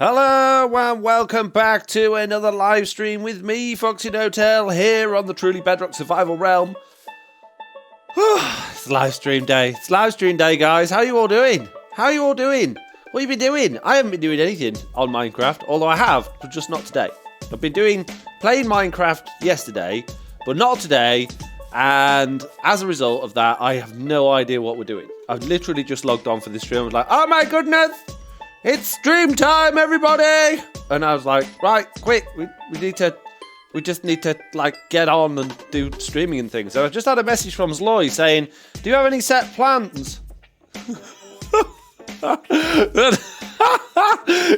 Hello and welcome back to another live stream with me, FoxyNoTail, here on the truly Bedrock survival realm. It's live stream day. It's live stream day, guys. How are you all doing? How are you all doing? What have you been doing? I haven't been doing anything on Minecraft, although I have, but just not today. I've been playing Minecraft yesterday, but not today, and as a result of that, I have no idea what we're doing. I've literally just logged on for this stream. I was like, oh my goodness! It's stream time, everybody! And I was like, right, quick, we just need to like get on and do streaming and things. So I just had a message from Sloy saying, do you have any set plans?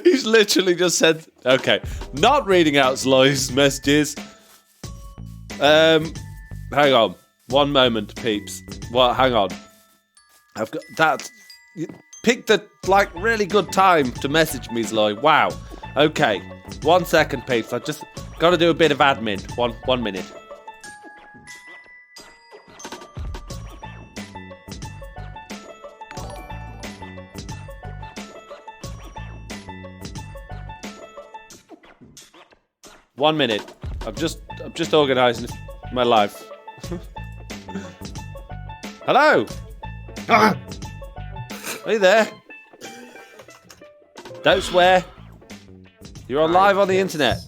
He's literally just said, okay, not reading out Sloy's messages. Hang on, one moment, peeps. Well, hang on. I've got that. Pick the really good time to message me, Sloy. Wow. Okay. 1 second, peeps. I just got to do a bit of admin. One minute. One minute. I'm just organising my life. Hello. Are you there? Don't swear. You're on live on the internet.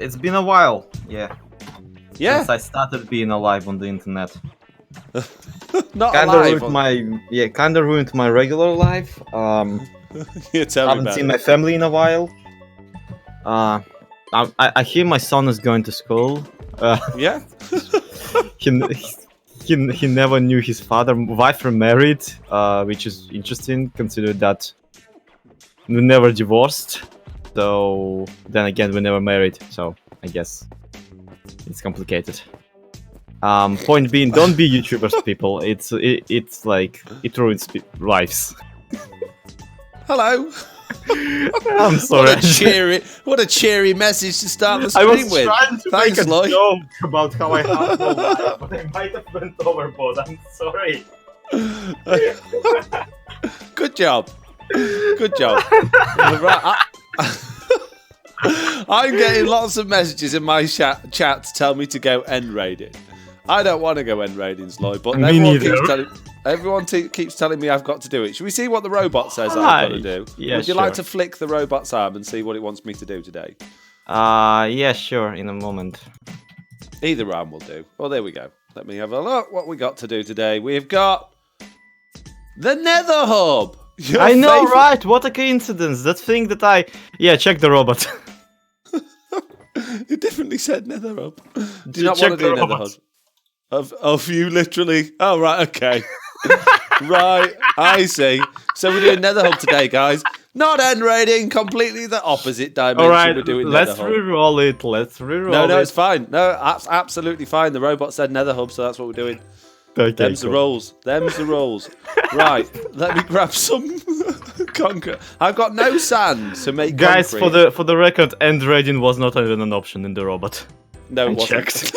It's been a while, yeah. Yeah? Since I started being alive on the internet. Not kinda alive. Kinda ruined my regular life. You tell me haven't about seen it. my family in a while. I hear my son is going to school. Yeah? He never knew his father. Wife remarried, which is interesting, considering that we never divorced. So then again, we never married. So I guess it's complicated. Point being, don't be YouTubers, people. It's like it ruins lives. Hello. I'm sorry. What a cheery message to start the I stream was with. trying to Thanks, make a Lloyd. joke about how I have no life, but I might have went overboard. I'm sorry. Good job. Good job. Right, I'm getting lots of messages in my chat to tell me to go end raiding. I don't want to go end raiding, Lloyd, but everyone keeps telling me I've got to do it. Should we see what the robot says I've got to do? Yeah, Would you like to flick the robot's arm and see what it wants me to do today? Yeah, sure, in a moment. Either arm will do. Well, there we go. Let me have a look what we got to do today. We've got the Nether Hub. I know, right? What a coincidence. That thing that Yeah, check the robot. You definitely said Nether Hub. Do you not want to do Nether Hub? Of you literally... Oh, right, okay. Right, I see. So we're doing Nether Hub today, guys. Not end raiding, completely the opposite dimension. All right, we're doing let's re-roll it. Let's re-roll it. No, it's fine. No, absolutely fine. The robot said Nether Hub, so that's what we're doing. Okay, Them's the rolls. Them's the rolls. Right, let me grab some concrete. I've got no sand to make Guys, concrete. for the record, end raiding was not even an option in the robot. No, it wasn't. Checked.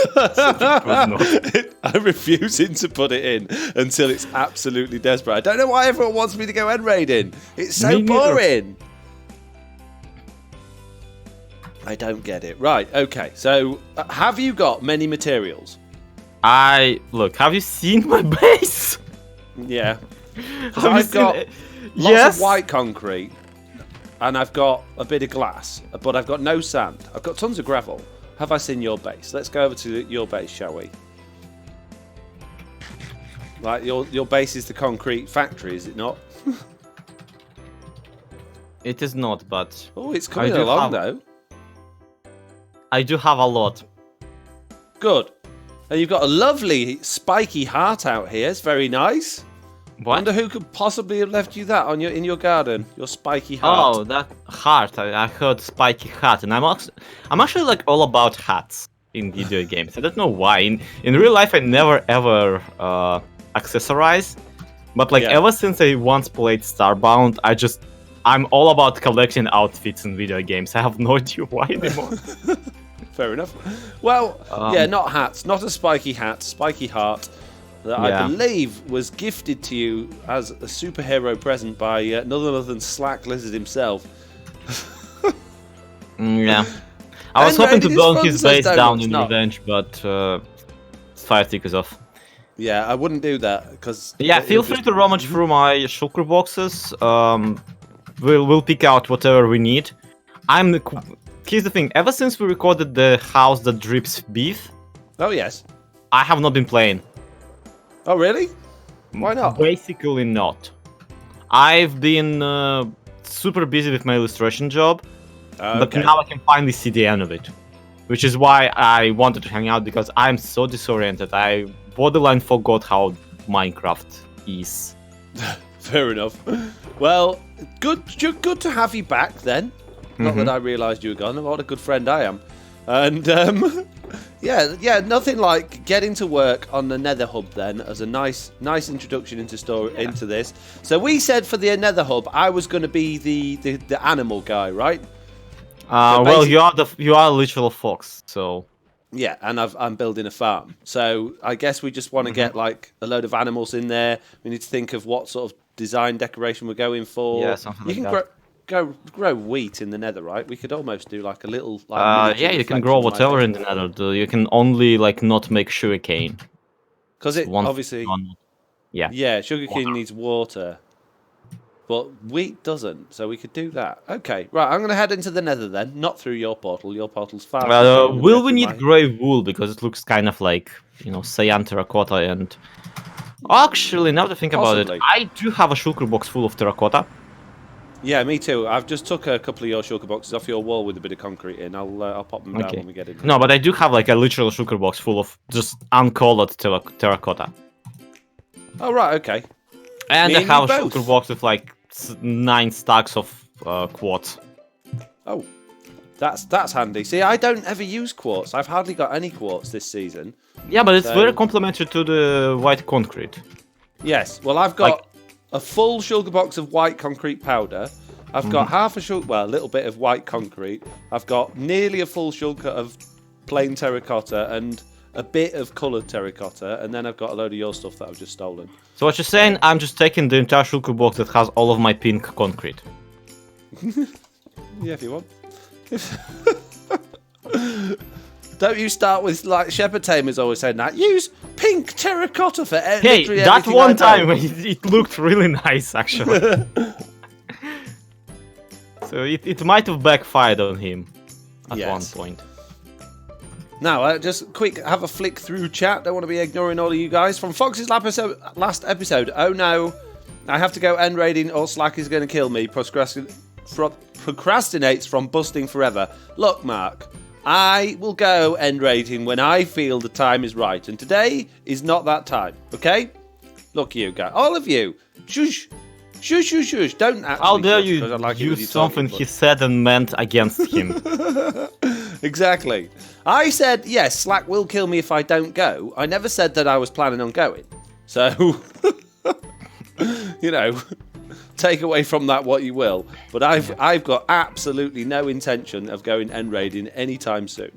I'm refusing to put it in until it's absolutely desperate. I don't know why everyone wants me to go end raiding. It's so Me neither. boring. I don't get it. Right, okay. So, have you got many materials? Look, have you seen my base? Yeah. Have you I've got seen it? lots of white concrete, and I've got a bit of glass, but I've got no sand. I've got tons of gravel. Have I seen your base? Let's go over to your base, shall we? Right, your base is the concrete factory, is it not? It is not, but... Oh, it's coming along, though. I do have a lot. Good. And you've got a lovely spiky heart out here. It's very nice. What? Wonder who could possibly have left you that in your garden. Your spiky heart. Oh, that heart. I heard spiky hat, and I'm actually like all about hats in video games. I don't know why. In real life, I never ever accessorize, but like ever since I once played Starbound, I'm all about collecting outfits in video games. I have no idea why anymore. Fair enough. Well, yeah, not hats. Not a spiky hat. Spiky heart. that I believe was gifted to you as a superhero present by none other than Slack Lizard himself. Yeah. I was hoping to burn his base down in revenge, but fire stick is off. Yeah, I wouldn't do that because. Yeah, feel free to rummage through my shulker boxes. We'll pick out whatever we need. Here's the thing. Ever since we recorded the house that drips beef. Oh yes. I have not been playing. Oh really? Why not? Basically not. I've been super busy with my illustration job. But now I can finally see the end of it. Which is why I wanted to hang out, because I'm so disoriented. I borderline forgot how Minecraft is. Fair enough. Well, good to have you back then. Not that I realised you were gone. What a good friend I am. And yeah, nothing like getting to work on the Nether hub then as a nice introduction into this. So we said for the Nether hub, I was going to be the animal guy, right? So well, you are a literal fox, so yeah, and I'm building a farm. So I guess we just want to get like a load of animals in there. We need to think of what sort of design decoration we're going for. Yeah, something like that. You can grow wheat in the Nether, right? We could almost do like a little. Yeah, you can grow whatever in the Nether. You can only like not make sugarcane. Because it obviously. Yeah, sugarcane needs water. But wheat doesn't, so we could do that. Okay, right, I'm going to head into the Nether then, not through your portal. Your portal's far. Will we need grey wool, because it looks kind of like, cyan terracotta and... Actually, now to think about it, I do have a shulker box full of terracotta. Yeah, me too. I've just took a couple of your shulker boxes off your wall with a bit of concrete in. I'll pop them down when we get in. No, but I do have like a literal shulker box full of just uncolored terracotta. Oh, right, okay. And I have a shulker box with like 9 stacks of quartz. Oh, that's handy. See, I don't ever use quartz. I've hardly got any quartz this season. Yeah, but it's very complementary to the white concrete. Yes, well, I've got a full shulker box of white concrete powder. I've got half a shulker, well, a little bit of white concrete. I've got nearly a full shulker of plain terracotta and a bit of coloured terracotta, and then I've got a load of your stuff that I've just stolen. So what you're saying, I'm just taking the entire shulker box that has all of my pink concrete. Yeah, if you want. Don't you start with, like, Shepherd Tamer's always saying that. Use pink terracotta for hey, that one time it looked really nice, actually. So it might have backfired on him at one point. Now, just quick, have a flick through chat. Don't want to be ignoring all of you guys. From Fox's last episode, oh no, I have to go end raiding or Slack is going to kill me. Procrastinates from busting forever. Look, Mark, I will go end raiding when I feel the time is right. And today is not that time, okay? Look, you guys, all of you, shush. Shush, shush, shush. Don't actually. How dare you use something he said and meant against him? Exactly. I said, yes, Slack will kill me if I don't go. I never said that I was planning on going. So, take away from that what you will. But I've got absolutely no intention of going end raiding anytime soon.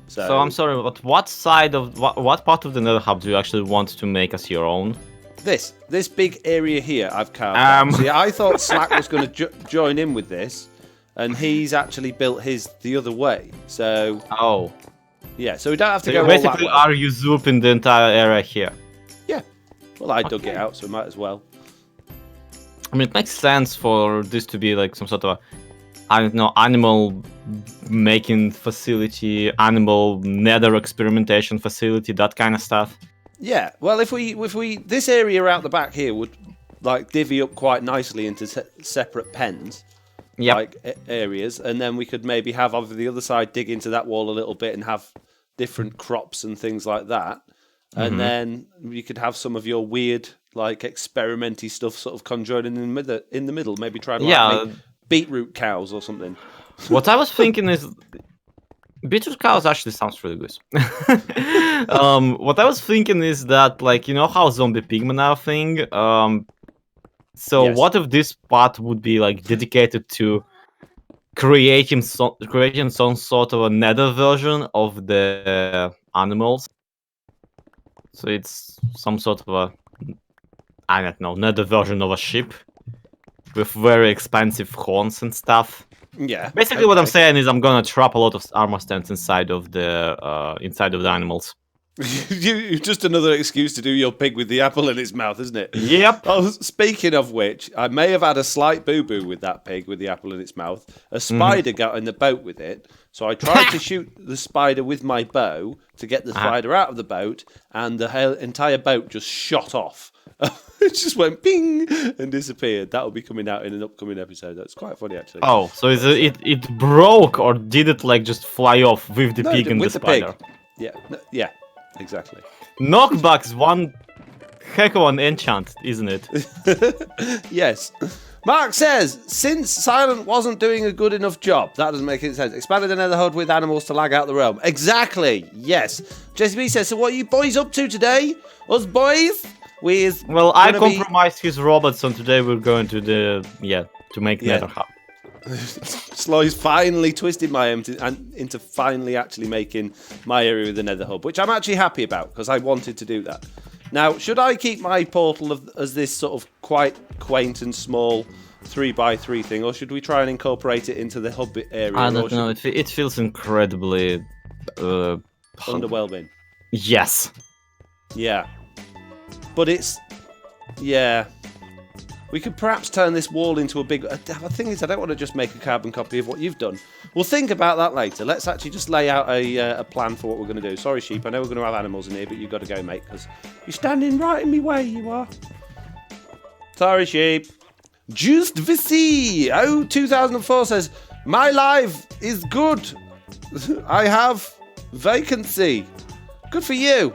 So I'm sorry, but what side of what part of the Nether hub do you actually want to make as your own? This big area here I've carved out. See, I thought Slack was going to join in with this, and he's actually built his the other way. So yeah, so we don't have to go all that way. Basically, are you zooping the entire area here? Yeah. Well, I dug it out, so we might as well. I mean, it makes sense for this to be like some sort of, animal making facility, animal Nether experimentation facility, that kind of stuff. Yeah, well, if we this area out the back here would like divvy up quite nicely into separate pens, like areas, and then we could maybe have over the other side dig into that wall a little bit and have different crops and things like that, and then you could have some of your weird like experimenty stuff sort of conjoined in the middle. Maybe try and make beetroot cows or something. What I was thinking is. Beetroot cows actually sounds really good. What I was thinking is that, like, how zombie pigmen are a thing? What if this part would be, like, dedicated to creating some sort of a Nether version of the animals? So it's some sort of a, I don't know, Nether version of a ship with very expensive horns and stuff. Yeah. Basically, what I'm saying is I'm gonna trap a lot of armor stands inside of the animals. Just another excuse to do your pig with the apple in its mouth, isn't it? Yep. Oh, speaking of which, I may have had a slight boo-boo with that pig with the apple in its mouth. A spider got in the boat with it, so I tried to shoot the spider with my bow to get the spider out of the boat, and the entire boat just shot off. It just went ping and disappeared. That will be coming out in an upcoming episode. That's quite funny, actually. Oh, so it broke, or did it like just fly off with the pig and the spider? Yeah, yeah, exactly. Knockback's one heck of an enchant, isn't it? Yes. Mark says, since Silent wasn't doing a good enough job, that doesn't make any sense. Expanded the Nether HUD with animals to lag out the realm. Exactly. Yes. Jesse B says, so what are you boys up to today? Us boys? Well, I compromised his robots, and today we're going to to make Nether hub. Sloy's finally twisted my into finally actually making my area with the Nether hub, which I'm actually happy about because I wanted to do that. Now, should I keep my portal as this sort of quite quaint and small 3x3 thing, or should we try and incorporate it into the hub area? I don't know. It feels incredibly underwhelming. Yes. Yeah. But it's... Yeah. We could perhaps turn this wall into a big... The thing is, I don't want to just make a carbon copy of what you've done. We'll think about that later. Let's actually just lay out a plan for what we're going to do. Sorry, sheep. I know we're going to have animals in here, but you've got to go, mate, because you're standing right in me way, you are. Sorry, sheep. Just VC 2004 says, my life is good. I have vacancy. Good for you.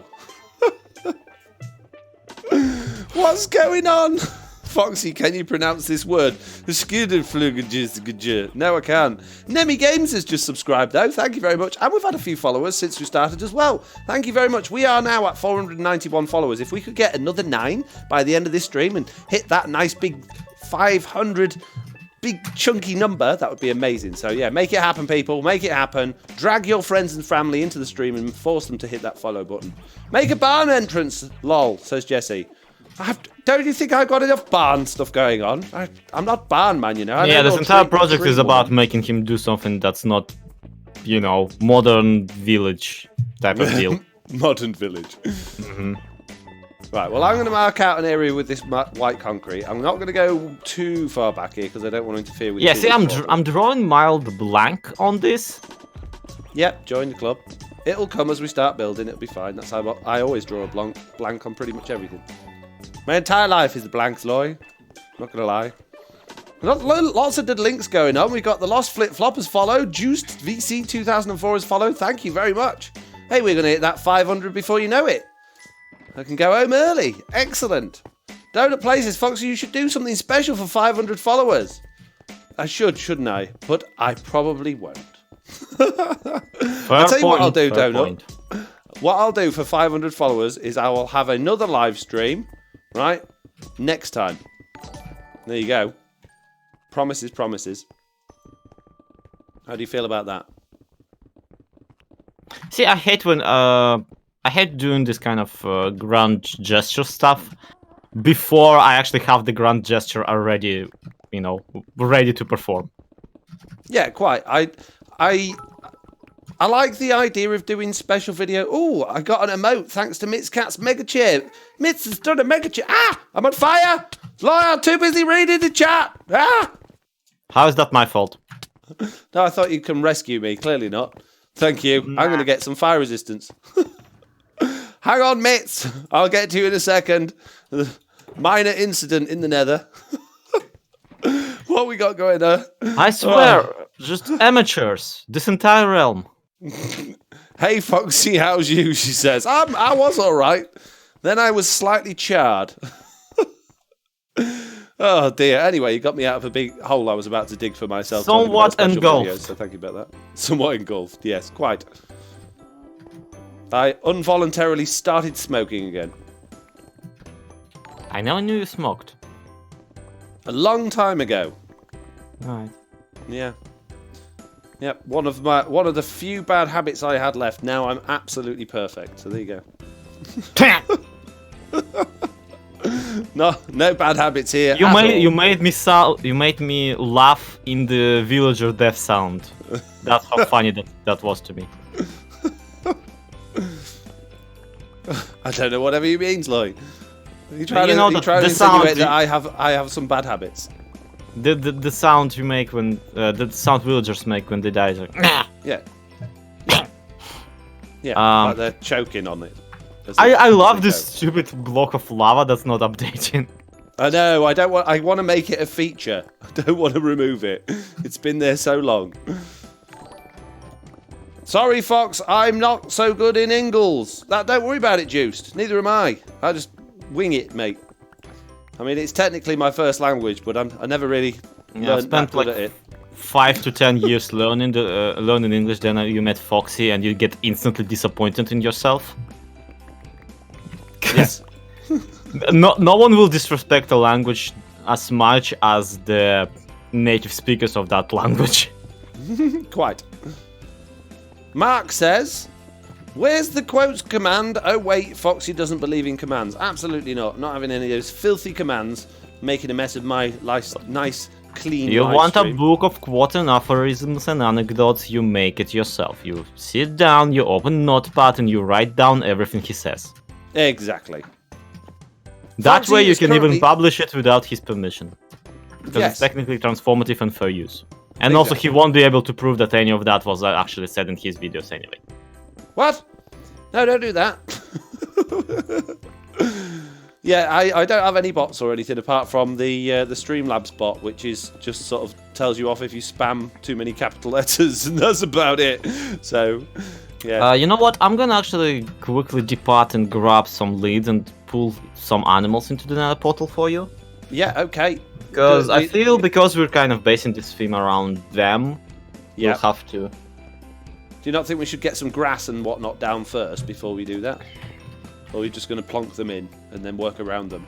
What's going on? Foxy, can you pronounce this word? No, I can't. Nemi Games has just subscribed, though. Thank you very much. And we've had a few followers since we started as well. Thank you very much. We are now at 491 followers. If we could get another 9 by the end of this stream and hit that nice big 500 big chunky number, that would be amazing. So yeah, make it happen, people. Make it happen. Drag your friends and family into the stream and force them to hit that follow button. Make a barn entrance, lol, says Jesse. Don't you think I've got enough barn stuff going on? I'm not barn man, you know. Yeah, this entire project is about making him do something that's not, you know, modern village type of deal. Modern village. Mm-hmm. Right, well, I'm going to mark out an area with this white concrete. I'm not going to go too far back here because I don't want to interfere with... Yeah, see, I'm drawing mild blank on this. Yep, join the club. It'll come as we start building. It'll be fine. That's how I always draw a blank on pretty much everything. My entire life is a blank, Loy. Not going to lie. Lots of good links going on. We got the Lost Flip Flop has followed. Juiced VC 2004 has followed. Thank you very much. Hey, we're going to hit that 500 before you know it. I can go home early. Excellent. Donut Places, Foxy, you should do something special for 500 followers. I should, shouldn't I? But I probably won't. I'll tell you what I'll do, Donut. What I'll do for 500 followers is I will have another live stream, right? Next time. There you go. Promises, promises. How do you feel about that? See, I hate when I hate doing this kind of grand gesture stuff before I actually have the grand gesture already, you know, ready to perform. Yeah, quite. I like the idea of doing special video. Oh, I got an emote thanks to MitsCat's mega chair. Mits has done a mega chair. Ah, I'm on fire. I'm too busy reading the chat. Ah. How is that my fault? No, I thought you'd come rescue me. Clearly not. Thank you. Nah. I'm going to get some fire resistance. Hang on, Mitz. I'll get to you in a second. Minor incident in the Nether. What we got going on? I swear, just amateurs. This entire realm. Hey, Foxy, how's you? She says. I was all right. Then I was slightly charred. Oh, dear. Anyway, you got me out of a big hole I was about to dig for myself. Somewhat engulfed. Videos, so thank you about that. Somewhat engulfed, yes, quite. I involuntarily started smoking again. I never knew you smoked. A long time ago. Right. Yeah. Yep. One of the few bad habits I had left. Now I'm absolutely perfect. So there you go. No bad habits here. You made me laugh in the villager death sound. That's how funny that was to me. I don't know whatever you means, Lloyd. You trying know, to insinuate that I have some bad habits. The sound you make when the sound villagers make when they die is like Yeah. Yeah, like they're choking on it. I love this stupid block of lava that's not updating. I know. I want to make it a feature. I don't want to remove it. It's been there so long. Sorry, Fox. I'm not so good in Ingles. Don't worry about it, Juiced. Neither am I. I just wing it, mate. I mean, it's technically my first language, but I never really learned that good at it. 5 to 10 years learning English, then you met Foxy and you get instantly disappointed in yourself. Yes. No one will disrespect a language as much as the native speakers of that language. Quite. Mark says, where's the quotes command? Oh wait, Foxy doesn't believe in commands. Absolutely not. Not having any of those filthy commands making a mess of my nice clean You want stream. a book of quotes and aphorisms and anecdotes, you make it yourself. You sit down, you open Notepad and you write down everything he says. Exactly. That Foxy way you is can currently... even publish it without his permission. Because it's technically transformative and fair use. And also he won't be able to prove that any of that was actually said in his videos anyway. What? No, don't do that. Yeah, I don't have any bots or anything apart from the Streamlabs bot, which is just sort of tells you off if you spam too many capital letters, and that's about it. So, yeah. You know what? I'm gonna actually quickly depart and grab some leads and pull some animals into the Nether portal for you. Yeah, okay. Because I feel because we're kind of basing this theme around them, yeah. we'll have to. Do you not think we should get some grass and whatnot down first before we do that? Or are we just going to plonk them in and then work around them?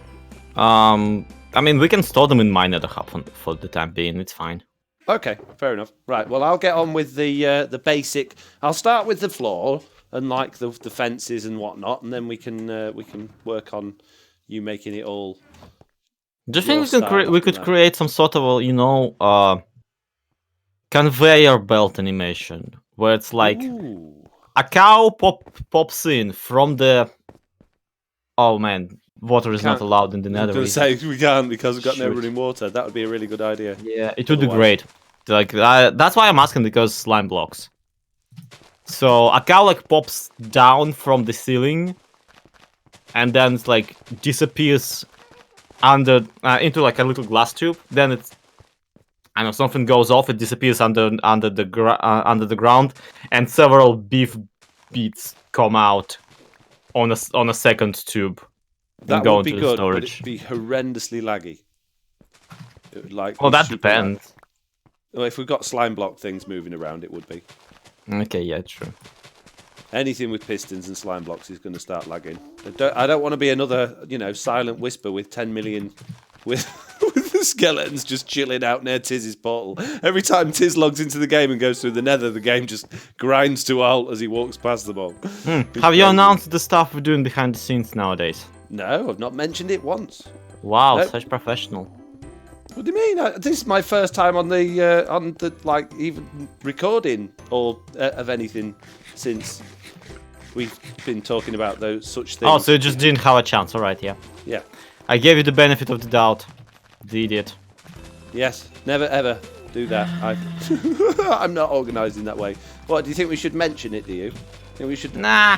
I mean, we can store them in my Nether hub for the time being. It's fine. Okay, fair enough. Right, well, I'll get on with the basic. I'll start with the floor and like the fences and whatnot, and then we can work on you making it all. Do you think we could create some sort of a, conveyor belt animation where it's like a cow pops in from the. Oh man, water is not allowed in the Nether. I was going to say we can't because we've got no running water. That would be a really good idea. Yeah, it would be great. Like that's why I'm asking, because slime blocks. So a cow like pops down from the ceiling, and then it's like disappears under into like a little glass tube. Then it's, I know, something goes off. It disappears under the ground, and several beef beats come out on a second tube. That go would be into good, storage. but it'd be horrendously laggy. It would like. Well, that depends. Well, if we've got slime block things moving around, it would be. Okay, yeah, true. Anything with pistons and slime blocks is going to start lagging. I don't want to be another, silent whisper with 10 million with the skeletons just chilling out near Tiz's portal. Every time Tiz logs into the game and goes through the Nether, the game just grinds to a halt as he walks past them all. Have you announced the stuff we're doing behind the scenes nowadays? No, I've not mentioned it once. Wow, Nope. Such professional. What do you mean? This is my first time on the like even recording or of anything since we've been talking about those such things. Oh, so you just didn't have a chance. All right, yeah. Yeah. I gave you the benefit of the doubt. The idiot. Yes. Never ever do that. I'm not organised in that way. What, do you think we should mention it? Do you think we should? Nah.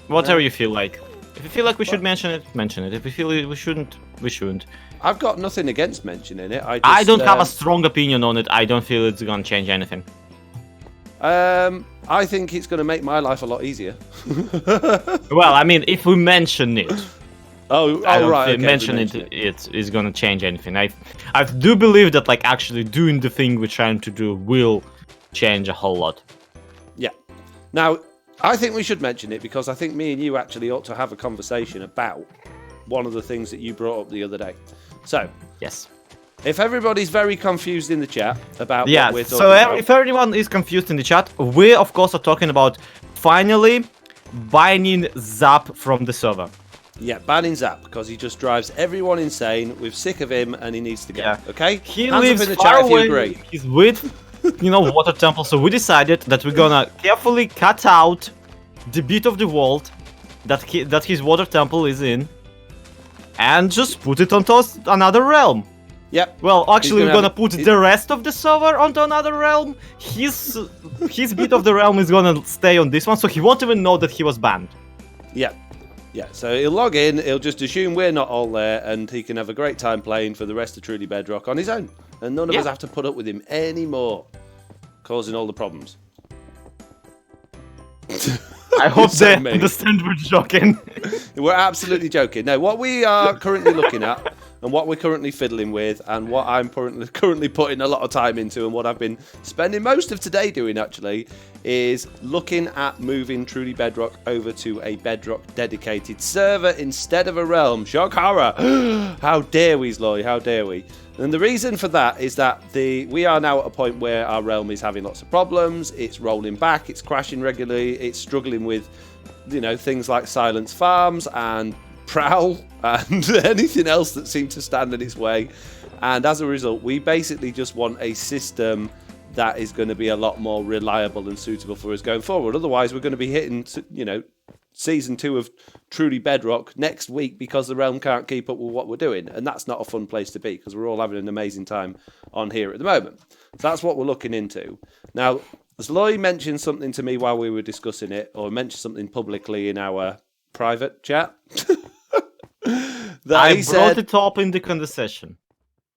Whatever you feel like. If you feel like we should mention it, mention it. If we feel we shouldn't, we shouldn't. I've got nothing against mentioning it. I don't have a strong opinion on it. I don't feel it's gonna change anything. I think it's going to make my life a lot easier. Well, I mean, if we mention it. Right. Okay, mention it is gonna change anything. I do believe that like actually doing the thing we're trying to do will change a whole lot. Yeah. Now, I think we should mention it because I think me and you actually ought to have a conversation about one of the things that you brought up the other day. So, yes. If everybody's very confused in the chat about what we're talking about. If everyone is confused in the chat, we of course are talking about finally banning Zap from the server. Yeah, banning Zap because he just drives everyone insane. We're sick of him and he needs to go. Yeah. Okay? He Hands lives up in the far chat if you away. agree. He's with, water temple. So we decided that we're gonna carefully cut out the bit of the world that his water temple is in, and just put it onto another realm. Yep. Well, actually, we're gonna put it- the rest of the server onto another realm. His bit of the realm is gonna stay on this one, so he won't even know that he was banned. Yeah. Yeah, so he'll log in, he'll just assume we're not all there, and he can have a great time playing for the rest of Truly Bedrock on his own. And none of us have to put up with him anymore, causing all the problems. I hope So they mean. understand we're joking. We're absolutely joking. No, what we are currently looking at, and what we're currently fiddling with, and what I'm currently putting a lot of time into, and what I've been spending most of today doing actually, is looking at moving Truly Bedrock over to a Bedrock dedicated server instead of a realm. Shock horror! How dare we, Zloy? How dare we? And the reason for that is that we are now at a point where our realm is having lots of problems. It's rolling back. It's crashing regularly. It's struggling with, things like Silence Farms and Prowl and anything else that seemed to stand in its way. And as a result, we basically just want a system that is going to be a lot more reliable and suitable for us going forward. Otherwise, we're going to be hitting, Season 2 of Truly Bedrock next week because the realm can't keep up with what we're doing. And that's not a fun place to be because we're all having an amazing time on here at the moment. So that's what we're looking into. Now, Zloy mentioned something to me while we were discussing it, or mentioned something publicly in our private chat. I brought it up in the conversation.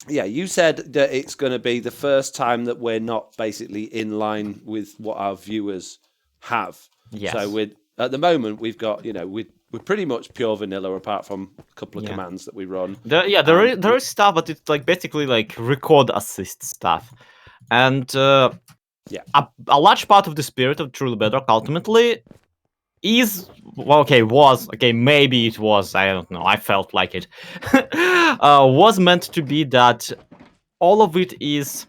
Yeah, you said that it's going to be the first time that we're not basically in line with what our viewers have. Yes. So at the moment we've got, we're pretty much pure vanilla apart from a couple of commands that we run. There is stuff, but it's basically record assist stuff, and a large part of the spirit of True Bedrock ultimately maybe it was, I don't know, I felt like it, was meant to be that all of it is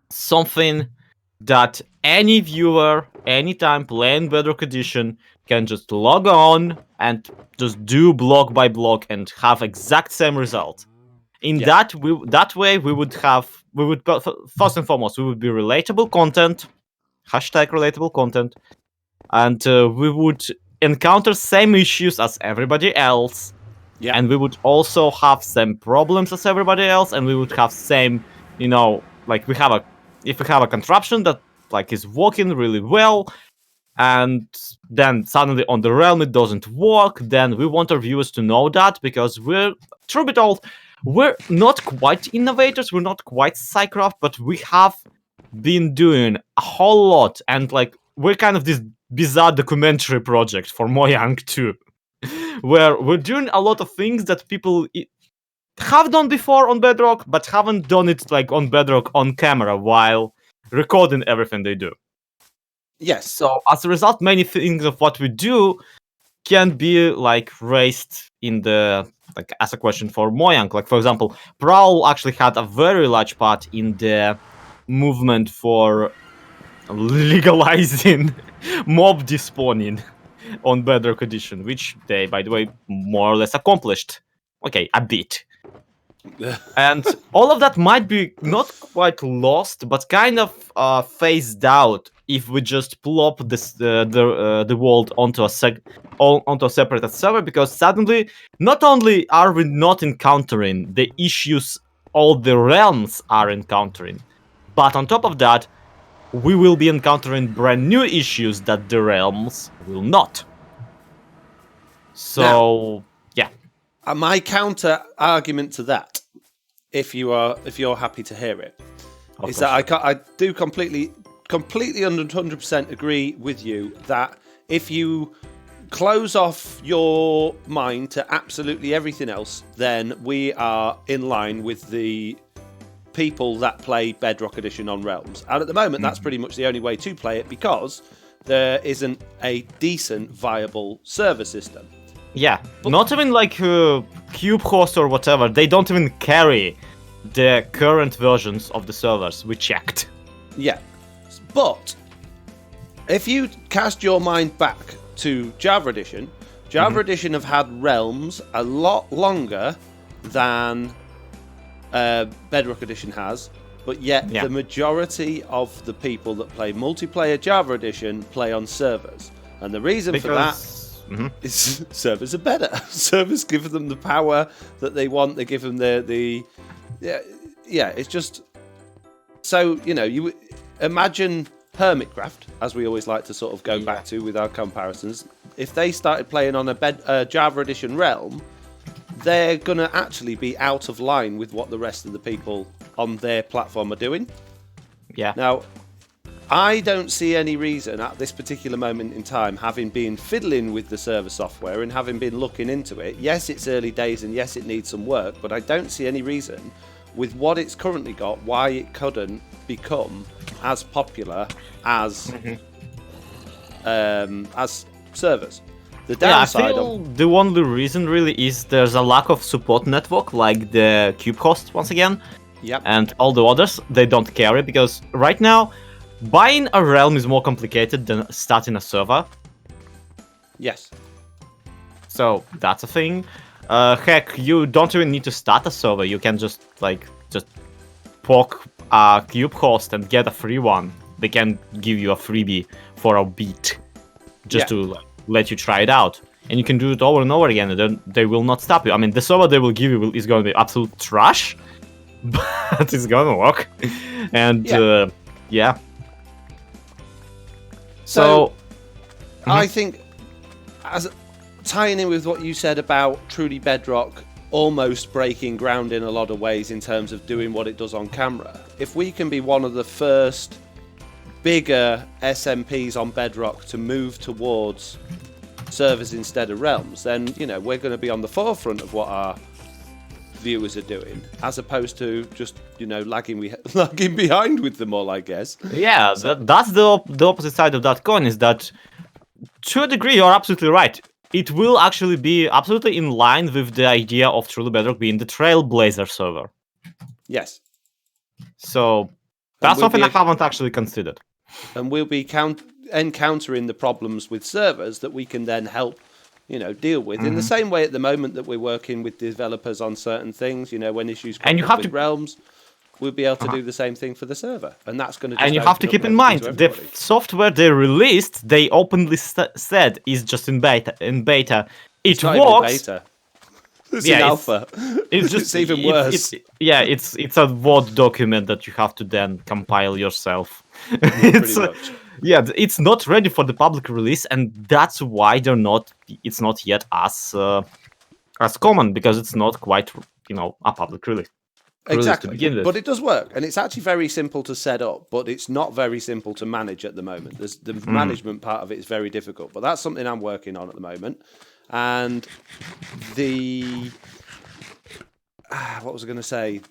something that any viewer, anytime playing Bedrock Edition, can just log on and just do block by block and have exact same result. That way we would first and foremost, we would be relatable content, #relatable content, and we would encounter same issues as everybody else, and we would also have same problems as everybody else, and we would have same, if we have a contraption that is working really well, and then suddenly on the realm it doesn't work, then we want our viewers to know that, because we're, truth be told, we're not quite innovators, we're not quite Psycraft, but we have been doing a whole lot, and we're kind of this bizarre documentary project for Mojang too, where we're doing a lot of things that people have done before on Bedrock, but haven't done it on Bedrock on camera while recording everything they do. Yes. So as a result, many things of what we do can be raised in the as a question for Mojang. For example, Prowl actually had a very large part in the movement for legalizing mob despawning on Bedrock Edition, which they, by the way, more or less accomplished. Okay, a bit. And all of that might be not quite lost, but kind of phased out if we just plop the world onto a separate server, because suddenly not only are we not encountering the issues all the realms are encountering, but on top of that, we will be encountering brand new issues that the realms will not. So, my counter argument to that, if you're happy to hear it, is that I do completely 100% agree with you that if you close off your mind to absolutely everything else, then we are in line with the people that play Bedrock Edition on Realms. And at the moment, that's pretty much the only way to play it, because there isn't a decent, viable server system. Yeah, not even CubeHost or whatever, they don't even carry the current versions of the servers, we checked. Yeah, but if you cast your mind back to Java Edition, Java Edition have had realms a lot longer than Bedrock Edition has, but yet the majority of the people that play multiplayer Java Edition play on servers. And the reason for that is servers are better. Servers give them the power that they want. They give them it's just... So, you imagine Hermitcraft, as we always like to sort of go back to with our comparisons. If they started playing on a Java Edition realm, they're going to actually be out of line with what the rest of the people on their platform are doing. Yeah. Now, I don't see any reason at this particular moment in time, having been fiddling with the server software and having been looking into it. Yes, it's early days and yes, it needs some work, but I don't see any reason with what it's currently got why it couldn't become as popular as servers. The downside I feel the only reason really is there's a lack of support network, like the cube host once again. Yep. And all the others, they don't carry, because right now buying a realm is more complicated than starting a server. Yes. So that's a thing. Heck, you don't even need to start a server. You can just poke a cube host and get a free one. They can give you a freebie for a beat, just to let you try it out. And you can do it over and over again, and then they will not stop you. I mean, the server they will give you is going to be absolute trash, but it's going to work. And So I think, as tying in with what you said about truly Bedrock almost breaking ground in a lot of ways in terms of doing what it does on camera, if we can be one of the first bigger SMPs on Bedrock to move towards servers instead of realms, then we're going to be on the forefront of what our viewers are doing, as opposed to just lagging behind with them all, I guess. Yeah, that's the opposite side of that coin, is that to a degree you're absolutely right. It will actually be absolutely in line with the idea of truly Bedrock being the Trailblazer server. Yes. So that's something I haven't actually considered. And we'll be encountering the problems with servers that we can then help deal with in the same way at the moment that we're working with developers on certain things. When issues come up with realms, we'll be able to do the same thing for the server, and that's going to. And you have to keep in mind the software they released, they openly said is just in beta. It works. Beta. It's in alpha. It's even worse. It's a Word document that you have to then compile yourself. Pretty much. Yeah, it's not ready for the public release, and that's why it's not yet as common, because it's not quite a public release. Exactly, but it does work, and it's actually very simple to set up, but it's not very simple to manage at the moment. The management part of it is very difficult, but that's something I'm working on at the moment. And what was I going to say?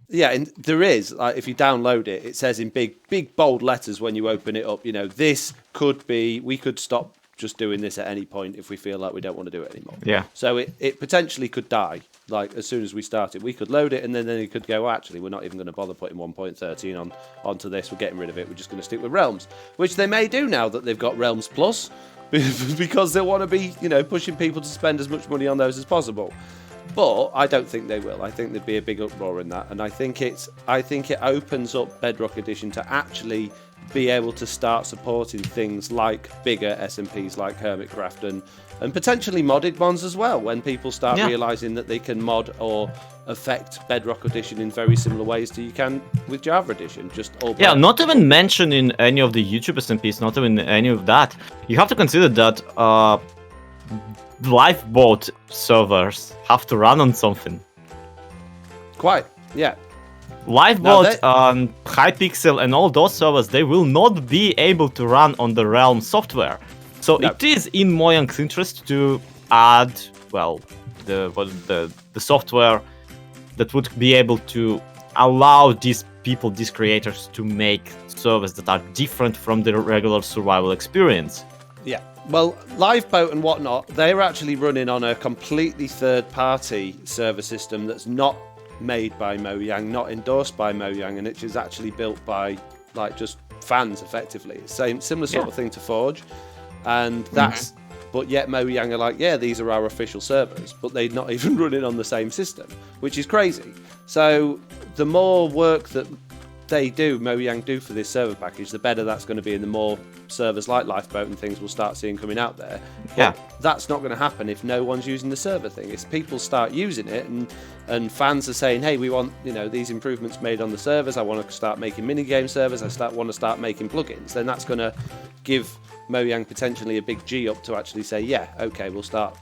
And there is, if you download it, it says in big bold letters when you open it up, this could be, we could stop just doing this at any point if we feel like we don't want to do it anymore. Yeah. So it potentially could die, as soon as we start it. We could load it, and then it could go, actually, we're not even going to bother putting 1.13 onto this. We're getting rid of it. We're just going to stick with Realms, which they may do now that they've got Realms Plus, because they want to be, pushing people to spend as much money on those as possible. But I don't think they will. I think there'd be a big uproar in that, and I think it opens up Bedrock Edition to actually be able to start supporting things like bigger SMPs like Hermitcraft and potentially modded ones as well, when people start realizing that they can mod or affect Bedrock Edition in very similar ways to you can with Java Edition. Not even mentioning any of the YouTube SMPs, not even any of that. You have to consider that lifeboat servers have to run on something. Quite, yeah. Livebot, Hypixel, and all those servers, they will not be able to run on the Realm software. So it is in Mojang's interest to add, the software that would be able to allow these people, these creators, to make servers that are different from the regular survival experience. Yeah. Well, Liveboat and whatnot, they're actually running on a completely third-party server system that's not made by Mojang, not endorsed by Mojang, and it is actually built by just fans effectively. Similar sort of thing to Forge. And that's, but yet Mojang are like, yeah, these are our official servers, but they're not even running on the same system, which is crazy. So the more work that Mojang do for this server package, the better that's going to be, and the more servers like Lifeboat and things we'll start seeing coming out there. But that's not going to happen if no one's using the server thing. If people start using it and fans are saying, hey, we want these improvements made on the servers, I want to start making minigame servers, want to start making plugins, then that's going to give Mojang potentially a big G up to actually say, yeah, okay, we'll start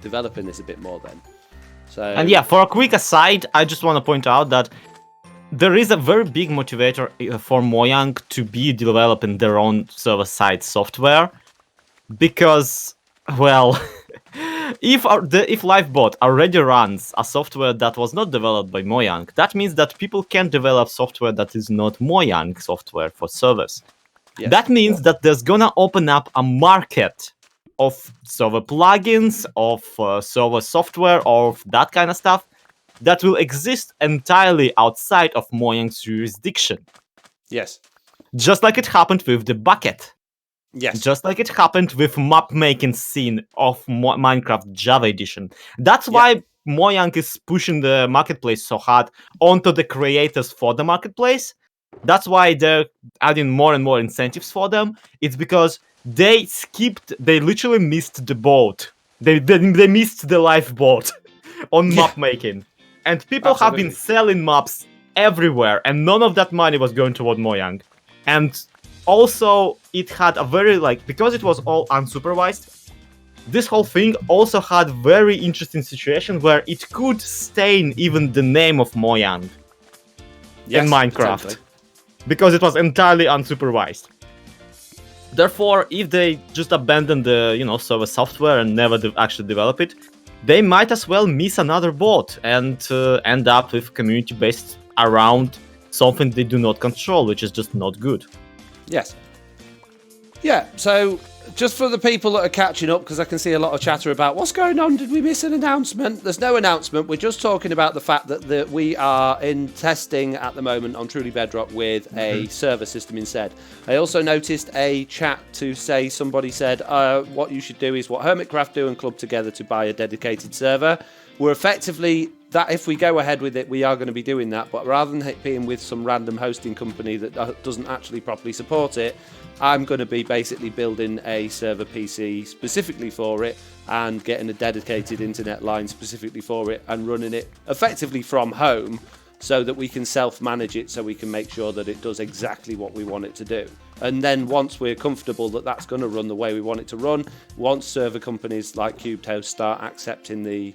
developing this a bit more then. So, and yeah, for a quick aside, I just want to point out that there is a very big motivator for Mojang to be developing their own server-side software, because, well, if Lifebot already runs a software that was not developed by Mojang, that means that people can develop software that is not Mojang software for servers. Yes. That means that there's gonna open up a market of server plugins, of server software, of that kind of stuff, that will exist entirely outside of Mojang's jurisdiction. Yes. Just like it happened with the bucket. Yes. Just like it happened with map-making scene of Minecraft Java Edition. That's why Mojang is pushing the marketplace so hard onto the creators for the marketplace. That's why they're adding more and more incentives for them. It's because they literally missed the boat. They missed the lifeboat on map-making. And people have been selling maps everywhere, and none of that money was going toward Mojang. And also, it had a very, because it was all unsupervised, this whole thing also had very interesting situation where it could stain even the name of Mojang in Minecraft. Because it was entirely unsupervised. Therefore, if they just abandon the, server software and never actually develop it, they might as well miss another bot and end up with community based around something they do not control, which is just not good. Yes. Yeah, so just for the people that are catching up, because I can see a lot of chatter about what's going on, did we miss an announcement? There's no announcement. We're just talking about the fact that we are in testing at the moment on Truly Bedrock with a server system instead. I also noticed a chat to say, somebody said, what you should do is what Hermitcraft do and club together to buy a dedicated server. We're effectively, that if we go ahead with it, we are going to be doing that, but rather than it being with some random hosting company that doesn't actually properly support it, I'm going to be basically building a server PC specifically for it and getting a dedicated internet line specifically for it and running it effectively from home so that we can self-manage it, so we can make sure that it does exactly what we want it to do. And then once we're comfortable that that's going to run the way we want it to run, once server companies like CubeToast start accepting the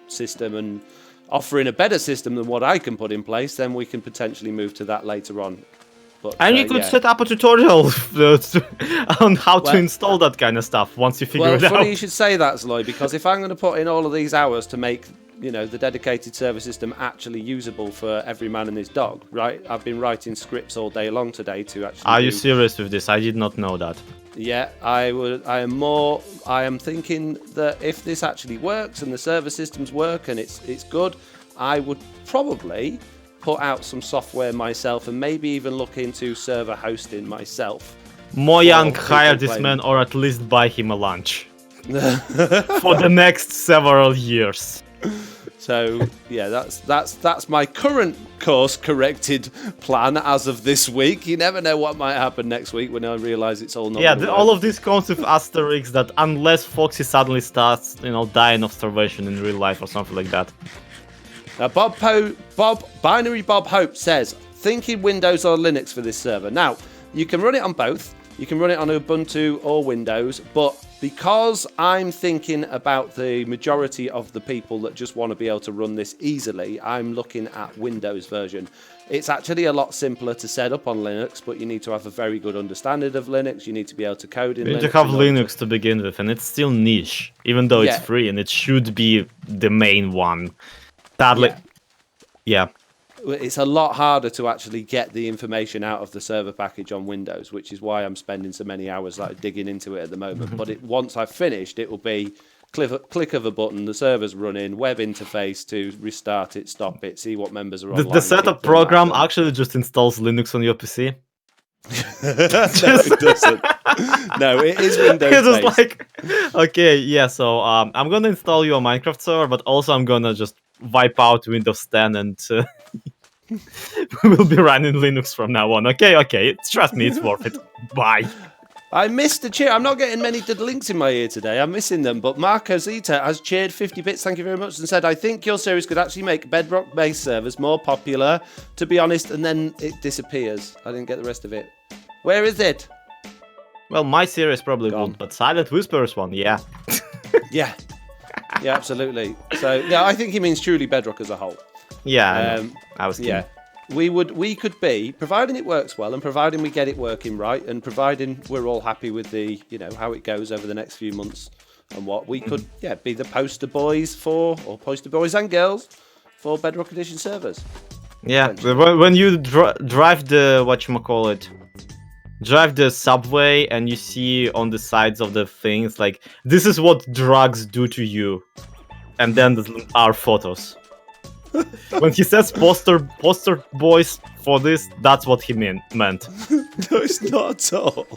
system and offering a better system than what I can put in place, then we can potentially move to that later on. But, and you could set up a tutorial on how to install that kind of stuff once you figure it out. Well, funny you should say that, Zloy, because if I'm going to put in all of these hours to make, the dedicated server system actually usable for every man and his dog, right? I've been writing scripts all day long today to actually. Are you serious with this? I did not know that. Yeah, I am thinking that if this actually works and the server systems work and it's good, I would probably put out some software myself and maybe even look into server hosting myself. Mojang hire this man, or at least buy him a lunch for the next several years. So yeah, that's my current course corrected plan as of this week. You never know what might happen next week when I realise it's all not. Yeah, all of this comes with asterisks that unless Foxy suddenly starts, dying of starvation in real life or something like that. Now, Binary Bob Hope says, thinking Windows or Linux for this server. Now, you can run it on both. You can run it on Ubuntu or Windows, but because I'm thinking about the majority of the people that just want to be able to run this easily, I'm looking at Windows version. It's actually a lot simpler to set up on Linux, but you need to have a very good understanding of Linux. You need to be able to code in Linux. You need to have Linux to begin with, and it's still niche, even though it's free, and it should be the main one. Sadly, yeah. It's a lot harder to actually get the information out of the server package on Windows, which is why I'm spending so many hours digging into it at the moment. But once I've finished, it will be click of a button, the server's running, web interface to restart it, stop it, see what members are online. The setup program actually just installs Linux on your PC. No, it doesn't. No, it is Windows It's just based. like, okay, yeah. So I'm gonna install you a Minecraft server, but also I'm gonna just wipe out Windows 10 and we'll be running Linux from now on. Okay. Trust me, it's worth it. Bye. I missed the cheer. I'm not getting many dead links in my ear today. I'm missing them. But Marco Zeta has cheered 50 bits. Thank you very much. And said, I think your series could actually make Bedrock-based servers more popular, to be honest. And then it disappears. I didn't get the rest of it. Where is it? Well, my series probably Gone. won't, but Silent Whispers one, yeah. Yeah. Yeah, absolutely. So, yeah, I think he means truly Bedrock as a whole. Yeah, I was kidding. Yeah. We could be, providing it works well and providing we get it working right and providing we're all happy with the, how it goes over the next few months and what we could, be the poster boys and girls for Bedrock Edition servers. Yeah, when you drive the, drive the subway and you see on the sides of the things, like, this is what drugs do to you. And then there are photos. When he says poster boys for this, that's what he meant. No, it's not at all.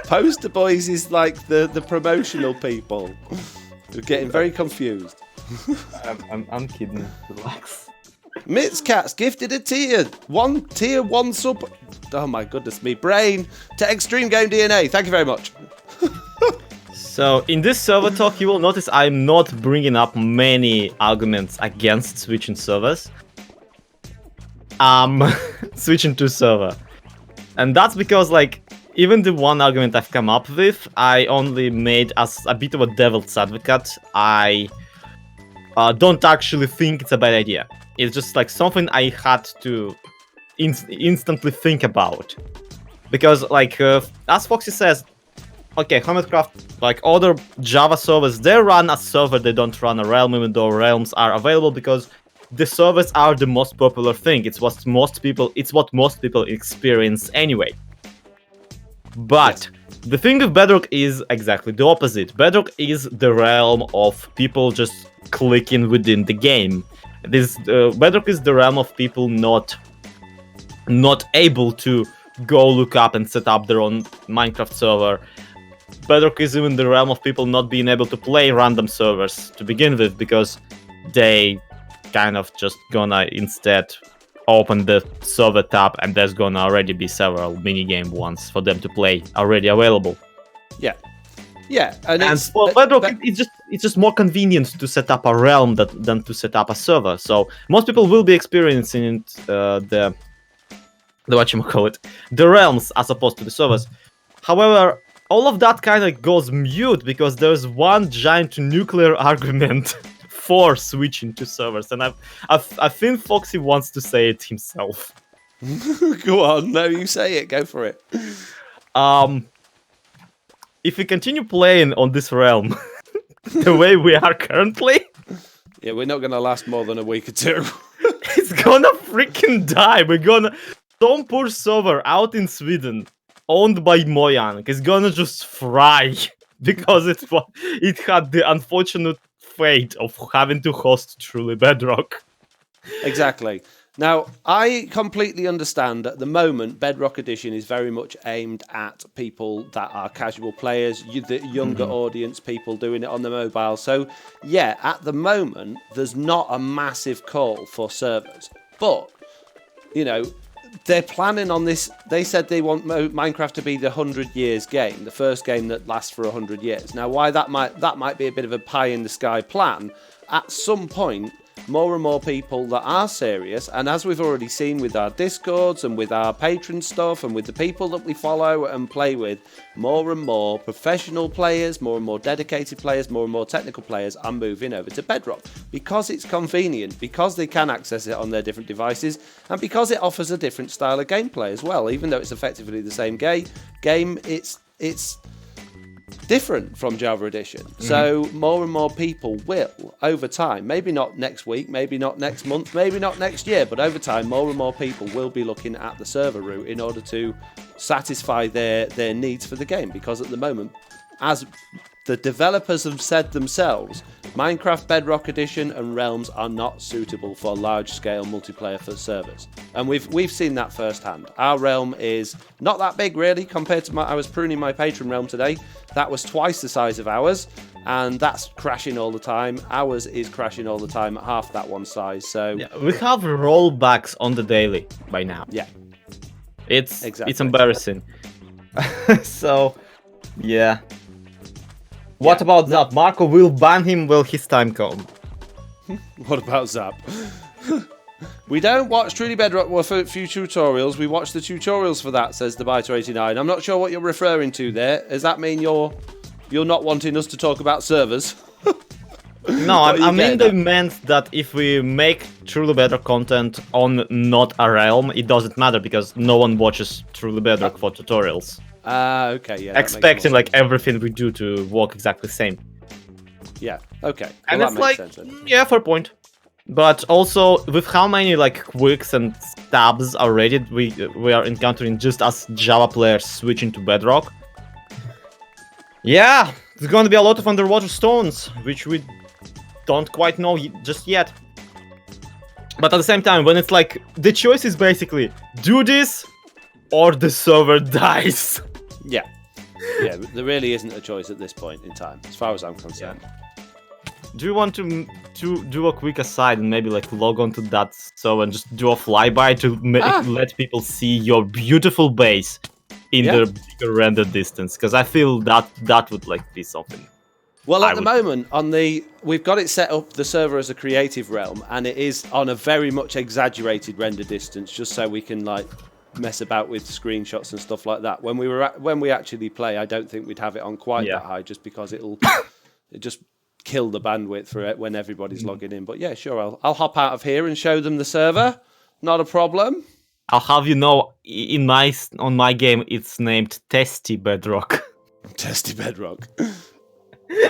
Poster boys is like the promotional people. We're getting very confused. I'm kidding. Relax. Mitz Cats gifted a tier 1 sub. Oh my goodness me, brain to Extreme Game DNA. Thank you very much. So in this server talk, you will notice I'm not bringing up many arguments against switching servers. Switching to server, and that's because, like, even the one argument I've come up with, I only made as a bit of a devil's advocate. I don't actually think it's a bad idea. It's just like something I had to instantly think about, because, like, as Foxy says, okay, Hermitcraft, like other Java servers, they run a server, they don't run a realm, even though realms are available, because the servers are the most popular thing. It's what most people experience anyway. But the thing with Bedrock is exactly the opposite. Bedrock is the realm of people just clicking within the game. Bedrock is the realm of people not able to go look up and set up their own Minecraft server. Bedrock is even the realm of people not being able to play random servers to begin with, because they kind of just gonna instead open the server tab and there's gonna already be several minigame ones for them to play already available. Yeah. And for Bedrock, it's just more convenient to set up a realm than to set up a server. So most people will be experiencing the realms as opposed to the servers. However, all of that kind of goes mute because there's one giant nuclear argument for switching to servers, and I think Foxy wants to say it himself. Go on, no, you say it. Go for it. If we continue playing on this realm the way we are currently, yeah, we're not gonna last more than a week or two. It's gonna freaking die. Some poor server out in Sweden, owned by Mojang, is gonna just fry because it had the unfortunate fate of having to host truly Bedrock. Exactly. Now, I completely understand at the moment Bedrock Edition is very much aimed at people that are casual players, the younger audience, people doing it on the mobile. So, yeah, at the moment, there's not a massive call for servers. But, they're planning on this. They said they want Minecraft to be the 100 years game, the first game that lasts for 100 years. Now, why that might be a bit of a pie in the sky plan. At some point, more and more people that are serious, and as we've already seen with our Discords and with our patron stuff and with the people that we follow and play with, more and more professional players, more and more dedicated players, more and more technical players are moving over to Bedrock because it's convenient, because they can access it on their different devices, and because it offers a different style of gameplay as well. Even though it's effectively the same game, it's different from Java Edition. So more and more people will, over time, maybe not next week, maybe not next month, maybe not next year, but over time, more and more people will be looking at the server route in order to satisfy their needs for the game. Because at the moment, as the developers have said themselves, Minecraft Bedrock Edition and Realms are not suitable for large-scale multiplayer for servers, and we've seen that firsthand. Our realm is not that big really compared to I was pruning my patron realm today. That was twice the size of ours, and that's crashing all the time. Ours is crashing all the time at half that one size. So yeah, we have rollbacks on the daily by now. Yeah, it's exactly. It's embarrassing. So yeah. What about Zap? Marco will ban him will his time come. What about Zap? We don't watch Truly Bedrock for a few tutorials. We watch the tutorials for that, says the Biter89. I'm not sure what you're referring to there. Does that mean you're not wanting us to talk about servers? No, I mean they meant that if we make Truly Bedrock content on not a realm, it doesn't matter because no one watches Truly Bedrock for tutorials. Okay, yeah. Expecting like everything we do to work exactly the same. Yeah, okay. Well, And that it's makes like, sense, then. yeah, fair point. But also, with how many like quicks and stabs already we are encountering just as Java players switching to Bedrock. Yeah, there's gonna be a lot of underwater stones, which we don't quite know just yet. But at the same time, when it's like, the choice is basically, do this, or the server dies. Yeah. Yeah, there really isn't a choice at this point in time, as far as I'm concerned. Do you want to do a quick aside and maybe like log on to that server and just do a flyby to let people see your beautiful base in the bigger render distance? Because I feel that would like be something. Well, at the moment, we've got it set up the server as a creative realm, and it is on a very much exaggerated render distance, just so we can like mess about with screenshots and stuff like that. When we actually play, I don't think we'd have it on quite that high, just because it just kill the bandwidth for it when everybody's logging in. But yeah, sure, I'll hop out of here and show them the server. Not a problem. I'll have you know, on my game, it's named Testy Bedrock. Testy Bedrock.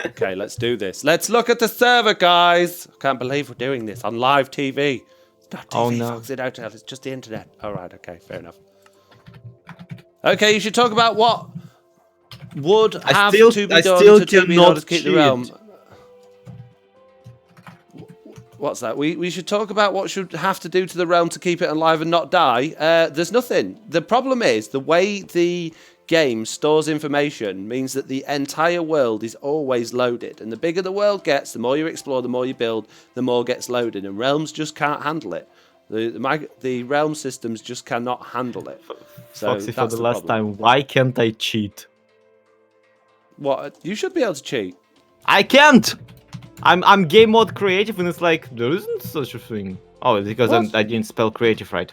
Okay, let's do this. Let's look at the server, guys. I can't believe we're doing this on live TV. It's not TV, oh, no. FoxyNoTail, it's just the internet. All right, okay, fair enough. Okay, you should talk about what would have to be done to be able to keep the realm. What's that? We should talk about what should have to do to the realm to keep it alive and not die. There's nothing. The problem is the way the game stores information means that the entire world is always loaded. And the bigger the world gets, the more you explore, the more you build, the more gets loaded. And realms just can't handle it. The realm systems just cannot handle it. So Foxy, for the last time, why can't I cheat? What? You should be able to cheat. I can't! I'm game mode creative and it's like, there isn't such a thing. Oh, it's because I didn't spell creative right.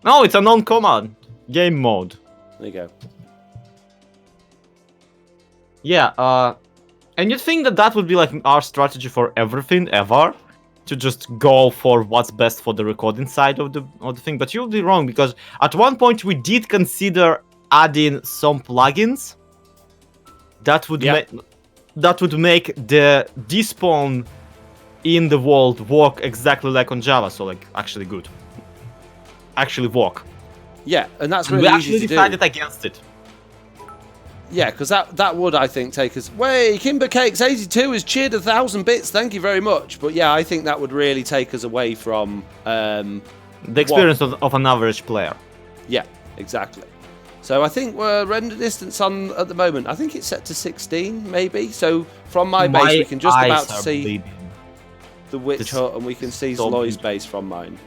No, it's a non-command. Game mode. There you go. Yeah, and you think that would be like our strategy for everything ever? To just go for what's best for the recording side of the thing, but you'll be wrong, because at one point we did consider adding some plugins that would make the despawn in the world work exactly like on Java, so like actually good. Actually work. Yeah, and that's really we easy actually to decided do. against it. Yeah, because that would, I think, take us... Way, KimberCakes82 has cheered 1,000 bits. Thank you very much. But yeah, I think that would really take us away from... the experience of an average player. Yeah, exactly. So I think we're render distance on at the moment. I think it's set to 16, maybe. So from my base, we can just about to see the Witch Hut, and we can see Zloy's base from mine.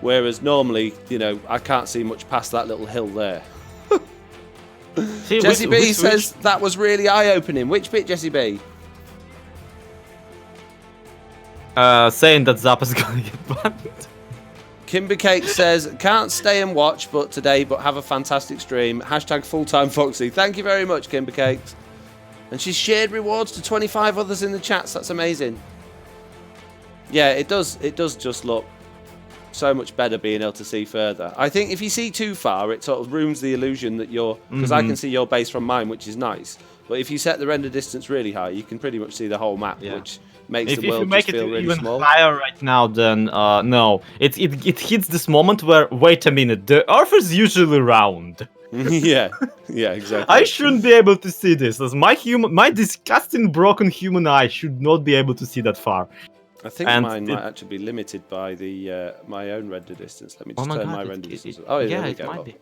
Whereas normally, you know, I can't see much past that little hill there. Jesse B says that was really eye-opening. Which bit, Jesse B? Saying that Zappa's gonna get banned. KimberCake says, can't stay and watch today, but have a fantastic stream. Hashtag full-time Foxy. Thank you very much, KimberCakes. And she's shared rewards to 25 others in the chats. That's amazing. Yeah, it does just look so much better being able to see further. I think if you see too far, it sort of ruins the illusion that you're... Because I can see your base from mine, which is nice. But if you set the render distance really high, you can pretty much see the whole map, which makes the world just feel really small. If you make it even higher right now, then no. It hits this moment where, wait a minute, the Earth is usually round. Yeah, exactly. I shouldn't be able to see this. As my disgusting broken human eye should not be able to see that far. I think mine might actually be limited by the my own render distance. Let me just turn my render distance. Oh, there we go. Might be.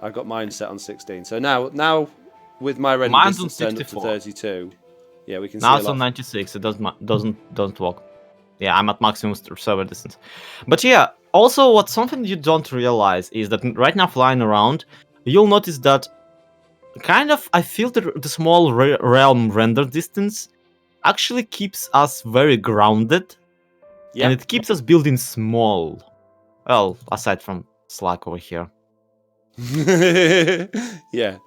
I've got mine set on 16. So now with my render distance turned up to 32, yeah, we can see. Now it's on 96. It doesn't work. Yeah, I'm at maximum server distance. But yeah, also something you don't realize is that right now flying around, you'll notice that kind of I feel the small realm render distance actually keeps us very grounded. Yeah. And it keeps us building small. Well, aside from Slack over here. Yeah.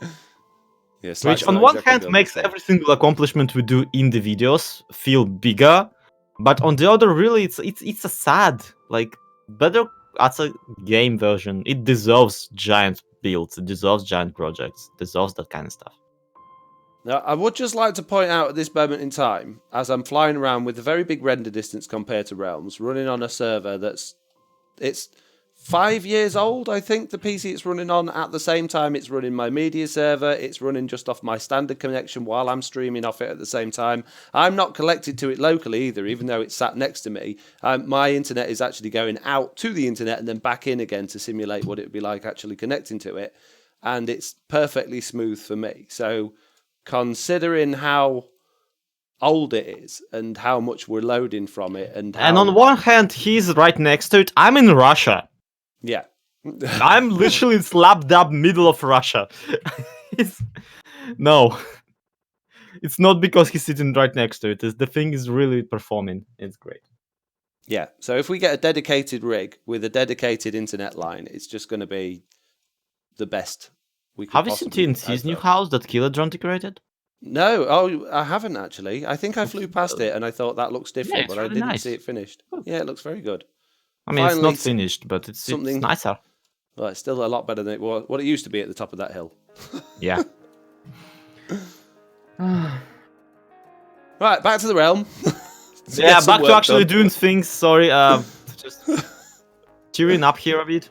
Which on one hand makes every single accomplishment we do in the videos feel bigger, but on the other, really, it's a sad, like, Bedrock as a game version, it deserves giant builds, it deserves giant projects, it deserves that kind of stuff. Now, I would just like to point out at this moment in time, as I'm flying around with a very big render distance compared to Realms, running on a server it's 5 years old, I think, the PC it's running on. At the same time, it's running my media server. It's running just off my standard connection while I'm streaming off it at the same time. I'm not connected to it locally either, even though it's sat next to me. My internet is actually going out to the internet and then back in again to simulate what it would be like actually connecting to it. And it's perfectly smooth for me. So considering how old it is and how much we're loading from it and on one hand, he's right next to it. I'm in Russia. Yeah. I'm literally slap dab middle of Russia. No. It's not because he's sitting right next to it. The thing is really performing. It's great. Yeah. So if we get a dedicated rig with a dedicated internet line, it's just going to be the best we could possibly. Have you seen his new house that Killer Drone decorated? No. Oh, I haven't actually. I think I flew past it and I thought that looks different, but really I didn't see it finished. Yeah, it looks very good. I mean, finally, it's not finished, but it's nicer. Well, it's still a lot better than what it used to be at the top of that hill. Yeah. Right, back to the realm. Yeah, back to actually doing things. Sorry, just cheering up here a bit.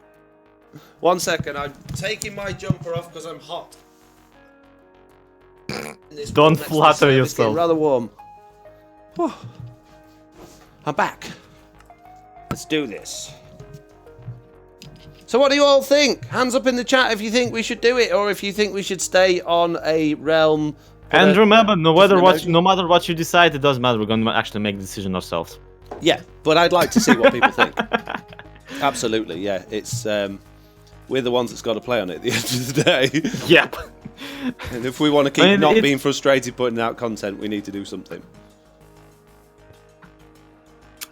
1 second, I'm taking my jumper off because I'm hot. Don't flatter yourself. It's getting rather warm. I'm back. Let's do this. So what do you all think? Hands up in the chat if you think we should do it or if you think we should stay on a realm. And remember, no matter what you decide, it doesn't matter. We're going to actually make the decision ourselves. Yeah, but I'd like to see what people think. Absolutely, yeah. It's we're the ones that's got to play on it at the end of the day. Yep. And if we want to keep not being frustrated putting out content, we need to do something.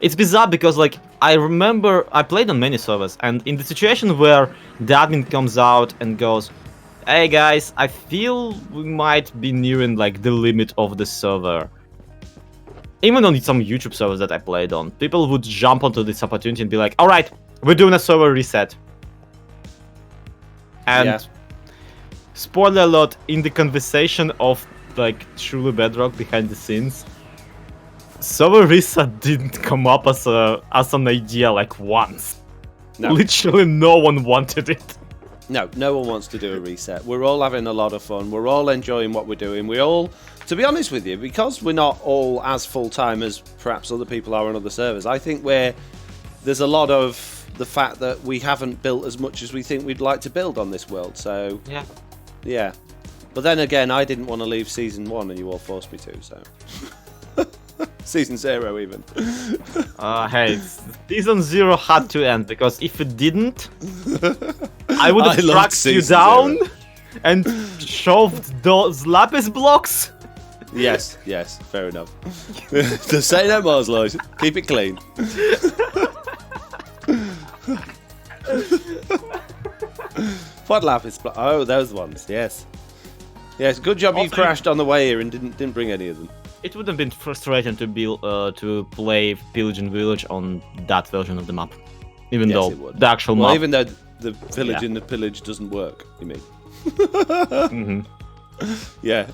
It's bizarre because, like, I remember I played on many servers, and in the situation where the admin comes out and goes, "Hey guys, I feel we might be nearing like the limit of the server." Even on some YouTube servers that I played on, people would jump onto this opportunity and be like, "All right, we're doing a server reset." And spoiler alert, in the conversation of like truly Bedrock behind the scenes, server reset didn't come up as an idea like once. No. Literally no one wanted it. No one wants to do a reset. We're all having a lot of fun. We're all enjoying what we're doing. We all, to be honest with you, because we're not all as full-time as perhaps other people are on other servers, I think there's a lot of the fact that we haven't built as much as we think we'd like to build on this world. So, yeah. But then again, I didn't want to leave Season 1 and you all forced me to, so... Season 0 even. Hey, Season 0 had to end, because if it didn't, I would have tracked you down and shoved those lapis blocks. Yes, fair enough. To say no more, Lloyd. Keep it clean. What lapis blocks? Oh, those ones, yes. Yes, good job you crashed on the way here and didn't bring any of them. It would have been frustrating to play Pillage and Village on that version of the map, even though the actual map. Even though the village and the pillage doesn't work, you mean? Yeah,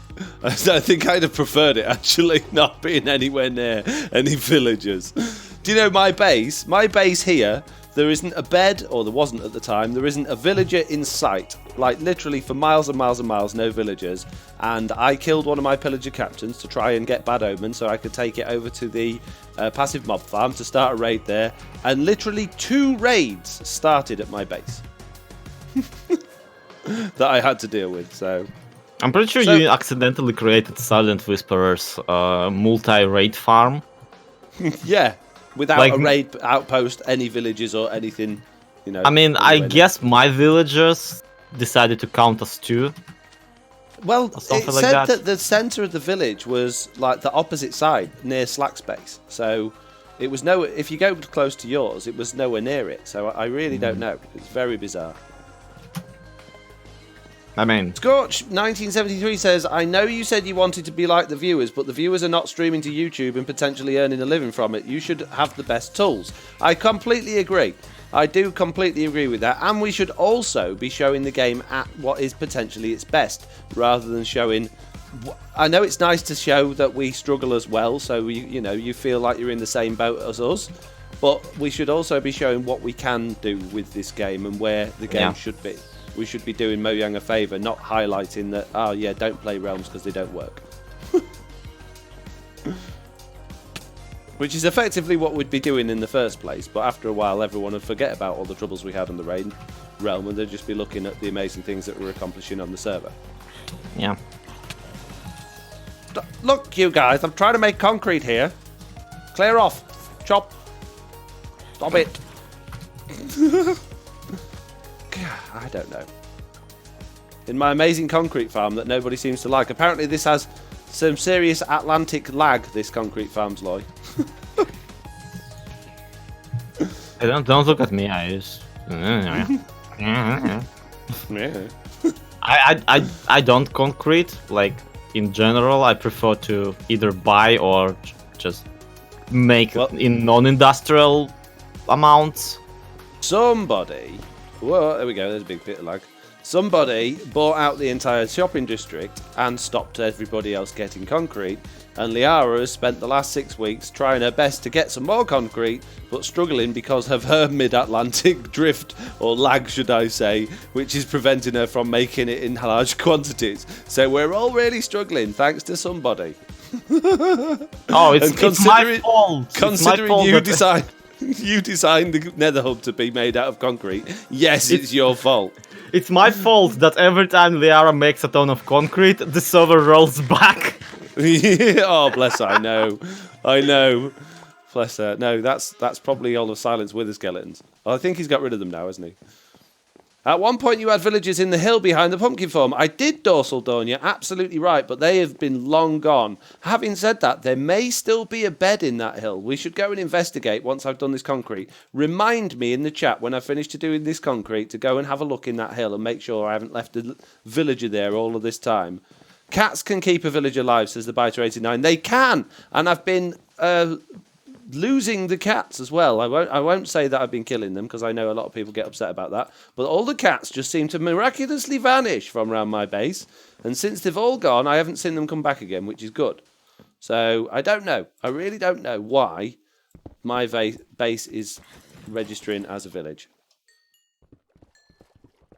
I think I'd have preferred it actually, not being anywhere near any villagers. Do you know my base? My base here there isn't a bed, or there wasn't at the time, there isn't a villager in sight. Like, literally for miles and miles and miles, no villagers. And I killed one of my pillager captains to try and get Bad Omen so I could take it over to the passive mob farm to start a raid there. And literally 2 raids started at my base that I had to deal with, so... I'm pretty sure you accidentally created Silent Whisperer's multi-raid farm. Yeah, without Like, a raid outpost, any villages or anything, you know. I mean, I guess my villagers decided to count as 2. Well, it like said that. that the centre of the village was like the opposite side, near Slack's base. So it was if you go close to yours, it was nowhere near it. So I really don't know. It's very bizarre. I mean, Scorch 1973 says, I know you said you wanted to be like the viewers, but the viewers are not streaming to YouTube and potentially earning a living from it. You should have the best tools. I completely agree. I do completely agree with that. And we should also be showing the game at what is potentially its best, rather than showing... I know it's nice to show that we struggle as well, so you feel like you're in the same boat as us. But we should also be showing what we can do with this game and where the game should be. We should be doing Mojang a favour, not highlighting that, oh yeah, don't play Realms because they don't work. Which is effectively what we'd be doing in the first place, but after a while everyone would forget about all the troubles we had on the realm and they'd just be looking at the amazing things that we're accomplishing on the server. Yeah. Look, you guys, I'm trying to make concrete here. Clear off. Chop. Stop it. I don't know. In my amazing concrete farm that nobody seems to like. Apparently this has some serious Atlantic lag, this concrete farm's like. Hey, don't look at me, I just... Yeah. I don't concrete, like, in general, I prefer to either buy or just make in non-industrial amounts. Somebody... Whoa, there we go, there's a big bit of lag. Somebody bought out the entire shopping district and stopped everybody else getting concrete, and Liara has spent the last 6 weeks trying her best to get some more concrete, but struggling because of her mid-Atlantic drift, or lag should I say, which is preventing her from making it in large quantities. So we're all really struggling, thanks to somebody. Oh, it's my fault. Considering you decide... You designed the Nether hub to be made out of concrete. Yes, it's your fault. It's my fault that every time Liara makes a ton of concrete, the server rolls back. Oh, bless her, I know. Bless her. No, that's probably all of Silence Wither skeletons. Well, I think he's got rid of them now, hasn't he? At one point you had villagers in the hill behind the pumpkin farm. I did, Dorsal Dawn, you're absolutely right, but they have been long gone. Having said that, there may still be a bed in that hill. We should go and investigate once I've done this concrete. Remind me in the chat when I finish doing this concrete to go and have a look in that hill and make sure I haven't left a villager there all of this time. Cats can keep a village alive, says the Biter89. They can! And I've been... losing the cats as well. I won't say that I've been killing them because I know a lot of people get upset about that. But all the cats just seem to miraculously vanish from around my base. And since they've all gone, I haven't seen them come back again, which is good. So I don't know. I really don't know why my base is registering as a village.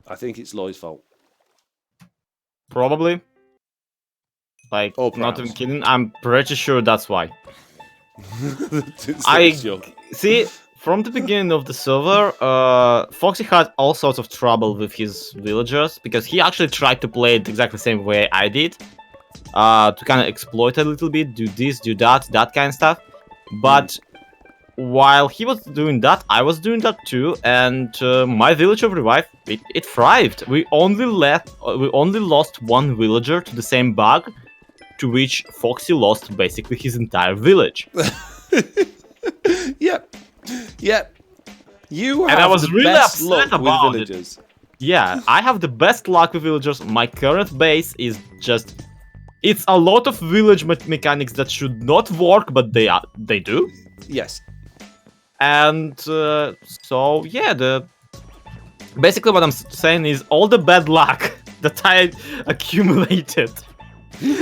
I think it's Loy's fault. Probably. Like, not even kidding. I'm pretty sure that's why. See, from the beginning of the server, Foxy had all sorts of trouble with his villagers because he actually tried to play it exactly the same way I did, to kind of exploit a little bit, do this, do that kind of stuff. But while he was doing that, I was doing that too, and my village of Revive, it thrived. We only lost one villager to the same bug, to which Foxy lost basically his entire village. Yep. You have and I was the really best upset luck about with villagers. Yeah, I have the best luck with villagers. My current base is just... It's a lot of village mechanics that should not work, but they do. Yes. And so, yeah, basically what I'm saying is all the bad luck that I accumulated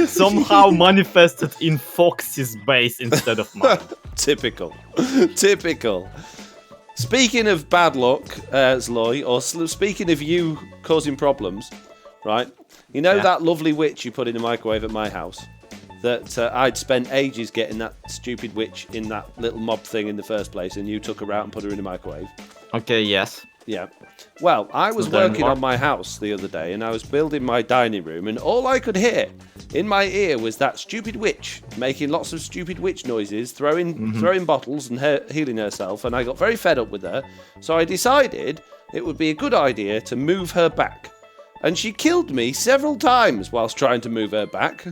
somehow manifested in Foxy's base instead of mine. Typical. Speaking of bad luck, Zloy, or speaking of you causing problems, right? You know that lovely witch you put in the microwave at my house? That I'd spent ages getting that stupid witch in that little mob thing in the first place, and you took her out and put her in the microwave. Okay, yes. Yeah. Well, I was working on my house the other day, and I was building my dining room, and all I could hear in my ear was that stupid witch making lots of stupid witch noises, throwing bottles and healing herself, and I got very fed up with her, so I decided it would be a good idea to move her back. And she killed me several times whilst trying to move her back.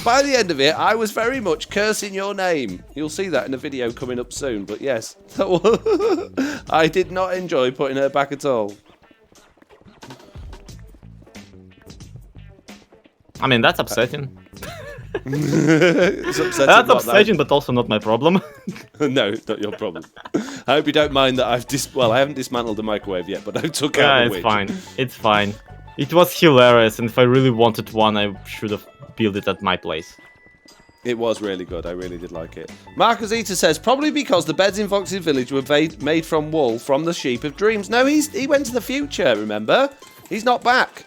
By the end of it, I was very much cursing your name. You'll see that in a video coming up soon, but yes. I did not enjoy putting her back at all. I mean, that's upsetting. It's upsetting. That's upsetting, but also not my problem. No, it's not your problem. I hope you don't mind that I haven't dismantled the microwave yet, but I took out the witch. It's fine. It's fine. It was hilarious, and if I really wanted one, I should have built it at my place. It was really good. I really did like it. Marcus Eater says, probably because the beds in Foxy's village were made from wool from the sheep of dreams. No, he went to the future, remember? He's not back.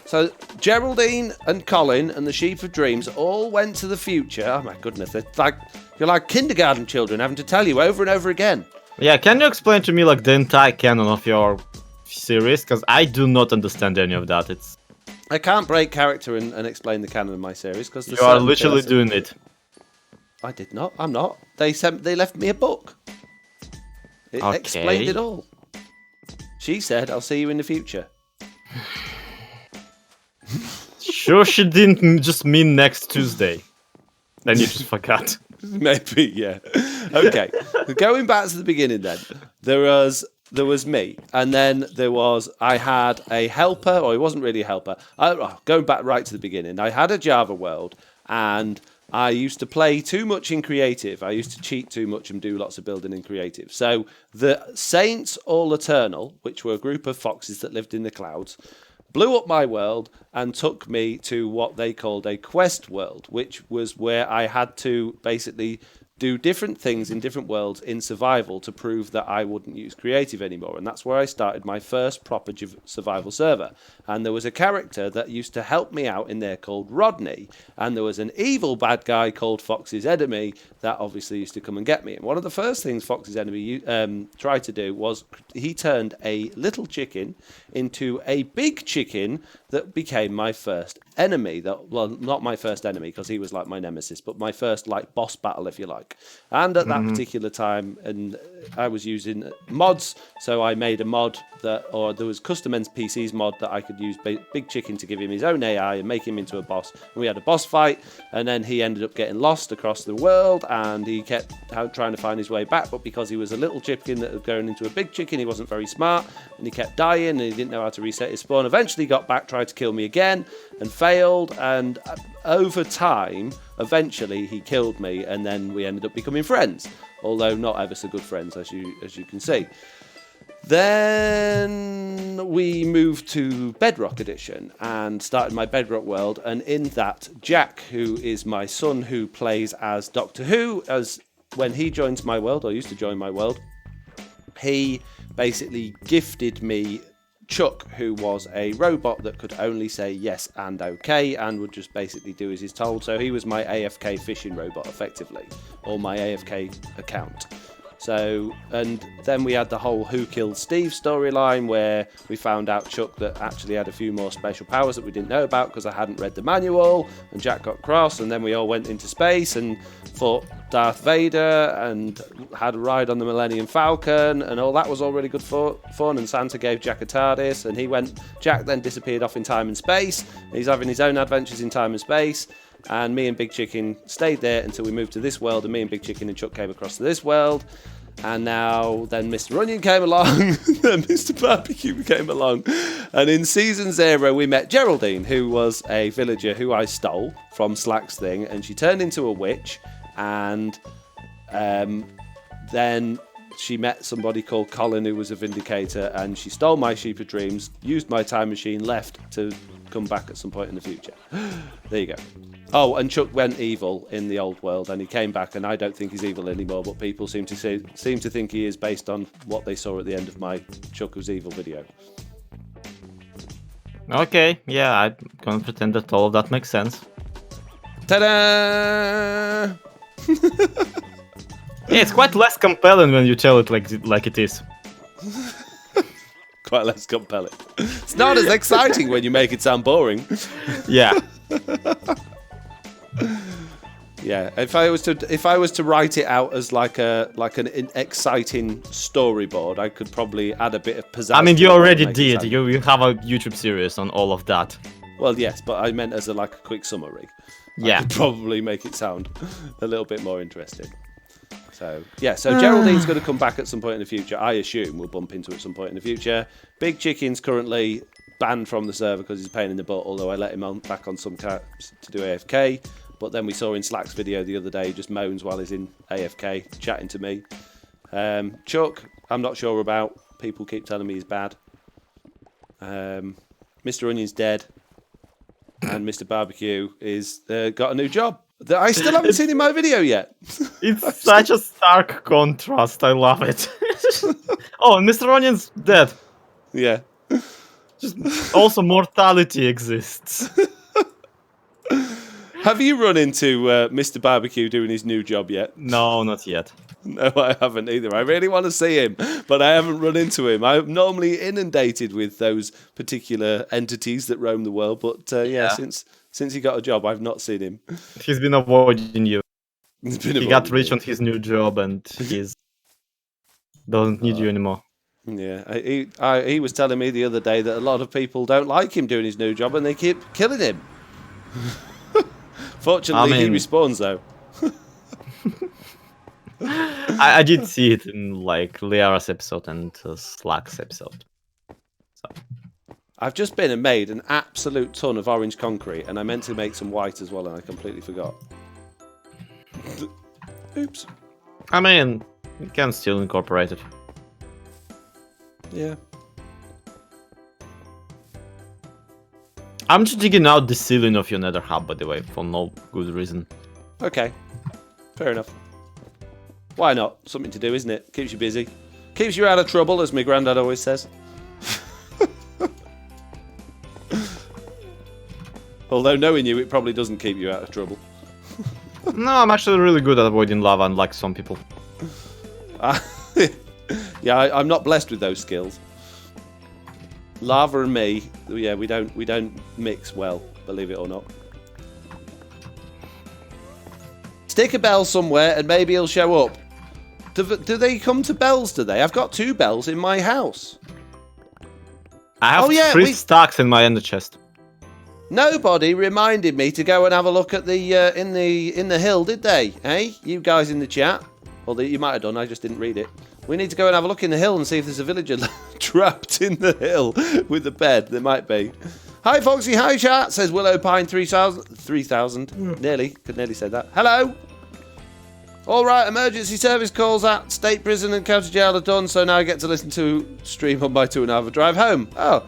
So Geraldine and Colin and the sheep of dreams all went to the future. Oh my goodness, you're like kindergarten children having to tell you over and over again. Yeah, can you explain to me like the entire canon of your series? Because I do not understand any of that. I can't break character and explain the canon of my series because you are literally doing it. I did not. I'm not. They left me a book. It explained it all. She said, "I'll see you in the future." Sure, she didn't just mean next Tuesday. Then you just forgot. Maybe, yeah. Okay, going back to the beginning then. There was me, and then I had a helper, or he wasn't really a helper. Going back right to the beginning, I had a Java world, and I used to play too much in creative. I used to cheat too much and do lots of building in creative. So the Saints All Eternal, which were a group of foxes that lived in the clouds, blew up my world and took me to what they called a quest world, which was where I had to basically do different things in different worlds in survival to prove that I wouldn't use creative anymore. And that's where I started my first proper survival server. And there was a character that used to help me out in there called Rodney. And there was an evil bad guy called Fox's Enemy that obviously used to come and get me. And one of the first things Fox's Enemy tried to do was he turned a little chicken into a big chicken that became my first enemy. Well, not my first enemy because he was like my nemesis, but my first like boss battle, if you like. And at that particular time, and I was using mods, so I made a mod there was custom NPCs mod that I could use Big Chicken to give him his own AI and make him into a boss. And we had a boss fight, and then he ended up getting lost across the world, and he kept trying to find his way back, but because he was a little chicken that was going into a big chicken, he wasn't very smart, and he kept dying, and he didn't know how to reset his spawn. Eventually got back, tried to kill me again, and failed, and over time, eventually he killed me, and then we ended up becoming friends, although not ever so good friends, as you can see. Then we moved to Bedrock Edition and started my Bedrock world, and in that, Jack, who is my son who plays as Doctor Who, as when he joins my world, or used to join my world, he basically gifted me Chuck, who was a robot that could only say yes and okay and would just basically do as he's told. So he was my AFK fishing robot, effectively, or my AFK account. So, and then we had the whole Who Killed Steve storyline where we found out Chuck that actually had a few more special powers that we didn't know about because I hadn't read the manual, and Jack got cross, and then we all went into space and fought Darth Vader and had a ride on the Millennium Falcon, and all that was all really good fun, and Santa gave Jack a TARDIS, and Jack then disappeared off in time and space. He's having his own adventures in time and space. And me and Big Chicken stayed there until we moved to this world, and me and Big Chicken and Chuck came across to this world. And now then Mr. Onion came along, and Mr. Barbecue came along. And in Season 0 we met Geraldine, who was a villager who I stole from Slack's thing, and she turned into a witch. And then she met somebody called Colin, who was a vindicator, and she stole my sheep of dreams, used my time machine, left to come back at some point in the future. There you go. Oh, and Chuck went evil in the old world, and he came back, and I don't think he's evil anymore, but people seem to think he is based on what they saw at the end of my Chuck was evil video. Okay, yeah, I'm gonna pretend that all of that makes sense. Ta-da! Yeah, it's quite less compelling when you tell it like it is. Quite less compelling. It's not as exciting when you make it sound boring. Yeah. Yeah, if I was to write it out as like an exciting storyboard, I could probably add a bit of pizzazz. I mean, you already did. You have a YouTube series on all of that. Well, yes, but I meant as a quick summary. Yeah. I could probably make it sound a little bit more interesting. So yeah, so Geraldine's going to come back at some point in the future. I assume we'll bump into it at some point in the future. Big Chicken's currently banned from the server because he's a pain in the butt. Although I let him back on some caps to do AFK. But then we saw in Slack's video the other day, he just moans while he's in AFK, chatting to me. Chuck, I'm not sure about. People keep telling me he's bad. Mr. Onion's dead. And Mr. Barbecue is got a new job that I still haven't seen in my video yet. It's such a stark contrast. I love it. Oh, and Mr. Onion's dead. Yeah. Just also mortality exists. Have you run into Mr. Barbecue doing his new job yet? No, not yet. No, I haven't either. I really want to see him, but I haven't run into him. I'm normally inundated with those particular entities that roam the world, but yeah, since he got a job, I've not seen him. He's been avoiding you. He got rich me. on his new job, and he doesn't need you anymore. Yeah, he was telling me the other day that a lot of people don't like him doing his new job, and they keep killing him. Fortunately, he respawns though. I did see it in Liara's episode and Slack's episode. So. I've just been and made an absolute ton of orange concrete, and I meant to make some white as well, and I completely forgot. Oops. I mean, you can still incorporate it. Yeah. I'm just digging out the ceiling of your Nether hub, by the way, for no good reason. Okay. Fair enough. Why not? Something to do, isn't it? Keeps you busy. Keeps you out of trouble, as my granddad always says. Although knowing you, it probably doesn't keep you out of trouble. No, I'm actually really good at avoiding lava, unlike some people. Yeah, I'm not blessed with those skills. Lava and me, yeah, we don't mix well, believe it or not. Stick a bell somewhere and maybe he'll show up. Do they come to bells today? I've got 2 bells in my house. I have 3 stacks in my ender chest. Nobody reminded me to go and have a look at the in the hill, did they? Hey, you guys in the chat? Or you might have done. I just didn't read it. We need to go and have a look in the hill and see if there's a villager trapped in the hill with the bed. There might be. Hi, Foxy. Hi, chat. Says Willow Pine 3000. 3000. Nearly. Could nearly say that. Hello. All right. Emergency service calls at State Prison and County Jail are done. So now I get to listen to stream on my 2.5 drive home. Oh.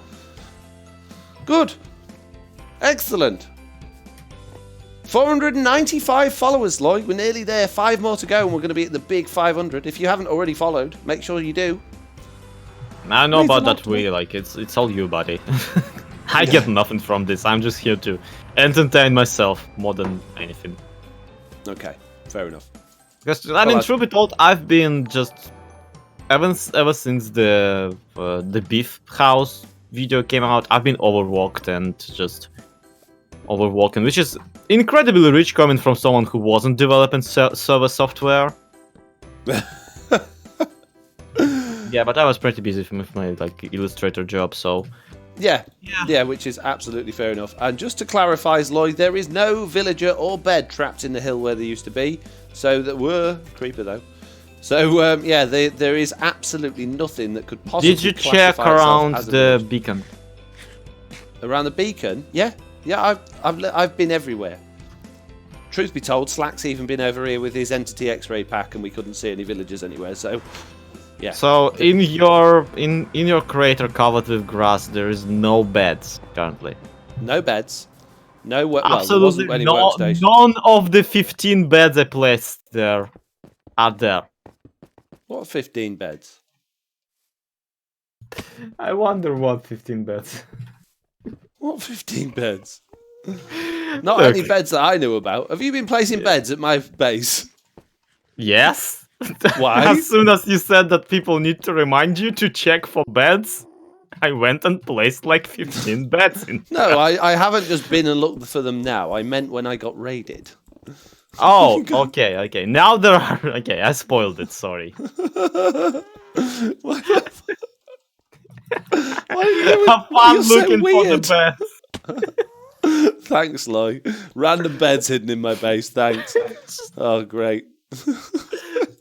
Good. Excellent. 495 followers, Lloyd. We're nearly there. 5 more to go, and we're going to be at the big 500. If you haven't already followed, make sure you do. I know about that way. It's all you, buddy. I get nothing from this. I'm just here to entertain myself more than anything. Okay, fair enough. Because I mean, truth be told, I've been just ever since the beef house video came out. I've been overworked and just overworking, which is incredibly rich coming from someone who wasn't developing server software. Yeah, but I was pretty busy with my Illustrator job, so yeah, which is absolutely fair enough. And just to clarify, Lloyd, there is no villager or bed trapped in the hill where there used to be. So that were creeper though. So yeah, there is absolutely nothing that could possibly. Did you check around the beacon? Around the beacon? Yeah. Yeah, I've been everywhere. Truth be told, Slack's even been over here with his Entity X-ray pack, and we couldn't see any villagers anywhere. So, yeah. So in your crater covered with grass, there is no beds currently. No beds. No well, there Absolutely wasn't any workstation. none of the 15 beds I placed there are there. What 15 beds? I wonder what 15 beds. What 15 beds? Not any beds that I knew about. Have you been placing beds at my base? Yes. Why? As soon as you said that people need to remind you to check for beds, I went and placed like 15 beds in. No, I haven't just been and looked for them now. I meant when I got raided. Oh, okay. Now there are. Okay, I spoiled it. Sorry. Why are you doing? Have fun You're so looking for the weird. beds. Thanks, Loy. Random beds hidden in my base. Thanks. Oh, great.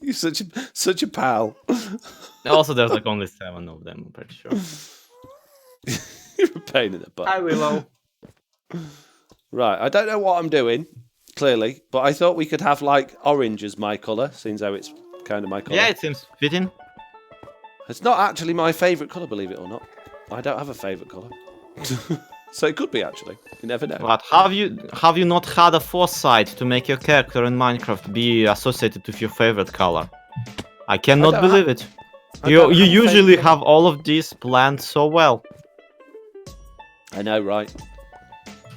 You're such a pal. Also, there's like only 7 of them. I'm pretty sure. You're a pain in the butt. Hi, Willow. Right, I don't know what I'm doing, clearly, but I thought we could have like orange as my colour, seeing how it's kind of my colour. Yeah, it seems fitting. It's not actually my favourite colour, believe it or not. I don't have a favourite colour. So it could be, actually. You never know. But have you not had a foresight to make your character in Minecraft be associated with your favorite color? I cannot believe it. You usually have all of these planned so well. I know, right?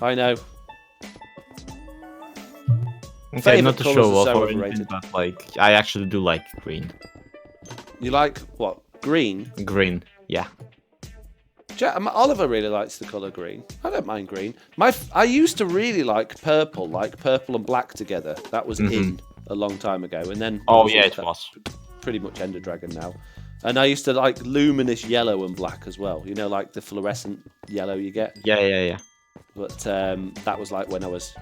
I know. Okay, Favourite not to colours show are off so or anything, overrated. but like I actually do like green. You like, what, green? Green, yeah. Oliver really likes the colour green. I don't mind green. I used to really like purple and black together. That was in a long time ago. And then Oh yeah, it was. Pretty much Ender Dragon now. And I used to like luminous yellow and black as well. You know, like the fluorescent yellow you get. Yeah. But that was like when I was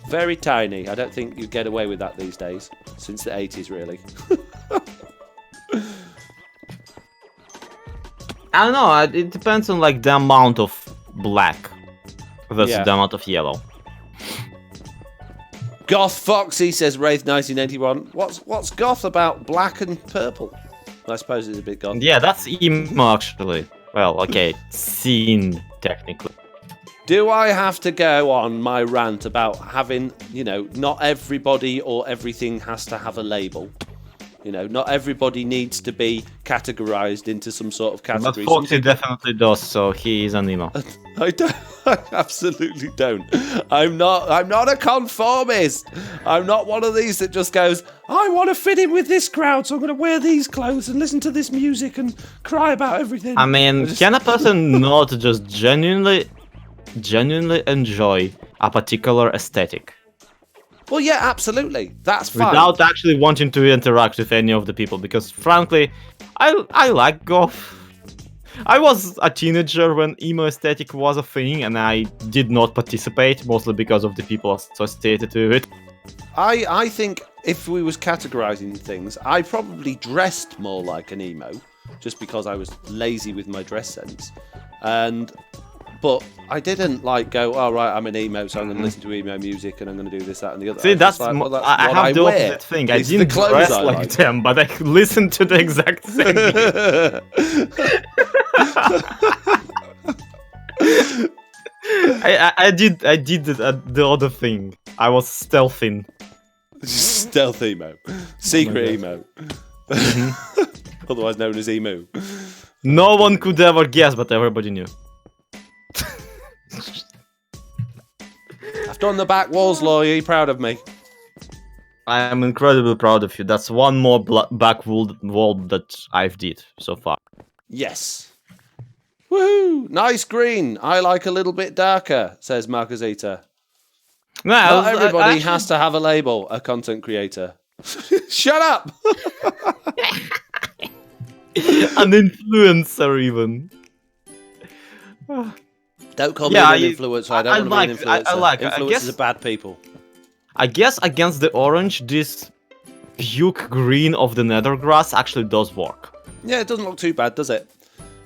very tiny. I don't think you'd get away with that these days. Since the 80s, really. I don't know, it depends on like the amount of black versus the amount of yellow. Goth Foxy says Wraith 1981. What's goth about black and purple? I suppose it's a bit goth. Yeah, that's emo actually. Well, okay, scene technically. Do I have to go on my rant about having, you know, not everybody or everything has to have a label? You know, not everybody needs to be categorized into some sort of category. But Foxy definitely does, so he is an emo. I don't. I absolutely don't. I'm not a conformist. I'm not one of these that just goes, I want to fit in with this crowd, so I'm going to wear these clothes and listen to this music and cry about everything. I mean, can a person not just genuinely enjoy a particular aesthetic? Well, yeah, absolutely. That's fine. Without actually wanting to interact with any of the people, because frankly, I like goth. I was a teenager when emo aesthetic was a thing, and I did not participate, mostly because of the people associated with it. I think if we was categorizing things, I probably dressed more like an emo, just because I was lazy with my dress sense. But I didn't like go, oh right, I'm an emo, so I'm going to listen to emo music and I'm going to do this, that and the other. See, that's, like, well, I have the opposite thing. I didn't dress like them, but I listened to the exact same I did the other thing. I was stealthing. Stealth emo. Secret emo. Otherwise known as emu. No one could ever guess, but everybody knew. I've done the back walls, Law. Are you proud of me? I am incredibly proud of you. That's one more back wall that I've did so far. Yes. Woohoo! Nice green. I like a little bit darker, says Marcosita. Not everybody has to have a label, a content creator. Shut up! An influencer, even. Don't call me an influencer. I don't want to be an influencer. I like. Influencers are bad people. I guess against the orange, this puke green of the nether grass actually does work. Yeah, it doesn't look too bad, does it?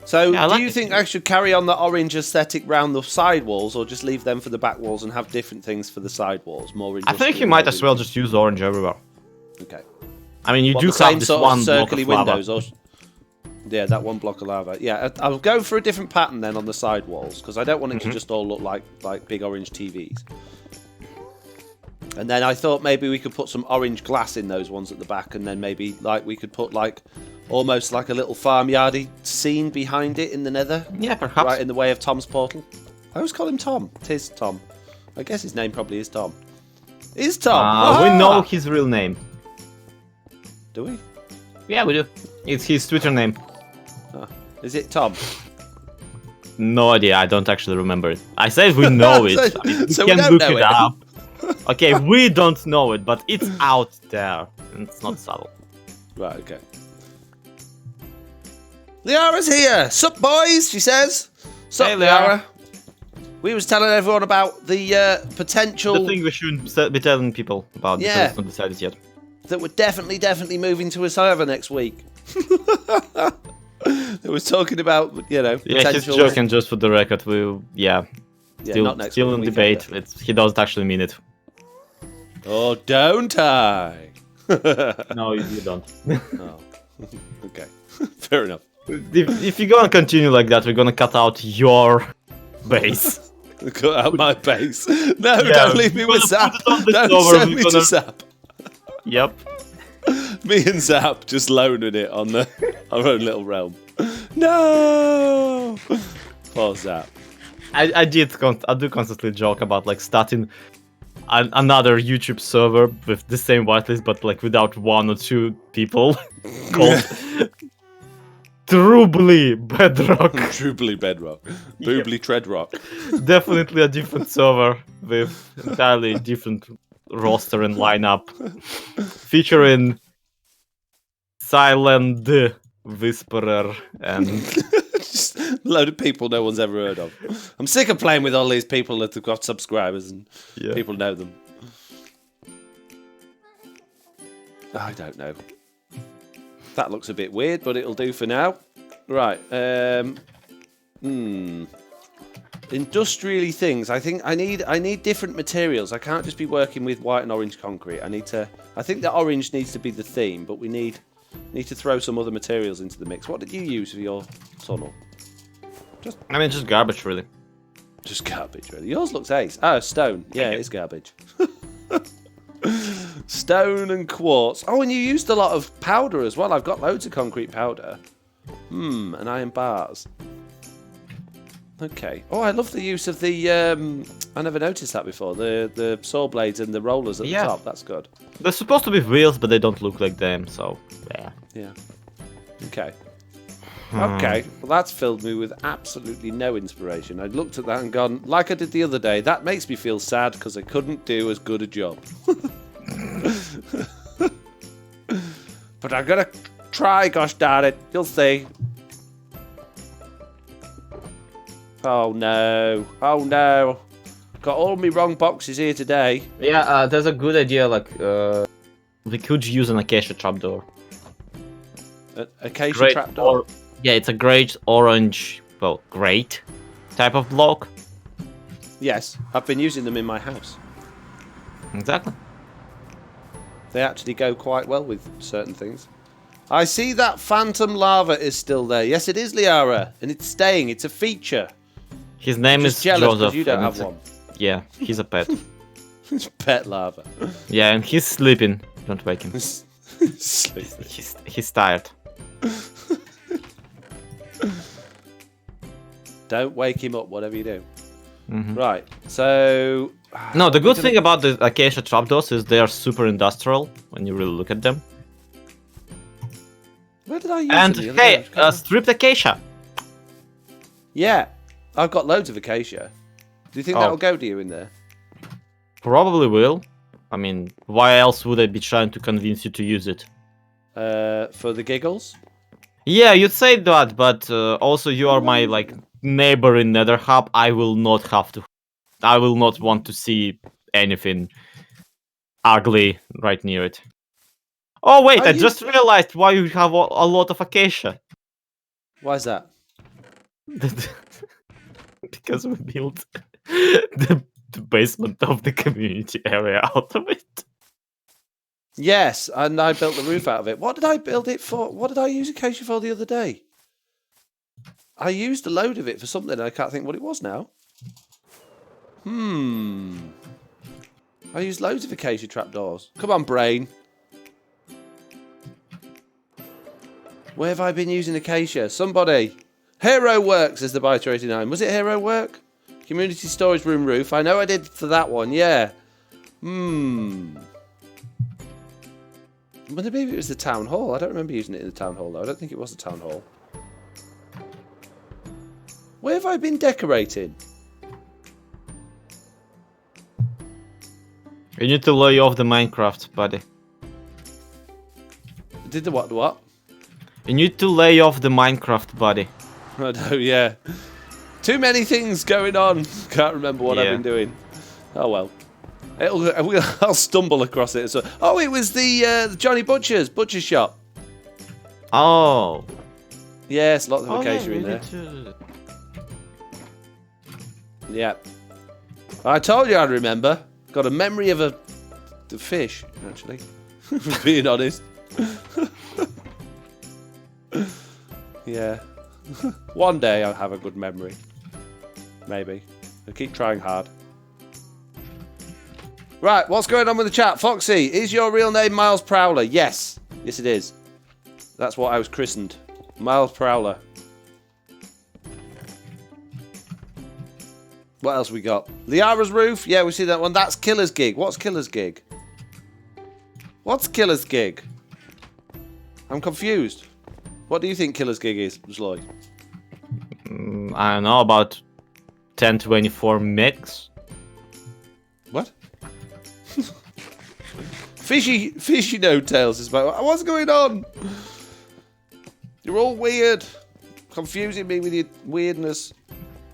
So, do you think I should carry on the orange aesthetic round the side walls, or just leave them for the back walls and have different things for the side walls? More. I think you might as well just use orange everywhere. Okay. I mean, you do the have same this sort one of block circly of lava. windows, or Yeah, that one block of lava. Yeah, I'll go for a different pattern then on the side walls because I don't want it to just all look like big orange TVs. And then I thought maybe we could put some orange glass in those ones at the back, and then maybe like we could put like almost like a little farmyardy scene behind it in the Nether. Yeah, perhaps. Right in the way of Tom's portal. I always call him Tom. Tis Tom. I guess his name probably is Tom. Is Tom? We know his real name. Do we? Yeah, we do. It's his Twitter name. Is it Tom? No idea, I don't actually remember it. I said we know it. So- I mean, so we we can don't look know it it. up. Okay, we don't know it, but it's out there. And it's not subtle. Right, okay. Liara's here! Sup, boys, she says. Sup, Hey, Liara. Liara. We was telling everyone about the potential The thing we shouldn't be telling people about because Yeah. it's not decided yet. that we're definitely moving to a server next week. It was talking about, Yeah, he's potential... joking just for the record. Yeah, Still, not next still week, in the debate. weekend. He doesn't actually mean it. Oh, don't I? No, you don't. Oh, okay. Fair enough. If you're gonna continue like that, we're gonna cut out your base. Cut out my base. No, Yeah, don't leave me we're with gonna Zap. put it on the Don't server, send we're me to gonna- Zap. Yep. Me and Zap just loaning it on our own little realm. No! Poor Zap. I do constantly joke about like starting another YouTube server with the same whitelist, but like without 1 or 2 people, called Trubly Bedrock. Truebly Bedrock. Boobly Treadrock. Definitely a different server with entirely different roster and lineup, featuring Silent Whisperer and Just a load of people no one's ever heard of. I'm sick of playing with all these people that have got subscribers and yeah. people know them. I don't know. That looks a bit weird, but it'll do for now. Right. Industrially things. I think I need different materials. I can't just be working with white and orange concrete. I think the orange needs to be the theme, but we need to throw some other materials into the mix. What did you use for your tunnel? I mean, just garbage, really. Just garbage, really. Yours looks ace. Oh, stone. Yeah, it is garbage. Stone and quartz. Oh, and you used a lot of powder as well. I've got loads of concrete powder. And iron bars. Okay. Oh, I love the use of the... I never noticed that before. The saw blades and the rollers at the top. That's good. They're supposed to be wheels, but they don't look like them, so yeah. Yeah. Okay. Okay. Well, that's filled me with absolutely no inspiration. I looked at that and gone, like I did the other day, that makes me feel sad because I couldn't do as good a job. But I'm gonna try, gosh darn it. You'll see. Oh no. Oh no. Got all my wrong boxes here today. Yeah, there's a good idea, like, we could use an acacia trapdoor. Acacia trapdoor. Yeah, it's a great orange, well, great type of block. Yes, I've been using them in my house. Exactly. They actually go quite well with certain things. I see that phantom lava is still there. Yes, it is, Liara, and it's staying. It's a feature. His name Just is jealous Joseph. because you don't and have it's a- one. Yeah, he's a pet. It's pet lava. Yeah, and he's sleeping. Don't wake him. Sleeping. He's tired. Don't wake him up, whatever you do. Mhm. Right, so... No, the good thing about the acacia trapdoors is they are super industrial when you really look at them. Where did I use And them the other day? I hey, just can't- stripped acacia. Yeah, I've got loads of acacia. Do you think Oh. that'll go to you in there? Probably will. I mean, why else would I be trying to convince you to use it? For the giggles? Yeah, you'd say that, but also you are my like neighbor in Nether Hub. I will not want to see anything ugly right near it. Oh wait, Are I you- just realized why you have a lot of acacia. Why is that? Because we built the basement of the community area out of it. Yes, and I built the roof out of it. What did I build it for? What did I use acacia for the other day? I used a load of it for something. I can't think what it was now. I used loads of acacia trapdoors. Come on, brain. Where have I been using acacia? Somebody. Hero Works is the Biter 89. Was it Hero Work? Community storage room roof. I know I did for that one. Yeah. But maybe it was the town hall. I don't remember using it in the town hall though. I don't think it was the town hall. Where have I been decorating? You need to lay off the Minecraft, buddy. Did the what? The what? You need to lay off the Minecraft, buddy. I know, yeah. Too many things going on. Can't remember what I've been doing. Oh well. I'll stumble across it. So, oh, it was the Johnny Butcher's butcher shop. Oh. Yes, lots of acacia in there. Yeah. I told you I'd remember. Got a memory of the fish, actually. Being honest. Yeah. One day I'll have a good memory. Maybe. I'll keep trying hard. Right, what's going on with the chat? Foxy, is your real name Miles Prowler? Yes. Yes, it is. That's what I was christened. Miles Prowler. What else we got? Liara's Roof? Yeah, we see that one. That's Killer's Gig. What's Killer's Gig? What's Killer's Gig? I'm confused. What do you think Killer's Gig is, Sloy? I don't know, about 1024 megs. What? FoxyNoTails is about. What's going on? You're all weird, confusing me with your weirdness.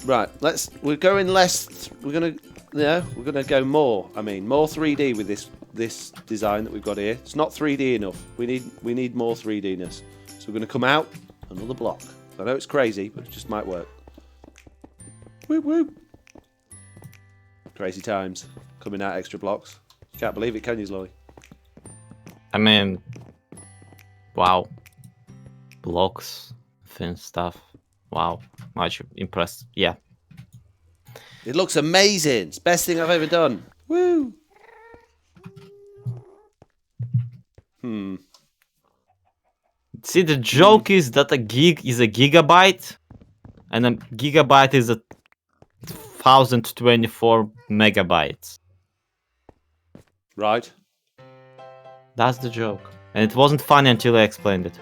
Right, we're going less. We're gonna go more. I mean, more 3D with this design that we've got here. It's not 3D enough. We need more 3Dness. So we're gonna come out another block. I know it's crazy, but it just might work. Whoop whoop. Crazy times. Coming out extra blocks. You can't believe it, can you, Sloy? I mean, wow. Blocks, thin stuff. Wow, much impressed. Yeah. It looks amazing. It's the best thing I've ever done. Woo! See, the joke is that a gig is a gigabyte, and a gigabyte is 1024 megabytes. Right. That's the joke. And it wasn't funny until I explained it.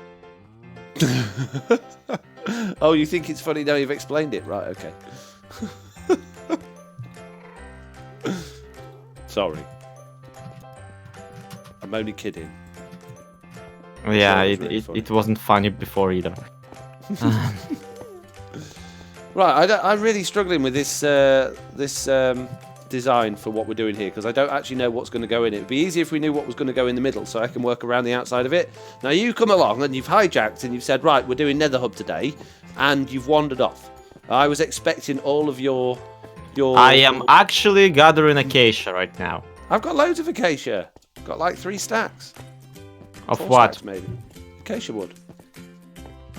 Oh, you think it's funny now you've explained it? Right, okay. Sorry. I'm only kidding. Yeah, Really it wasn't funny before either. Right, I'm really struggling with this design for what we're doing here because I don't actually know what's going to go in it. It'd be easier if we knew what was going to go in the middle so I can work around the outside of it. Now you come along and you've hijacked and you've said, right, we're doing Nether Hub today, and you've wandered off. I was expecting all of your... I am actually gathering acacia right now. I've got loads of acacia. Got like 3 stacks. Of 4 what? stacks, maybe. Acacia wood.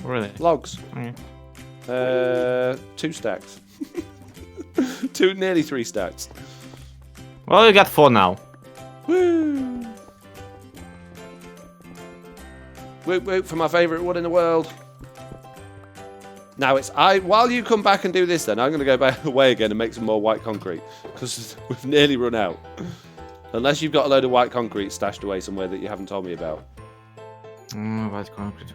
Really? Logs. Okay. 2 stacks. Nearly 3 stacks. Well, you got 4 now. Woo! Whoop whoop for my favourite wood in the world. Now while you come back and do this then, I'm going to go back away again and make some more white concrete. Because we've nearly run out. Unless you've got a load of white concrete stashed away somewhere that you haven't told me about. White concrete.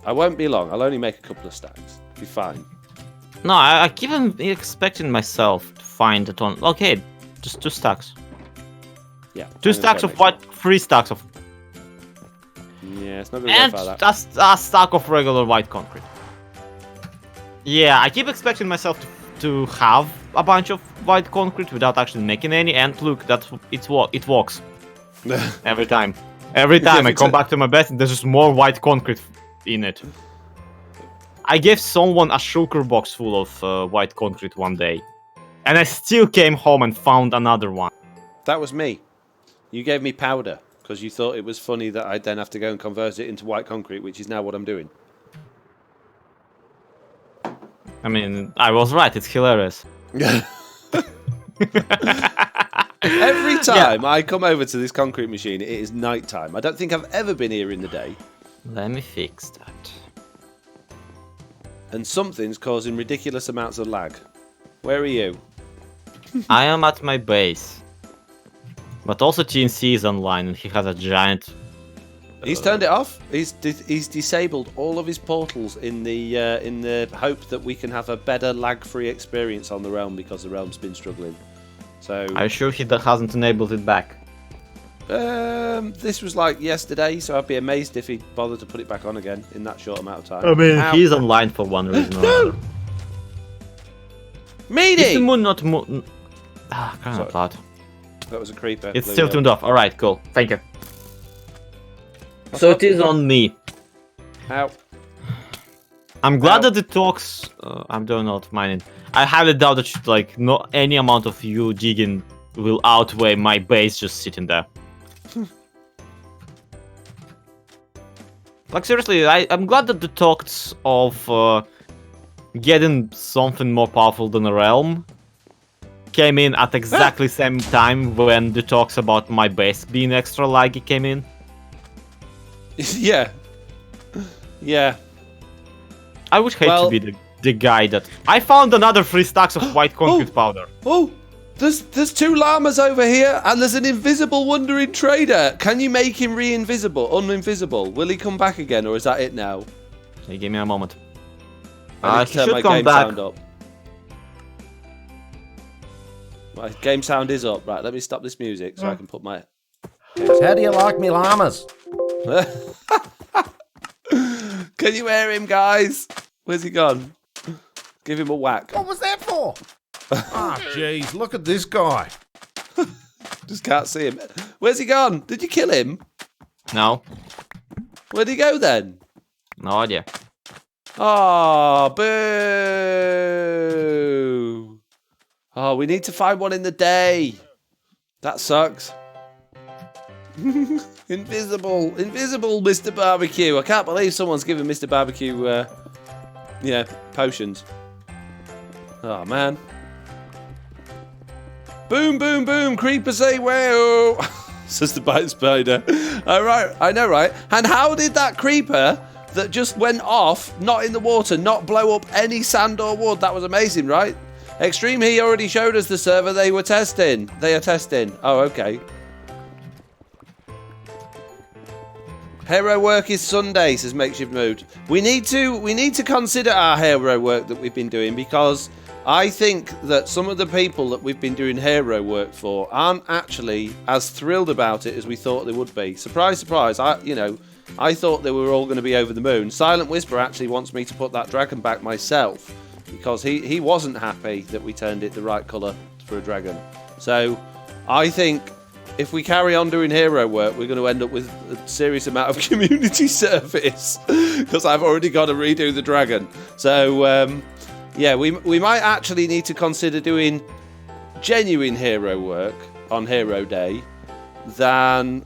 I won't be long. I'll only make a couple of stacks. Be fine. No, I keep on expecting myself to find it on. Okay, just 2 stacks. Yeah. 2 stacks of white, 3 stacks of. Yeah, it's not going to And go far that. just a stack of regular white concrete. Yeah, I keep expecting myself to have a bunch of white concrete without actually making any. And look, it works every time. Every time I come back to my bed, and there's just more white concrete in it. I gave someone a sugar box full of white concrete one day, and I still came home and found another one. That was me. You gave me powder because you thought it was funny that I'd then have to go and convert it into white concrete, which is now what I'm doing. I mean, I was right. It's hilarious. Every time I come over to this concrete machine, it is night time. I don't think I've ever been here in the day. Let me fix that. And something's causing ridiculous amounts of lag. Where are you? I am at my base. But also TNC is online and he has a giant... He's turned it off. He's disabled all of his portals in the hope that we can have a better lag-free experience on the realm because the realm's been struggling. So. Are you sure he hasn't enabled it back? This was like yesterday, so I'd be amazed if he bothered to put it back on again in that short amount of time. I mean, he's online for one reason or another. Meaty! Is the moon not moon? Ah, kind of loud. That was a creeper. It's still turned off. Alright, cool. Thank you. So it is on me. Ow. I'm glad that the talks. I'm doing not mining. I highly doubt that like not any amount of you digging will outweigh my base just sitting there. Like seriously, I'm glad that the talks of getting something more powerful than a realm came in at exactly same time when the talks about my base being extra laggy came in. Yeah. Yeah. I would hate to be the guy that... I found another 3 stacks of white concrete powder. Oh! There's 2 llamas over here, and there's an invisible wandering trader. Can you make him uninvisible? Will he come back again, or is that it now? Hey, give me a moment. I need to turn my game sound up. My game sound is up. Right, let me stop this music so I can put my... How do you like me llamas? Can you hear him, guys? Where's he gone? Give him a whack. What was that for? Ah, jeez, look at this guy. Just can't see him. Where's he gone? Did you kill him? No. Where'd he go then? No idea. Oh, boo. Oh, we need to find one in the day. That sucks. Invisible, Mr. Barbecue. I can't believe someone's given Mr. Barbecue, potions. Oh, man. Boom, boom, boom. Creeper say wow. Says the bite spider. All right, I know, right? And how did that creeper that just went off, not in the water, not blow up any sand or wood? That was amazing, right? Extreme, he already showed us the server they were testing. They are testing. Oh, okay. Hero work is Sunday, says Makeshift Mood. We need to consider our hero work that we've been doing, because I think that some of the people that we've been doing hero work for aren't actually as thrilled about it as we thought they would be. Surprise, surprise. I thought they were all going to be over the moon. Silent Whisper actually wants me to put that dragon back myself, because he wasn't happy that we turned it the right colour for a dragon. So I think if we carry on doing hero work, we're going to end up with a serious amount of community service, because I've already got to redo the dragon. So, yeah, we might actually need to consider doing genuine hero work on Hero Day than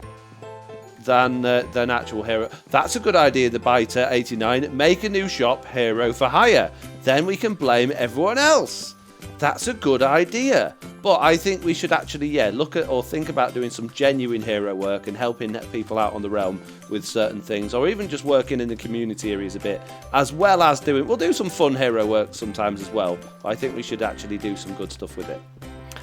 actual hero. That's a good idea, the Biter 89. Make a new shop, Hero for Hire. Then we can blame everyone else. That's a good idea. But I think we should actually, look at or think about doing some genuine hero work and helping people out on the realm with certain things, or even just working in the community areas a bit, as well as we'll do some fun hero work sometimes as well. I think we should actually do some good stuff with it.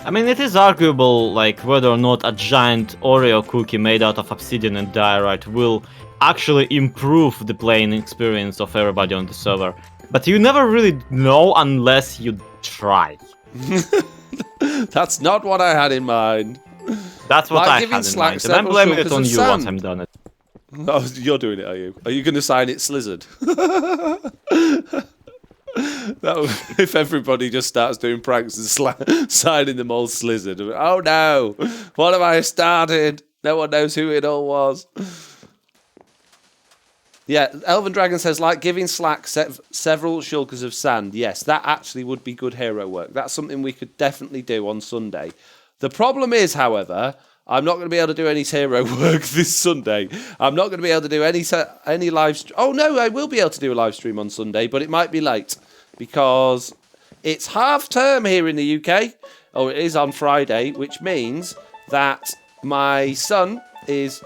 I mean, it is arguable, like, whether or not a giant Oreo cookie made out of obsidian and diorite will actually improve the playing experience of everybody on the server. But you never really know unless you try. That's not what I had in mind. That's what I had in mind, and I'm blaming it on you once I'm done it. Oh, you're doing it, are you? Are you going to sign it Slizzard? If everybody just starts doing pranks and signing them all Slizzard. Oh no! What have I started? No one knows who it all was. Yeah, Elven Dragon says, like giving Slack several shulkers of sand. Yes, that actually would be good hero work. That's something we could definitely do on Sunday. The problem is, however, I'm not going to be able to do any hero work this Sunday. I'm not going to be able to do any live stream. Oh no, I will be able to do a live stream on Sunday, but it might be late. because it's half term here in the UK. Oh, it is on Friday, which means that my son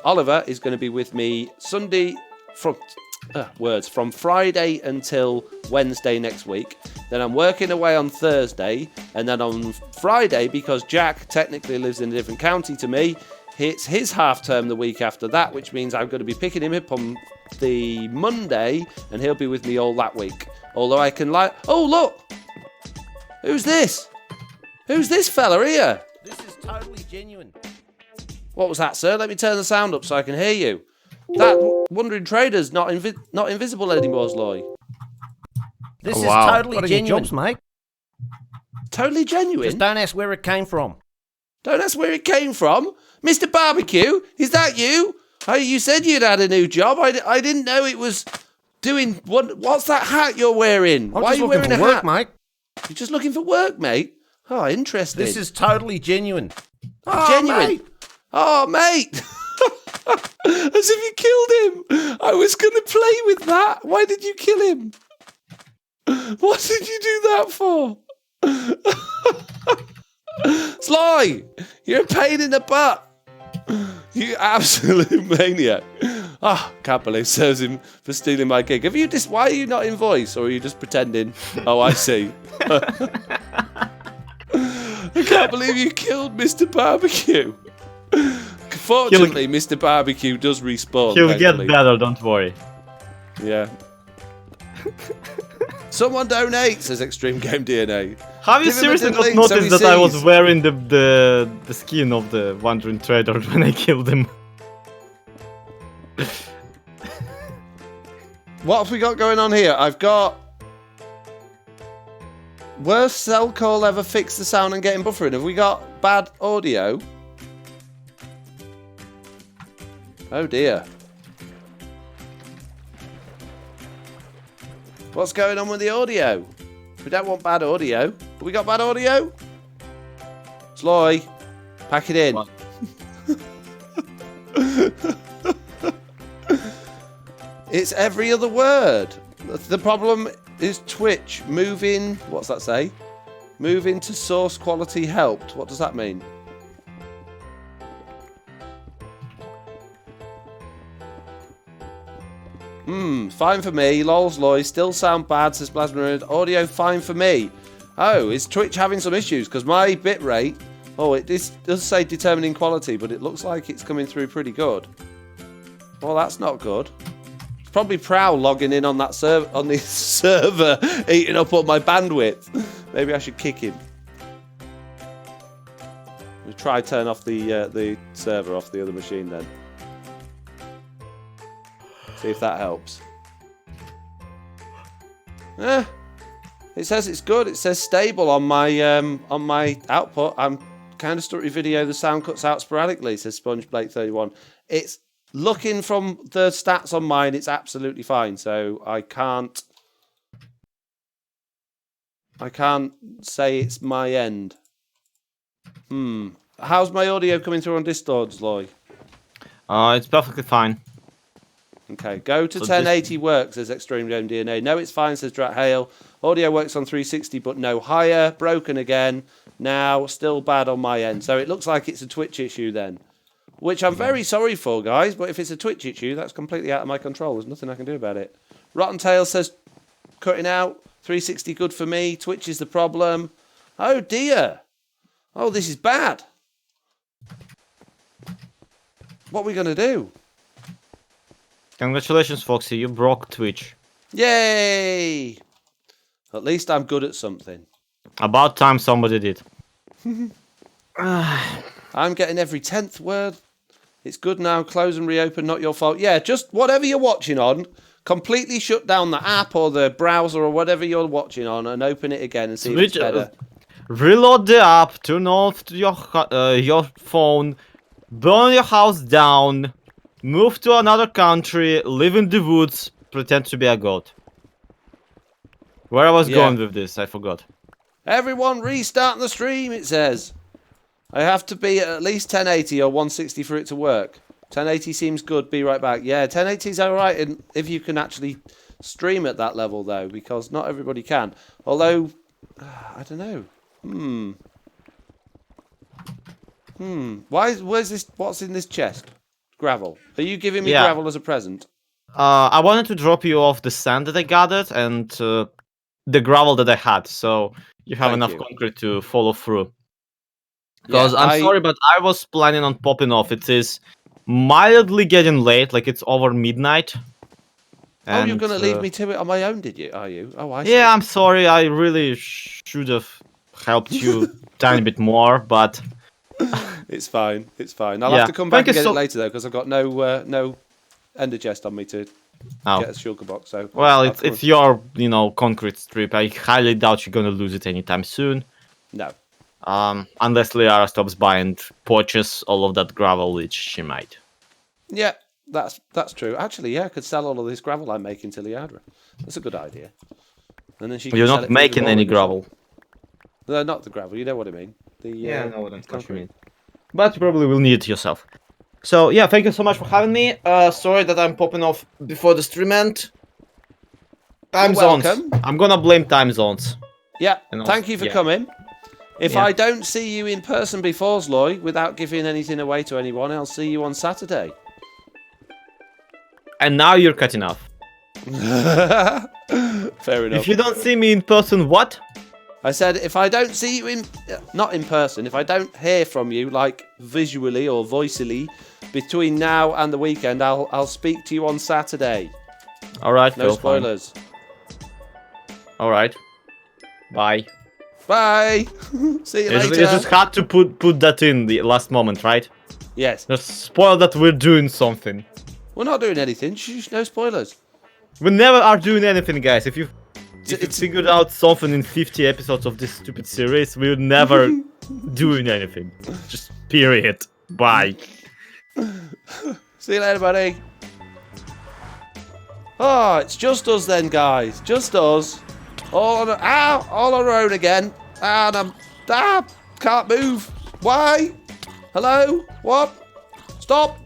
Oliver is going to be with me Sunday from Friday until Wednesday next week. Then I'm working away on Thursday, and then on Friday, because Jack technically lives in a different county to me, it's his half term the week after that, which means I'm going to be picking him up on the Monday, and he'll be with me all that week. Although I can oh look, who's this? Who's this fella here? This is totally genuine. What was that, sir? Let me turn the sound up so I can hear you. That Wandering Trader's not invisible anymore, Loy. This is wow. totally What are your genuine. jobs, mate? Totally genuine. Just don't ask where it came from. Don't ask where it came from. Mr. Barbecue, is that you? Oh, you said you'd had a new job. I didn't know it was doing... What's that hat you're wearing? I'm Why are just you looking wearing for a work, hat? mate. You're just looking for work, mate? Oh, interesting. This is totally genuine. Oh, genuine. Mate. Oh, mate. As if you killed him. I was going to play with that. Why did you kill him? What did you do that for? Sly, you're a pain in the butt. You absolute maniac. Ah, can't believe it serves him for stealing my gig. Why are you not in voice, or are you just pretending? Oh, I see. I can't believe you killed Mr. Barbecue. Fortunately, Mr. Barbecue does respawn. He'll thankfully. get better, don't worry. Yeah. Someone donate, says Extreme Game DNA. Have you Give him a seriously diddling not so he noticed that I was sees. wearing the skin of the Wandering Trader when I killed him? What have we got going on here? I've got... Worst cell call ever fix the sound and getting buffering. Have we got bad audio? Oh dear. What's going on with the audio? We don't want bad audio. Have we got bad audio? Sloy, pack it in. What? It's every other word. The problem is Twitch moving. What's that say? Moving to source quality helped. What does that mean? Fine for me. Lols Loy. Still sound bad, says Plasma. Audio fine for me. Oh, is Twitch having some issues? Because my bitrate... Oh, it does say determining quality, but it looks like it's coming through pretty good. Well, that's not good. It's probably Prowl logging in on that server, eating up all my bandwidth. Maybe I should kick him. We'll try turn off the server off the other machine then. See if that helps. It says it's good. It says stable on my output. I'm kind of stuck with video. The sound cuts out sporadically, says SpongeBlake31. It's looking from the stats on mine. It's absolutely fine. So I can't say it's my end. How's my audio coming through on Discord, Loy? It's perfectly fine. Okay, go to 1080 works, says Extreme Game DNA. No, it's fine, says Drat Hale. Audio works on 360, but no higher. Broken again. Now, still bad on my end. So it looks like it's a Twitch issue then. Which I'm very sorry for, guys. But if it's a Twitch issue, that's completely out of my control. There's nothing I can do about it. Rotten Tail says, cutting out. 360 good for me. Twitch is the problem. Oh, dear. Oh, this is bad. What are we going to do? Congratulations, Foxy. You broke Twitch. Yay! At least I'm good at something. About time somebody did. I'm getting every 10th word. It's good now. Close and reopen. Not your fault. Yeah, just whatever you're watching on, completely shut down the app or the browser or whatever you're watching on and open it again and see if it's better. Reload the app. Turn off your phone. Burn your house down. Move to another country. Live in the woods. Pretend to be a god. Where I was going with this, I forgot. Everyone restart the stream, it says. I have to be at least 1080 or 160 for it to work. 1080 seems good. Be right back. Yeah, 1080 is alright if you can actually stream at that level, though, because not everybody can. Although, I don't know. Where's this? What's in this chest? Gravel. Are you giving me gravel as a present? I wanted to drop you off the sand that I gathered and the gravel that I had, so you have enough concrete to follow through. Because I'm sorry, but I was planning on popping off. It is mildly getting late, like it's over midnight. And, you're going to leave me to it on my own, did you? Are you? Oh, I see. Yeah, I'm sorry. I really should have helped you a tiny bit more, but... It's fine. It's fine. I'll have to come back and get it later, though, because I've got no ender chest on me to get a sugar box. So well, it's your, concrete strip. I highly doubt you're going to lose it anytime soon. No. Unless Liara stops by and poaches all of that gravel, which she might. Yeah, that's true. Actually, I could sell all of this gravel I'm making to Liara. That's a good idea. And then she can You're sell not it for making any gravel. No, not the gravel. You know what I mean. I know what you mean. But you probably will need it yourself. So, yeah, thank you so much for having me. Sorry that I'm popping off before the stream end. Time zones. I'm gonna blame time zones. Yeah, thank you for coming. If I don't see you in person before Zloy, without giving anything away to anyone, I'll see you on Saturday. And now you're cutting off. Fair enough. If you don't see me in person, what? I said, if I don't see you not in person, if I don't hear from you, like visually or voicily, between now and the weekend, I'll speak to you on Saturday. All right. No spoilers. All right. Bye. Bye. See you later. You just had to put that in the last moment, right? Yes. Just spoil that we're doing something. We're not doing anything. Shh, no spoilers. We never are doing anything, guys. If you figured out something in 50 episodes of this stupid series, we're never doing anything. Just period. Bye. See you later, buddy. Oh, it's just us then, guys. Just us. All on our own again. And can't move. Why? Hello? What? Stop.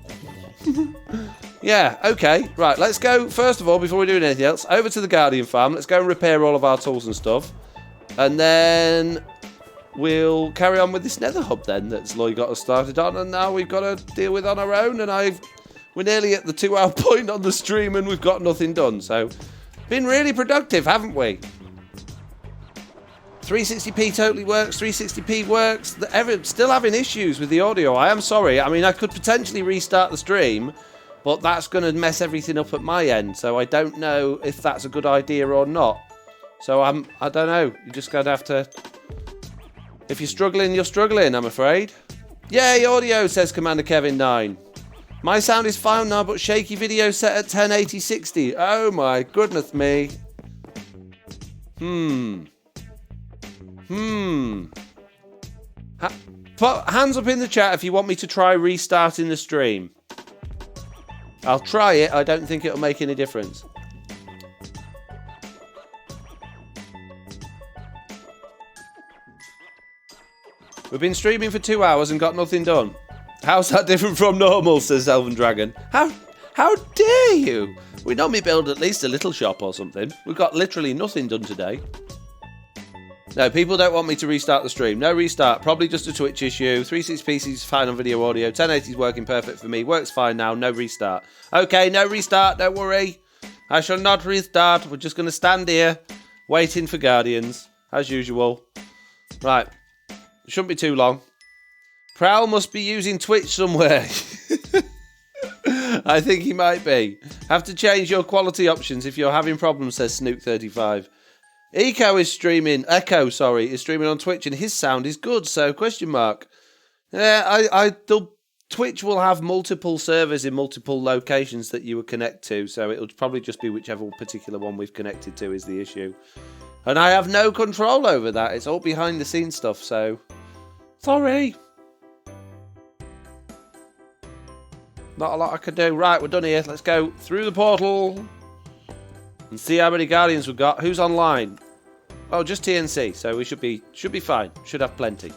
Yeah, okay. Right, let's go, first of all, before we do anything else, over to the Guardian farm. Let's go and repair all of our tools and stuff. And then we'll carry on with this Nether hub then that Zloy got us started on. And now we've got to deal with on our own. And we're nearly at the 2-hour point on the stream and we've got nothing done. So, been really productive, haven't we? 360p totally works, 360p works. Still having issues with the audio. I am sorry. I mean, I could potentially restart the stream, but that's going to mess everything up at my end. So I don't know if that's a good idea or not. So I don't know. You're just going to have to... If you're struggling, you're struggling, I'm afraid. Yay, audio, says Commander Kevin 9. My sound is fine now, but shaky video set at 1080-60. Oh my goodness me. Put hands up in the chat if you want me to try restarting the stream. I'll try it. I don't think it'll make any difference. We've been streaming for 2 hours and got nothing done. How's that different from normal, says Elven Dragon. How dare you? We normally build at least a little shop or something. We've got literally nothing done today. No, people don't want me to restart the stream. No restart. Probably just a Twitch issue. 360p is fine on video audio. 1080 is working perfect for me. Works fine now. No restart. Okay, no restart. Don't worry. I shall not restart. We're just going to stand here waiting for Guardians. As usual. Right. Shouldn't be too long. Prowl must be using Twitch somewhere. I think he might be. Have to change your quality options if you're having problems, says Snook35. Echo is streaming. Echo, sorry, is streaming on Twitch, and his sound is good. So, question mark. Yeah, Twitch will have multiple servers in multiple locations that you would connect to. So it'll probably just be whichever particular one we've connected to is the issue. And I have no control over that. It's all behind the scenes stuff. So, sorry. Not a lot I can do. Right, we're done here. Let's go through the portal and see how many Guardians we've got. Who's online? Oh, just TNC. So we should be fine. Should have plenty.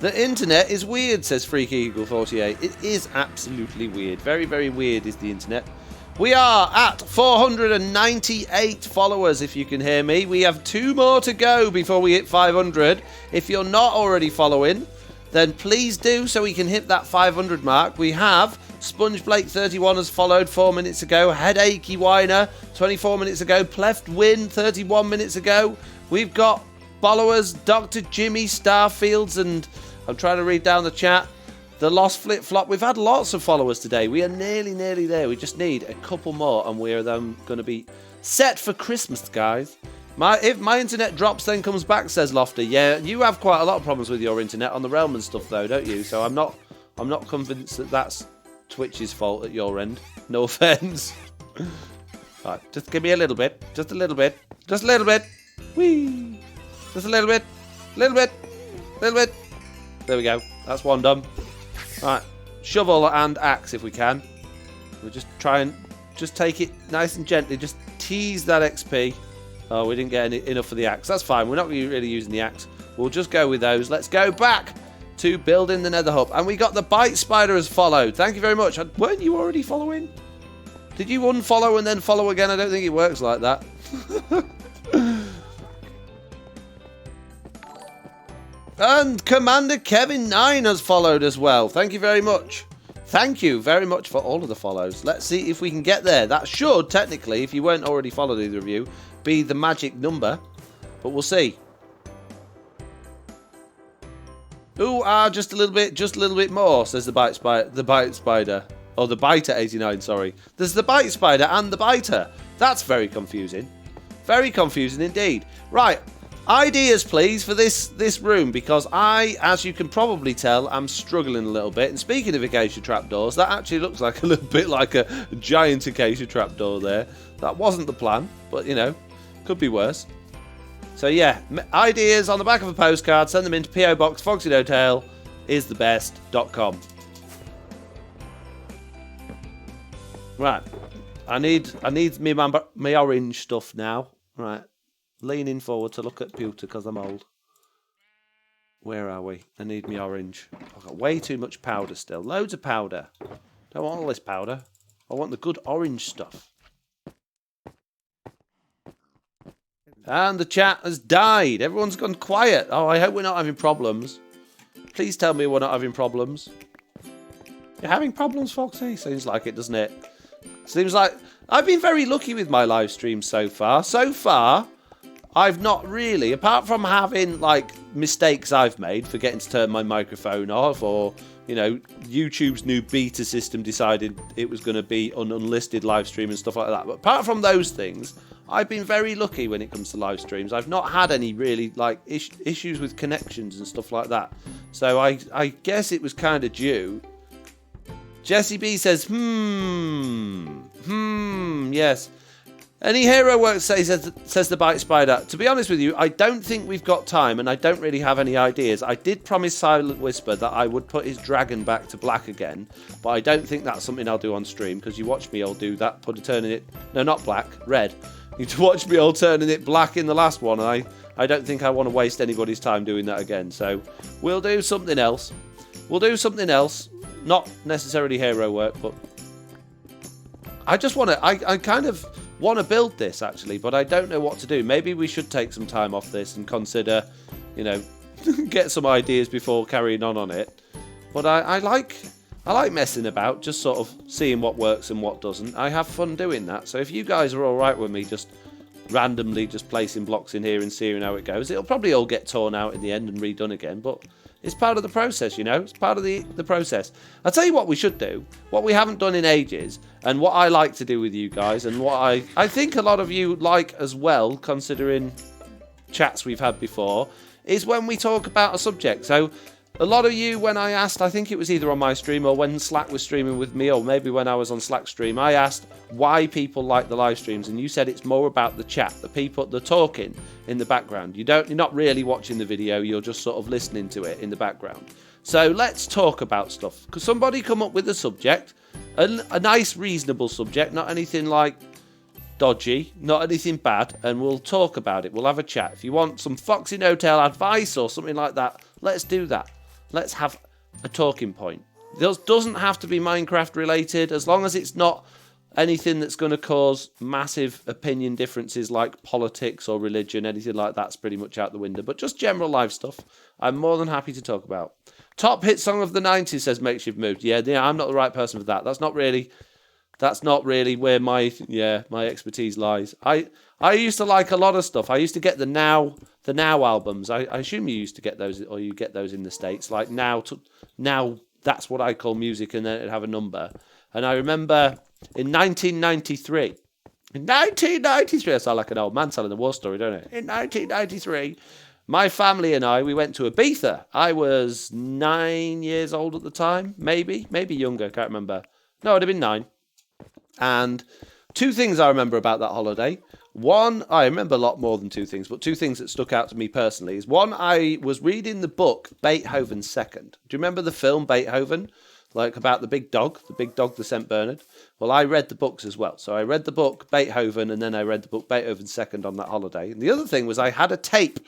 The internet is weird, says Freaky Eagle 48. It is absolutely weird. Very, very weird is the internet. We are at 498 followers, if you can hear me. We have 2 more to go before we hit 500. If you're not already following, then please do so we can hit that 500 mark. We have Sponge Blake 31 has followed 4 minutes ago. Headachy Whiner 24 minutes ago. Pleft Win 31 minutes ago. We've got followers Dr. Jimmy Starfields, and I'm trying to read down the chat. The Lost Flip Flop. We've had lots of followers today. We are nearly there. We just need a couple more and we are then going to be set for Christmas, guys. If my internet drops then comes back, says Lofty. Yeah, you have quite a lot of problems with your internet on the realm and stuff though, don't you? So I'm not convinced that that's Twitch's fault at your end. No offense. Right, just give me a little bit. Just a little bit. Just a little bit. Whee! Just a little bit. Little bit. Little bit. There we go. That's one done. Right, shovel and axe if we can. We'll just try and just take it nice and gently. Just tease that XP. Oh, we didn't get enough for the axe. That's fine. We're not really using the axe. We'll just go with those. Let's go back to building the Nether hub. And we got the Bite Spider as followed. Thank you very much. Weren't you already following? Did you unfollow and then follow again? I don't think it works like that. And Commander Kevin 9 has followed as well. Thank you very much. Thank you very much for all of the follows. Let's see if we can get there. That should, technically, if you weren't already followed, either of you, be the magic number. But we'll see. Ooh, just a little bit more, says the Bite Spider. Oh, the Biter 89, sorry. There's the Bite Spider and the Biter. That's very confusing. Very confusing indeed. Right. Ideas, please, for this room, because I, as you can probably tell, am struggling a little bit. And speaking of acacia trapdoors, that actually looks like a little bit like a giant acacia trapdoor there. That wasn't the plan, but, you know, could be worse. So, yeah, ideas on the back of a postcard. Send them into P.O. Box FoxyNoTail is the best.com. Right. I need me orange stuff now. Right. Leaning forward to look at pewter because I'm old. Where are we? I need me orange. I've got way too much powder still. Loads of powder. Don't want all this powder. I want the good orange stuff. And the chat has died. Everyone's gone quiet. Oh, I hope we're not having problems. Please tell me we're not having problems. You're having problems, Foxy? Seems like it, doesn't it? Seems like... I've been very lucky with my live streams so far. So far... I've not really, apart from having, like, mistakes I've made, forgetting to turn my microphone off, or, you know, YouTube's new beta system decided it was going to be an unlisted live stream and stuff like that. But apart from those things, I've been very lucky when it comes to live streams. I've not had any really, like, issues with connections and stuff like that. So I guess it was kind of due. Jesse B says, yes. Any hero work says the Bite Spider. To be honest with you, I don't think we've got time and I don't really have any ideas. I did promise Silent Whisper that I would put his dragon back to black again, but I don't think that's something I'll do on stream because you watched me all do that, turning it... No, not black, red. You watched me all turning it black in the last one, and I don't think I want to waste anybody's time doing that again. So we'll do something else. We'll do something else. Not necessarily hero work, but... I just want to... I kind of... want to build this actually, but I don't know what to do. Maybe we should take some time off this and consider, you know, get some ideas before carrying on it. But I like messing about, just sort of seeing what works and what doesn't. I have fun doing that. So if you guys are all right with me just randomly just placing blocks in here and seeing how it goes, it'll probably all get torn out in the end and redone again, but it's part of the process, you know. It's part of the process. I'll tell you what we should do, what we haven't done in ages, and what I like to do with you guys, and what I think a lot of you like as well, considering chats we've had before, is when we talk about a subject. So a lot of you, when I asked, I think it was either on my stream or when Slack was streaming with me, or maybe when I was on Slack stream, I asked why people like the live streams, and you said it's more about the chat, the people, the talking in the background. You're not really watching the video, you're just sort of listening to it in the background. So let's talk about stuff. Could somebody come up with a subject, a nice, reasonable subject, not anything like dodgy, not anything bad, and we'll talk about it. We'll have a chat. If you want some FoxyNoTail advice or something like that, let's do that. Let's have a talking point. This doesn't have to be Minecraft related, as long as it's not anything that's going to cause massive opinion differences like politics or religion, anything like that's pretty much out the window. But just general life stuff, I'm more than happy to talk about. Top hit song of the 90s, says Makeshift Mood. Yeah, I'm not the right person for that. That's not really where my expertise lies. I used to like a lot of stuff. I used to get the Now albums. I assume you used to get those, or you get those in the States. Like Now, that's what I call music, and then it'd have a number. And I remember in 1993, I sound like an old man telling a war story, don't I? In 1993, my family and we went to Ibiza. I was 9 years old at the time, maybe younger, can't remember. No, I'd have been 9. And 2 things I remember about that holiday. One, I remember a lot more than 2 things, but 2 things that stuck out to me personally is one, I was reading the book Beethoven's Second. Do you remember the film Beethoven? Like about the big dog that St. Bernard. Well, I read the books as well. So I read the book Beethoven, and then I read the book Beethoven's Second on that holiday. And the other thing was I had a tape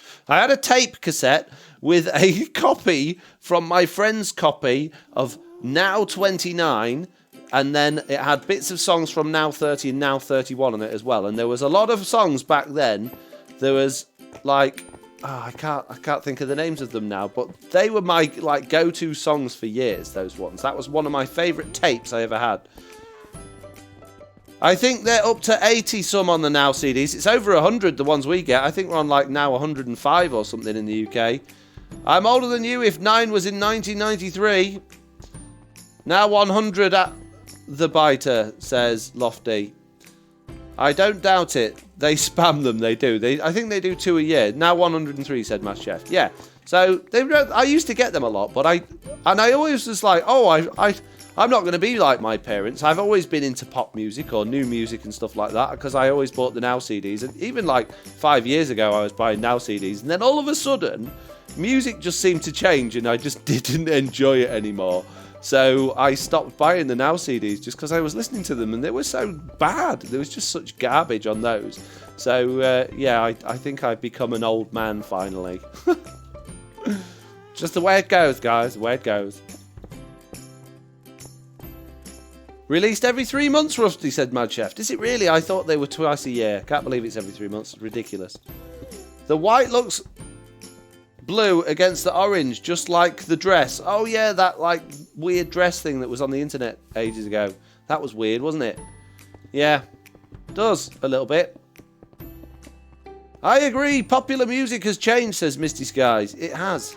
cassette with a copy from my friend's copy of Now 29, and then it had bits of songs from Now 30 and Now 31 on it as well. And there was a lot of songs back then. There was like... I can't think of the names of them now, but they were my go-to songs for years, those ones. That was one of my favourite tapes I ever had. I think they're up to 80 some on the Now CDs. It's over 100, the ones we get. I think we're on like now 105 or something in the UK. I'm older than you if 9 was in 1993. Now 100 at the biter, says Lofty. I don't doubt it. They spam them, they do. I think they do 2 a year. Now 103, said Mass Chef. Yeah. So I used to get them a lot, but I always was like, I'm not going to be like my parents. I've always been into pop music or new music and stuff like that because I always bought the Now CDs. And even like 5 years ago, I was buying Now CDs. And then all of a sudden, music just seemed to change and I just didn't enjoy it anymore. So I stopped buying the Now CDs just because I was listening to them and they were so bad. There was just such garbage on those. So, I think I've become an old man finally. Just the way it goes, guys. The way it goes. Released every 3 months, Rusty, said Mad Chef. Is it really? I thought they were twice a year. Can't believe it's every 3 months. Ridiculous. The white looks blue against the orange, just like the dress. Oh, yeah, that like weird dress thing that was on the internet ages ago. That was weird, wasn't it? Yeah, does a little bit. I agree. Popular music has changed, says Misty Skies. It has.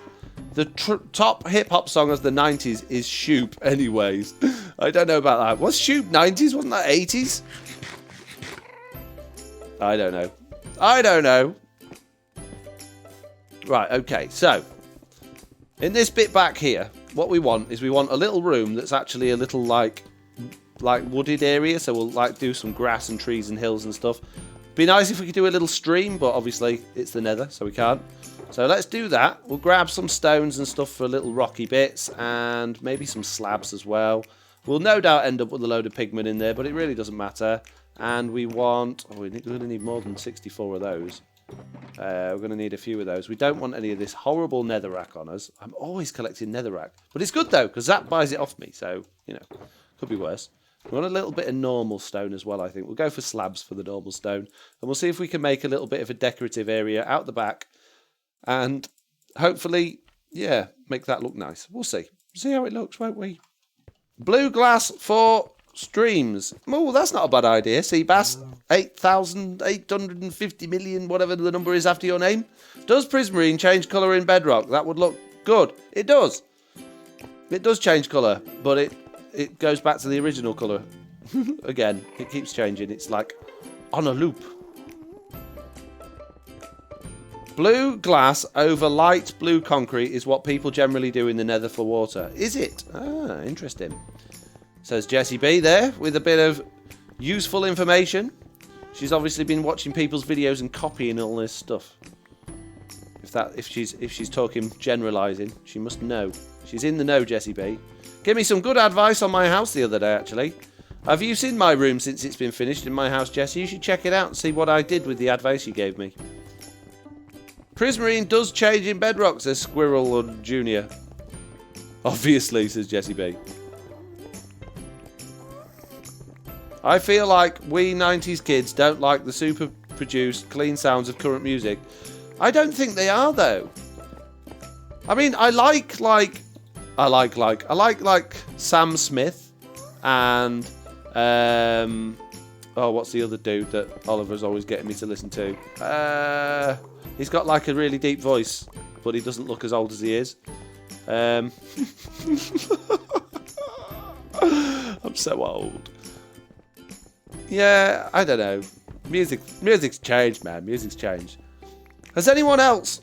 The top hip-hop song of the 90s is Shoop anyways. I don't know about that. Was Shoop 90s? Wasn't that 80s? I don't know. Right, okay. So, in this bit back here, what we want is a little room that's actually a little like wooded area. So we'll like do some grass and trees and hills and stuff. Be nice if we could do a little stream, but obviously it's the Nether, so we can't. So let's do that. We'll grab some stones and stuff for little rocky bits and maybe some slabs as well. We'll no doubt end up with a load of pigment in there, but it really doesn't matter. And we want... Oh, we're going to need more than 64 of those. We're going to need a few of those. We don't want any of this horrible netherrack on us. I'm always collecting netherrack. But it's good, though, because that buys it off me. So, you know, could be worse. We want a little bit of normal stone as well, I think. We'll go for slabs for the normal stone. And we'll see if we can make a little bit of a decorative area out the back. And hopefully, yeah, make that look nice. We'll see. See how it looks, won't we? Blue glass for streams. Oh, that's not a bad idea. Seabass, 8,850 million, whatever the number is after your name. Does Prismarine change colour in Bedrock? That would look good. It does. It does change colour, but it goes back to the original colour. Again, it keeps changing. It's like on a loop. Blue glass over light blue concrete is what people generally do in the Nether for water. Is it? Ah, interesting. Says Jessie B there with a bit of useful information. She's obviously been watching people's videos and copying all this stuff. If she's talking generalising, she must know. She's in the know, Jessie B. Give me some good advice on my house the other day, actually. Have you seen my room since it's been finished in my house, Jessie? You should check it out and see what I did with the advice you gave me. Prismarine does change in Bedrock, says Squirrel or Junior. Obviously, says Jessie B. I feel like we 90s kids don't like the super produced, clean sounds of current music. I don't think they are, though. I mean, I like Sam Smith and oh, what's the other dude that Oliver's always getting me to listen to? He's got like a really deep voice, but he doesn't look as old as he is. I'm so old. Yeah, I don't know. Music's changed, man. Music's changed. Has anyone else?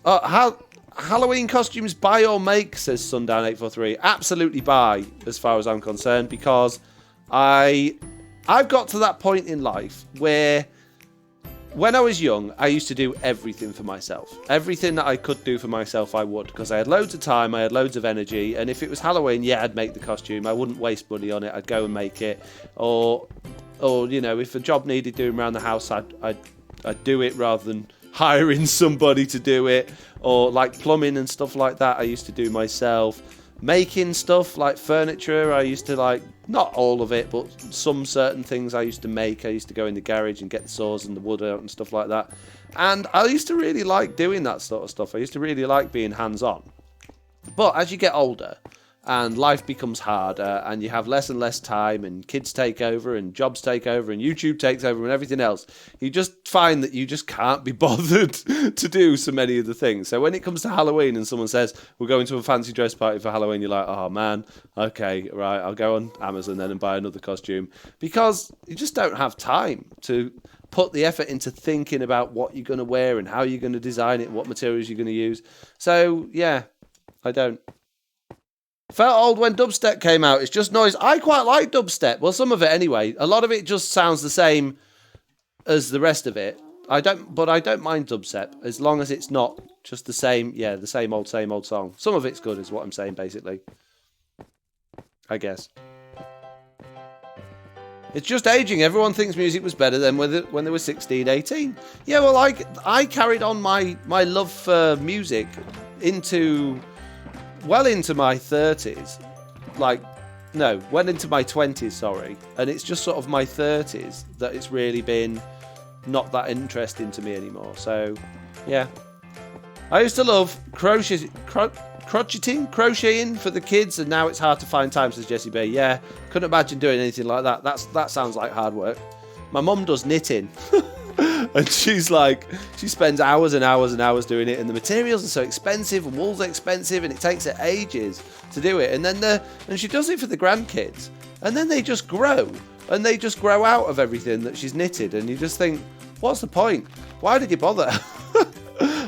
Halloween costumes buy or make, says Sundown843. Absolutely buy, as far as I'm concerned, because I've got to that point in life where when I was young, I used to do everything for myself. Everything that I could do for myself, I would, because I had loads of time, I had loads of energy, and if it was Halloween, yeah, I'd make the costume. I wouldn't waste money on it. I'd go and make it. Or you know, if a job needed doing around the house, I'd do it rather than hiring somebody to do it. Or like plumbing and stuff like that, I used to do myself. Making stuff like furniture, I used to like, not all of it, but some certain things I used to make. I used to go in the garage and get the saws and the wood out and stuff like that. And I used to really like doing that sort of stuff. I used to really like being hands-on. But as you get older and life becomes harder and you have less and less time and kids take over and jobs take over and YouTube takes over and everything else, you just find that you just can't be bothered to do so many of the things. So when it comes to Halloween and someone says, we're going to a fancy dress party for Halloween, you're like, oh man, okay, right, I'll go on Amazon then and buy another costume. Because you just don't have time to put the effort into thinking about what you're going to wear and how you're going to design it, what materials you're going to use. So yeah, I don't. Felt old when dubstep came out. It's just noise. I quite like dubstep. Well, some of it anyway. A lot of it just sounds the same as the rest of it. I don't mind dubstep as long as it's not just the same. Yeah, the same old song. Some of it's good, is what I'm saying, basically. I guess. It's just aging. Everyone thinks music was better than when they were 16, 18. Yeah, well, I carried on my love for music into my 30s. Well into my 20s, sorry. And it's just sort of my 30s that it's really been not that interesting to me anymore. So, yeah. I used to love crocheting for the kids, and now it's hard to find time, says Jessie B. Yeah, couldn't imagine doing anything like that. That sounds like hard work. My mum does knitting. And she's like, she spends hours and hours and hours doing it, and the materials are so expensive, and wool's expensive, and it takes her ages to do it. And then she does it for the grandkids, and then they just grow, and they just grow out of everything that she's knitted, and you just think, what's the point? Why did you bother?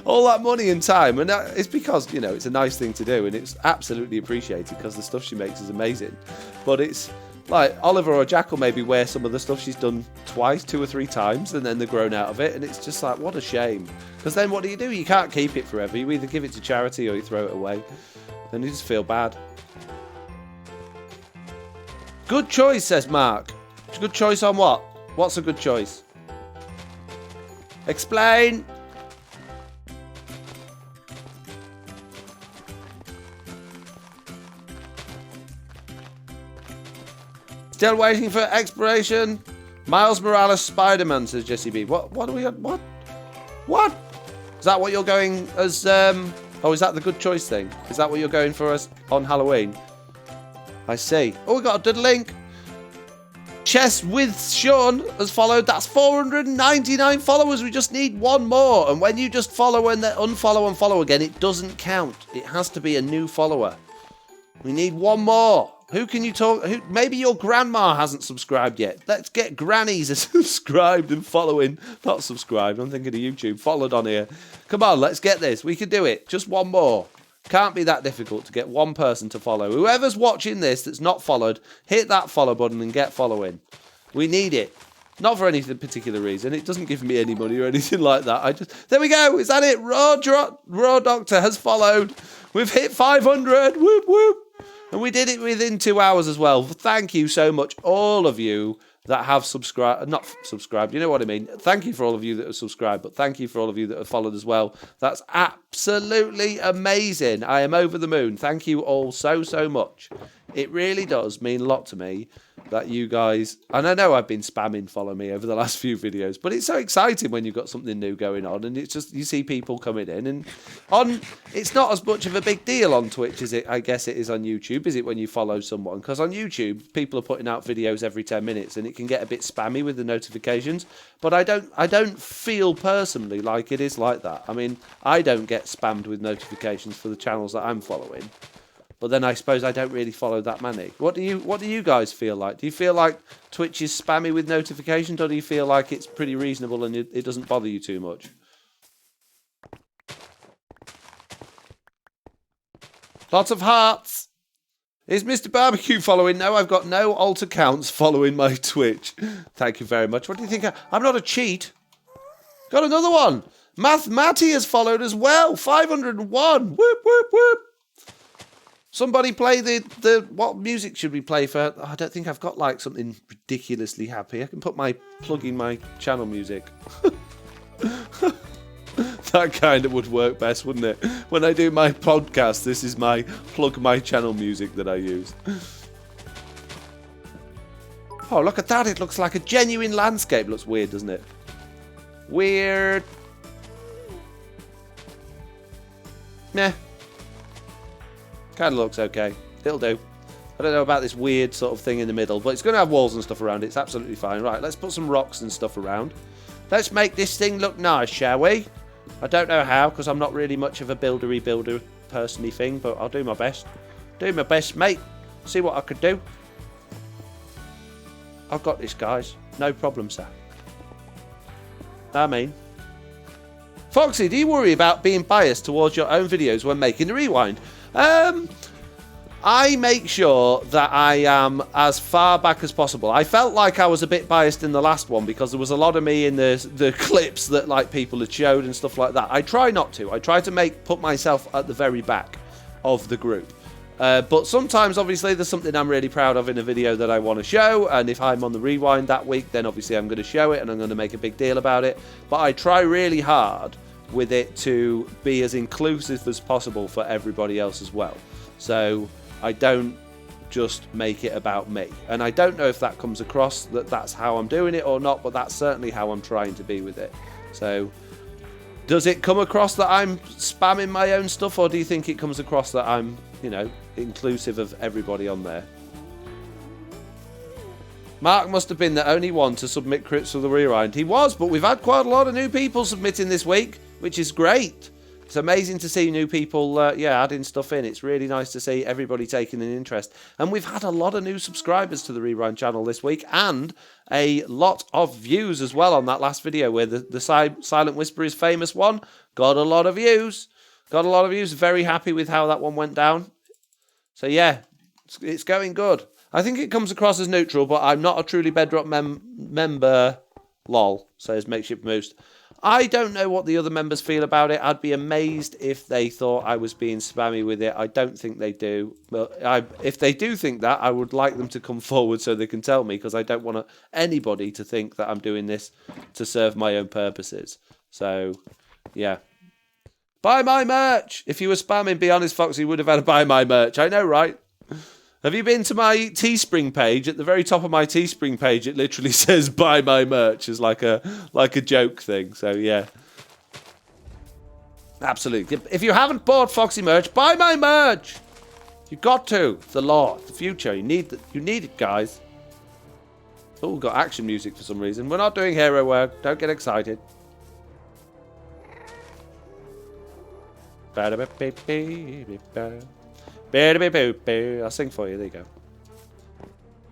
All that money and time, and it's because, you know, it's a nice thing to do, and it's absolutely appreciated because the stuff she makes is amazing. But it's like Oliver or Jack will maybe wear some of the stuff she's done twice, 2 or 3 times, and then they're grown out of it, and it's just like, what a shame. Because then what do? You can't keep it forever. You either give it to charity or you throw it away, and you just feel bad. Good choice, says Mark. Good choice on what? What's a good choice? Explain. Still waiting for exploration. Miles Morales Spider-Man, says Jessie B. What are we on? What? Is that what you're going as, oh, is that the good choice thing? Is that what you're going for us on Halloween? I see. Oh, we got a good link. Chess with Sean has followed. That's 499 followers. We just need one more. And when you just follow and then unfollow and follow again, it doesn't count. It has to be a new follower. We need one more. Who can you talk? Maybe your grandma hasn't subscribed yet. Let's get grannies subscribed and following. Not subscribed. I'm thinking of YouTube. Followed on here. Come on, let's get this. We can do it. Just one more. Can't be that difficult to get one person to follow. Whoever's watching this that's not followed, hit that follow button and get following. We need it. Not for any particular reason. It doesn't give me any money or anything like that. There we go. Is that it? Raw Doctor has followed. We've hit 500. Whoop, whoop. And we did it within 2 hours as well. Thank you so much, all of you that have subscribed. Not subscribed, you know what I mean. Thank you for all of you that have subscribed, but thank you for all of you that have followed as well. That's absolutely amazing. I am over the moon. Thank you all so much. It really does mean a lot to me. that you guys, and I know I've been spamming follow me over the last few videos, but it's so exciting when you've got something new going on, and it's just, you see people coming in, and it's not as much of a big deal on Twitch as I guess it is on YouTube, is it, when you follow someone? Because on YouTube, people are putting out videos every 10 minutes, and it can get a bit spammy with the notifications, but I don't feel personally like it is like that. I mean, I don't get spammed with notifications for the channels that I'm following. But then I suppose I don't really follow that many. What do you guys feel like? Do you feel like Twitch is spammy with notifications, or do you feel like it's pretty reasonable and it doesn't bother you too much? Lots of hearts. Is Mr. Barbecue following? No, I've got no alt accounts following my Twitch. Thank you very much. What do you think? I'm not a cheat. Got another one. Matty has followed as well. 501. Whoop, whoop, whoop. Somebody play the what music should we play for? Oh, I don't think I've got like something ridiculously happy. I can plug in my channel music. That kind of would work best, wouldn't it? When I do my podcast, this is my plug my channel music that I use. Oh, look at that. It looks like a genuine landscape. Looks weird, doesn't it? Weird. Meh. Kind of looks okay. It'll do. I don't know about this weird sort of thing in the middle, but it's going to have walls and stuff around it. It's absolutely fine. Right, let's put some rocks and stuff around. Let's make this thing look nice, shall we? I don't know how, because I'm not really much of a builder person-y thing, but I'll do my best. Do my best, mate. See what I could do. I've got this, guys. No problem, sir. I mean... Foxy, do you worry about being biased towards your own videos when making the rewind? I make sure that I am as far back as possible. I felt like I was a bit biased in the last one because there was a lot of me in the clips that like people had showed and stuff like that. I try not to. I try to put myself at the very back of the group. But sometimes, obviously, there's something I'm really proud of in a video that I want to show, and if I'm on the rewind that week, then obviously I'm going to show it and I'm going to make a big deal about it. But I try really hard with it to be as inclusive as possible for everybody else as well. So I don't just make it about me. And I don't know if that comes across that that's how I'm doing it or not, but that's certainly how I'm trying to be with it. So does it come across that I'm spamming my own stuff, or do you think it comes across that I'm, you know, inclusive of everybody on there? Mark must have been the only one to submit crits for the rewind. He was, but we've had quite a lot of new people submitting this week, which is great. It's amazing to see new people, adding stuff in. It's really nice to see everybody taking an interest. And we've had a lot of new subscribers to the Rewind channel this week, and a lot of views as well on that last video where the Silent Whisper is famous one. Got a lot of views. Got a lot of views. Very happy with how that one went down. So yeah, it's going good. I think it comes across as neutral, but I'm not a truly Bedrock member. Lol, says Makeshift Moose. I don't know what the other members feel about it. I'd be amazed if they thought I was being spammy with it. I don't think they do. But if they do think that, I would like them to come forward so they can tell me, because I don't want anybody to think that I'm doing this to serve my own purposes. So, yeah. Buy my merch! If you were spamming, be honest, Foxy would have had to buy my merch. I know, right? Have you been to my Teespring page? At the very top of my Teespring page, it literally says "Buy my merch" as like a joke thing. So yeah, absolutely. If you haven't bought Foxy merch, buy my merch. You got to. The law, the future. You need it, guys. Oh, we've got action music for some reason. We're not doing hero work. Don't get excited. I'll sing for you. There you go.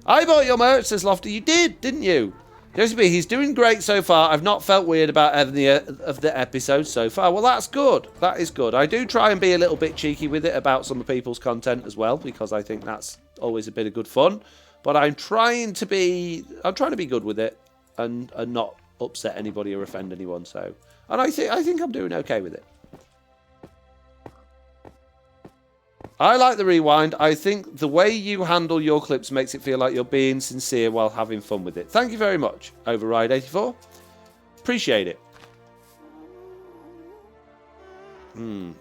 I bought your merch, says Lofty. You did, didn't you? Joseph B, he's doing great so far. I've not felt weird about any of the episodes so far. Well, that's good. That is good. I do try and be a little bit cheeky with it about some of people's content as well, because I think that's always a bit of good fun. But I'm trying to be good with it and not upset anybody or offend anyone. So, and I think I'm doing okay with it. I like the rewind. I think the way you handle your clips makes it feel like you're being sincere while having fun with it. Thank you very much, Override84. Appreciate it.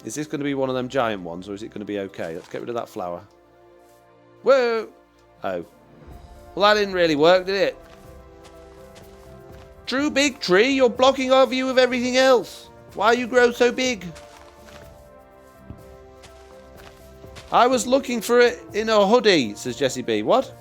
Is this going to be one of them giant ones, or is it going to be okay? Let's get rid of that flower. Whoa! Oh. Well, that didn't really work, did it? True big tree, you're blocking our view of everything else. Why you grow so big? I was looking for it in a hoodie, says Jessie B. What?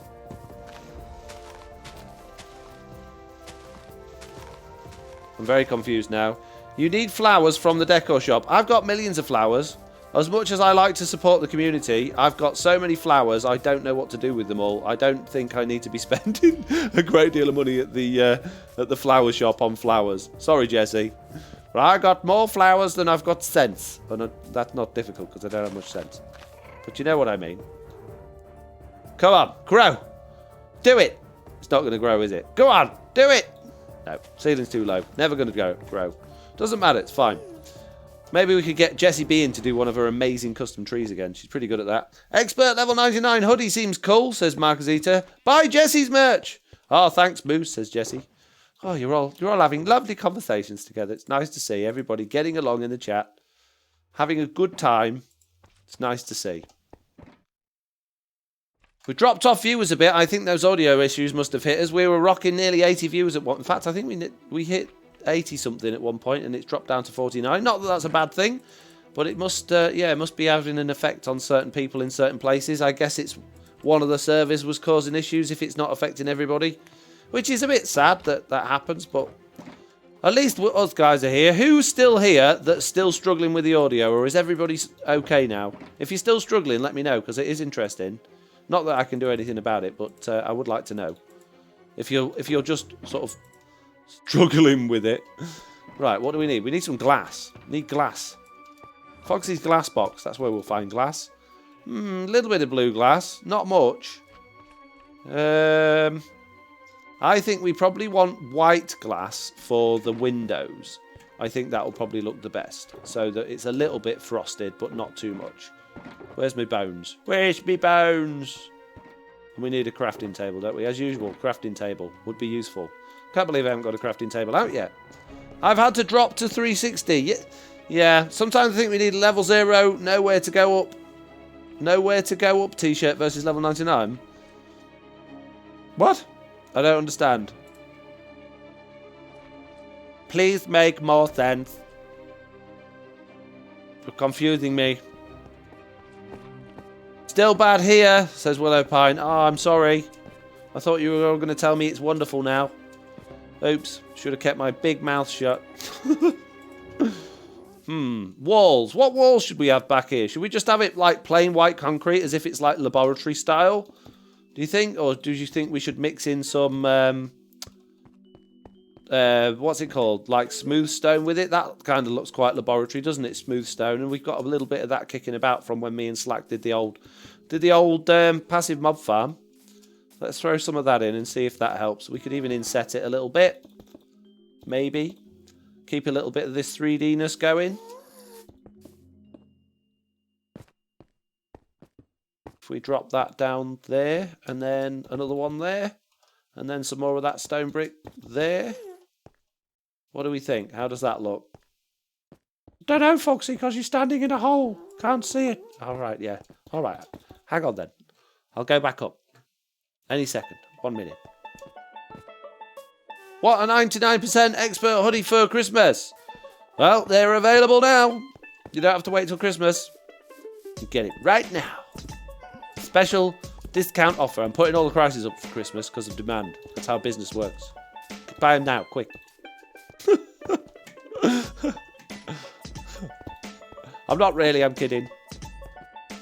I'm very confused now. You need flowers from the decor shop. I've got millions of flowers. As much as I like to support the community, I've got so many flowers, I don't know what to do with them all. I don't think I need to be spending a great deal of money at the flower shop on flowers. Sorry, Jessie. But I got more flowers than I've got sense. And that's not difficult because I don't have much sense. But you know what I mean. Come on, grow. Do it. It's not going to grow, is it? Go on, do it. No, ceiling's too low. Never going to grow. Doesn't matter, it's fine. Maybe we could get Jessie B in to do one of her amazing custom trees again. She's pretty good at that. Expert level 99 hoodie seems cool, says Marcusita. Buy Jessie's merch. Oh, thanks, Moose, says Jessie. Oh, you're all having lovely conversations together. It's nice to see everybody getting along in the chat, having a good time. It's nice to see. We dropped off viewers a bit. I think those audio issues must have hit us. We were rocking nearly 80 viewers at one. In fact, I think we hit 80 something at one point, and it's dropped down to 49. Not that that's a bad thing, but it must, it must be having an effect on certain people in certain places. I guess it's one of the servers was causing issues if it's not affecting everybody, which is a bit sad that that happens. But at least us guys are here. Who's still here that's still struggling with the audio, or is everybody okay now? If you're still struggling, let me know because it is interesting. Not that I can do anything about it, but I would like to know if you're just sort of struggling with it. Right, what do we need? We need some glass. Need glass. Foxy's glass box. That's where we'll find glass. A little bit of blue glass. Not much. I think we probably want white glass for the windows. I think that will probably look the best. So that it's a little bit frosted, but not too much. Where's my bones? Where's my bones? And we need a crafting table, don't we? As usual, crafting table would be useful. Can't believe I haven't got a crafting table out yet. I've had to drop to 360. Yeah, sometimes I think we need level 0, nowhere to go up. Nowhere to go up t-shirt versus level 99. What? I don't understand. Please make more sense. You're confusing me. Still bad here, says Willow Pine. Oh, I'm sorry. I thought you were all going to tell me it's wonderful now. Oops, should have kept my big mouth shut. Walls. What walls should we have back here? Should we just have it like plain white concrete as if it's like laboratory style? Do you think? Or do you think we should mix in some, what's it called? Like smooth stone with it? That kind of looks quite laboratory, doesn't it? Smooth stone. And we've got a little bit of that kicking about from when me and Slack did the old passive mob farm. Let's throw some of that in and see if that helps. We could even inset it a little bit. Maybe. Keep a little bit of this 3D-ness going. If we drop that down there, and then another one there, and then some more of that stone brick there. What do we think? How does that look? Don't know, Foxy, because you're standing in a hole. Can't see it. All right, yeah. All right. Hang on then. I'll go back up. Any second. 1 minute. What a 99% expert hoodie for Christmas. Well, they're available now. You don't have to wait till Christmas. You get it right now. Special discount offer. I'm putting all the prices up for Christmas because of demand. That's how business works. Buy them now, quick. I'm not really, I'm kidding.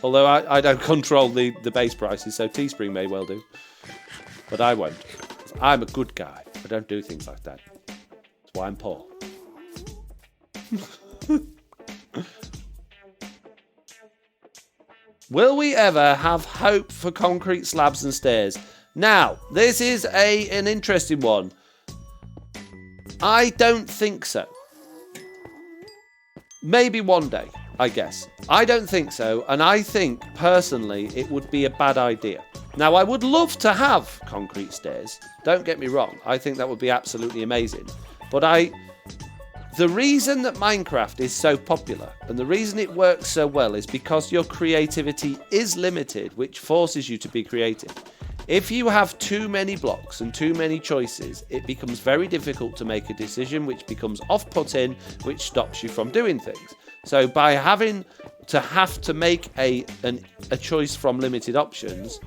Although I don't control the base prices, so Teespring may well do. But I won't. I'm a good guy. I don't do things like that. That's why I'm poor. Will we ever have hope for concrete slabs and stairs? Now, this is an interesting one. I don't think so. Maybe one day, I guess. I don't think so, and I think, personally, it would be a bad idea. Now, I would love to have concrete stairs. Don't get me wrong. I think that would be absolutely amazing. But the reason that Minecraft is so popular and the reason it works so well is because your creativity is limited, which forces you to be creative. If you have too many blocks and too many choices, it becomes very difficult to make a decision, which becomes off-putting, which stops you from doing things. So by having to make a choice from limited options,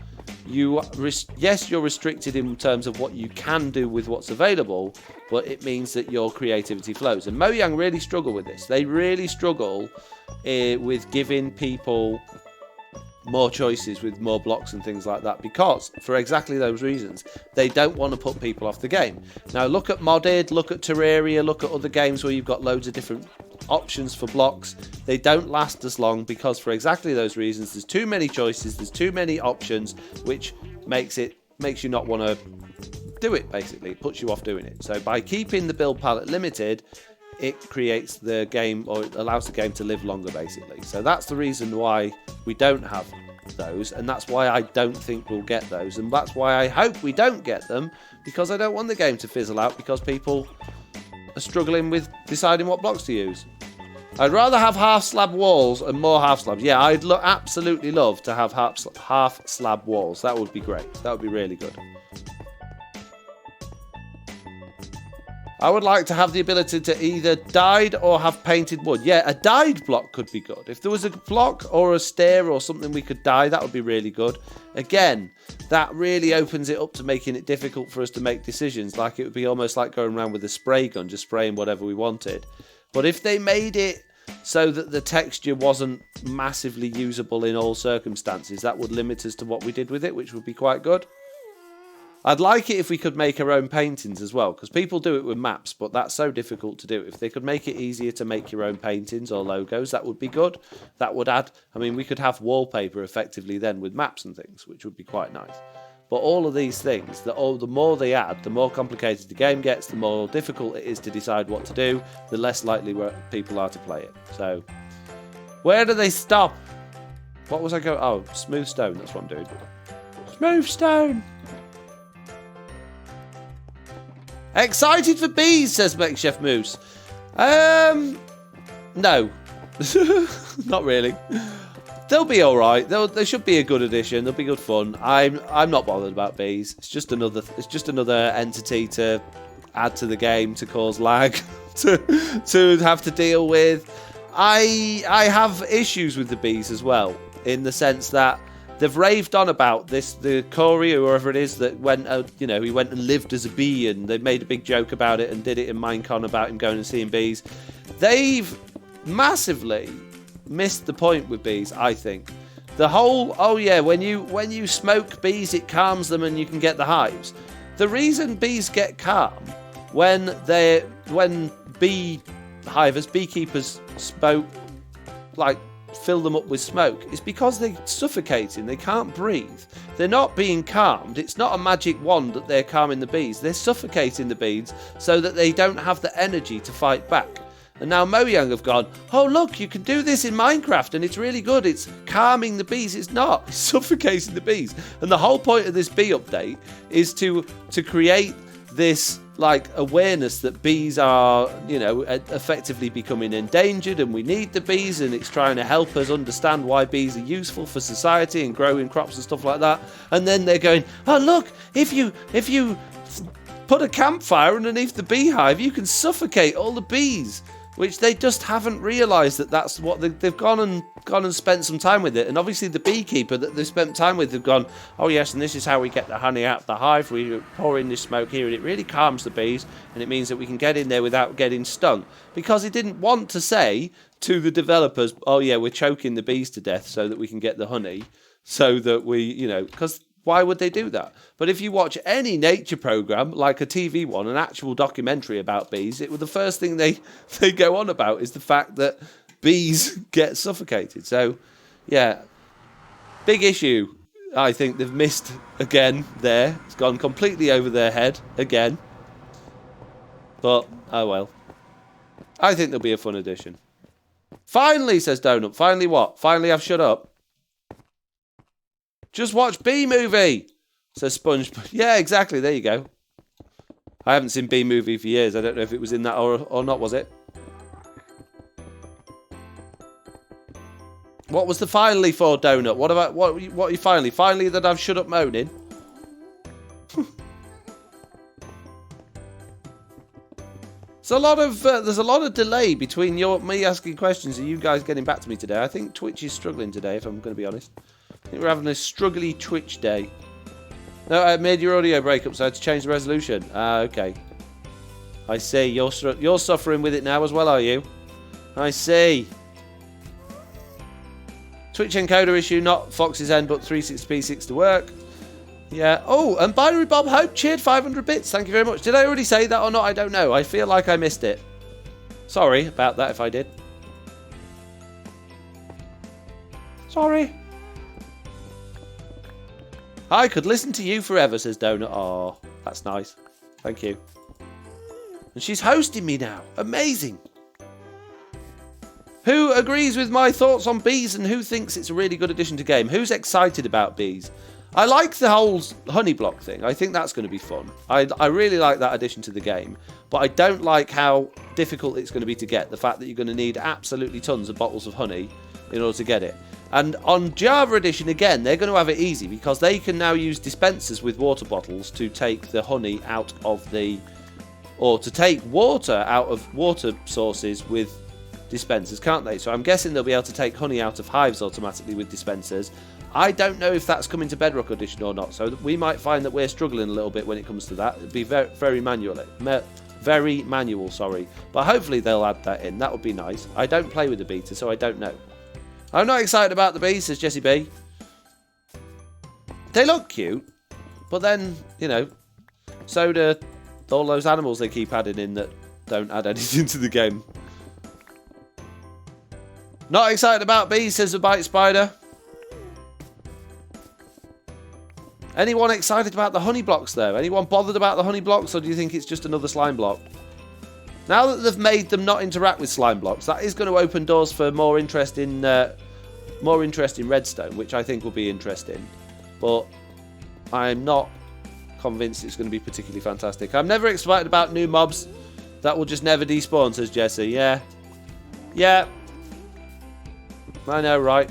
yes, you're restricted in terms of what you can do with what's available, but it means that your creativity flows. And Mojang really struggle with this. They really struggle with giving people more choices with more blocks and things like that, because for exactly those reasons they don't want to put people off the game. Now look at Modded, look at Terraria, look at other games where you've got loads of different options for blocks. They don't last as long because for exactly those reasons. There's too many choices, there's too many options, which makes you not want to do it. Basically, it puts you off doing it. So by keeping the build palette limited, it creates the game, or it allows the game to live longer, basically. So that's the reason why we don't have those, and that's why I don't think we'll get those, and that's why I hope we don't get them, because I don't want the game to fizzle out because people are struggling with deciding what blocks to use. I'd rather have half slab walls and more half slabs. Yeah, I'd absolutely love to have half slab walls. That would be great. That would be really good. I would like to have the ability to either dyed or have painted wood. Yeah, a dyed block could be good. If there was a block or a stair or something we could dye, that would be really good. Again, that really opens it up to making it difficult for us to make decisions. Like it would be almost like going around with a spray gun, just spraying whatever we wanted. But if they made it so that the texture wasn't massively usable in all circumstances, that would limit us to what we did with it, which would be quite good. I'd like it if we could make our own paintings as well, because people do it with maps, but that's so difficult to do. If they could make it easier to make your own paintings or logos, that would be good. That would add, I mean, we could have wallpaper effectively then with maps and things, which would be quite nice. But all of these things, the more they add, the more complicated the game gets, the more difficult it is to decide what to do, the less likely people are to play it. So, where do they stop? What was I going? Oh, smooth stone, that's what I'm doing. Smooth stone! Excited for bees, says Makechef Moose. No. Not really. They'll be alright. They should be a good addition. They'll be good fun. I'm not bothered about bees. It's just another entity to add to the game to cause lag to have to deal with. I have issues with the bees as well, in the sense that they've raved on about this, the Corey or whoever it is that went, he went and lived as a bee, and they made a big joke about it and did it in Minecon about him going and seeing bees. They've massively missed the point with bees, I think. The whole, oh yeah, when you smoke bees, it calms them and you can get the hives. The reason bees get calm when beekeepers smoke, like, fill them up with smoke, it's because they're suffocating. They can't breathe. They're not being calmed. It's not a magic wand that they're calming the bees. They're suffocating the bees so that they don't have the energy to fight back. And now Mojang have gone, oh look, you can do this in Minecraft and it's really good. It's calming the bees. It's not. It's suffocating the bees. And the whole point of this bee update is to create this like awareness that bees are, effectively becoming endangered, and we need the bees, and it's trying to help us understand why bees are useful for society and growing crops and stuff like that. And then they're going, oh look, if you put a campfire underneath the beehive, you can suffocate all the bees. Which they just haven't realised that's what they've gone and spent some time with it. And obviously the beekeeper that they've spent time with have gone, oh yes, and this is how we get the honey out of the hive. We pour in this smoke here and it really calms the bees, and it means that we can get in there without getting stung. Because he didn't want to say to the developers, oh yeah, we're choking the bees to death so that we can get the honey, so that we, because why would they do that? But if you watch any nature program, like a TV one, an actual documentary about bees, the first thing they go on about is the fact that bees get suffocated. So, yeah, big issue. I think they've missed again there. It's gone completely over their head again. But, oh well. I think there'll be a fun addition. Finally, says Donut. Finally what? Finally I've shut up. Just watch B-Movie, says Sponge. Yeah, exactly. There you go. I haven't seen B-Movie for years. I don't know if it was in that or not, was it? What was the finally for, Donut? What are you finally? Finally that I've shut up moaning? There's a lot of delay between me asking questions and you guys getting back to me today. I think Twitch is struggling today, if I'm going to be honest. I think we're having a struggly Twitch day. No, I made your audio breakup, so I had to change the resolution. Okay. I see. You're suffering with it now as well, are you? I see. Twitch encoder issue, not Fox's end, but 360p6 to work. Yeah. Oh, and Binary Bob Hope cheered 500 bits. Thank you very much. Did I already say that or not? I don't know. I feel like I missed it. Sorry about that if I did. Sorry. I could listen to you forever, says Donut. Oh, that's nice. Thank you. And she's hosting me now. Amazing. Who agrees with my thoughts on bees and who thinks it's a really good addition to game? Who's excited about bees? I like the whole honey block thing. I think that's going to be fun. I really like that addition to the game. But I don't like how difficult it's going to be to get. The fact that you're going to need absolutely tons of bottles of honey in order to get it. And on Java Edition, again, they're going to have it easy because they can now use dispensers with water bottles to take the honey out of the... or to take water out of water sources with dispensers, can't they? So I'm guessing they'll be able to take honey out of hives automatically with dispensers. I don't know if that's coming to Bedrock Edition or not, so we might find that we're struggling a little bit when it comes to that. It'd be very manual, sorry. But hopefully they'll add that in. That would be nice. I don't play with the beta, so I don't know. I'm not excited about the bees, says Jessie B. They look cute, but then, you know, so do all those animals they keep adding in that don't add anything to the game. Not excited about bees, says the Bite Spider. Anyone excited about the honey blocks, though? Anyone bothered about the honey blocks, or do you think it's just another slime block? Now that they've made them not interact with slime blocks, that is going to open doors for more interest in redstone, which I think will be interesting. But I'm not convinced it's going to be particularly fantastic. I'm never excited about new mobs that will just never despawn, says Jesse. Yeah. Yeah. I know, right?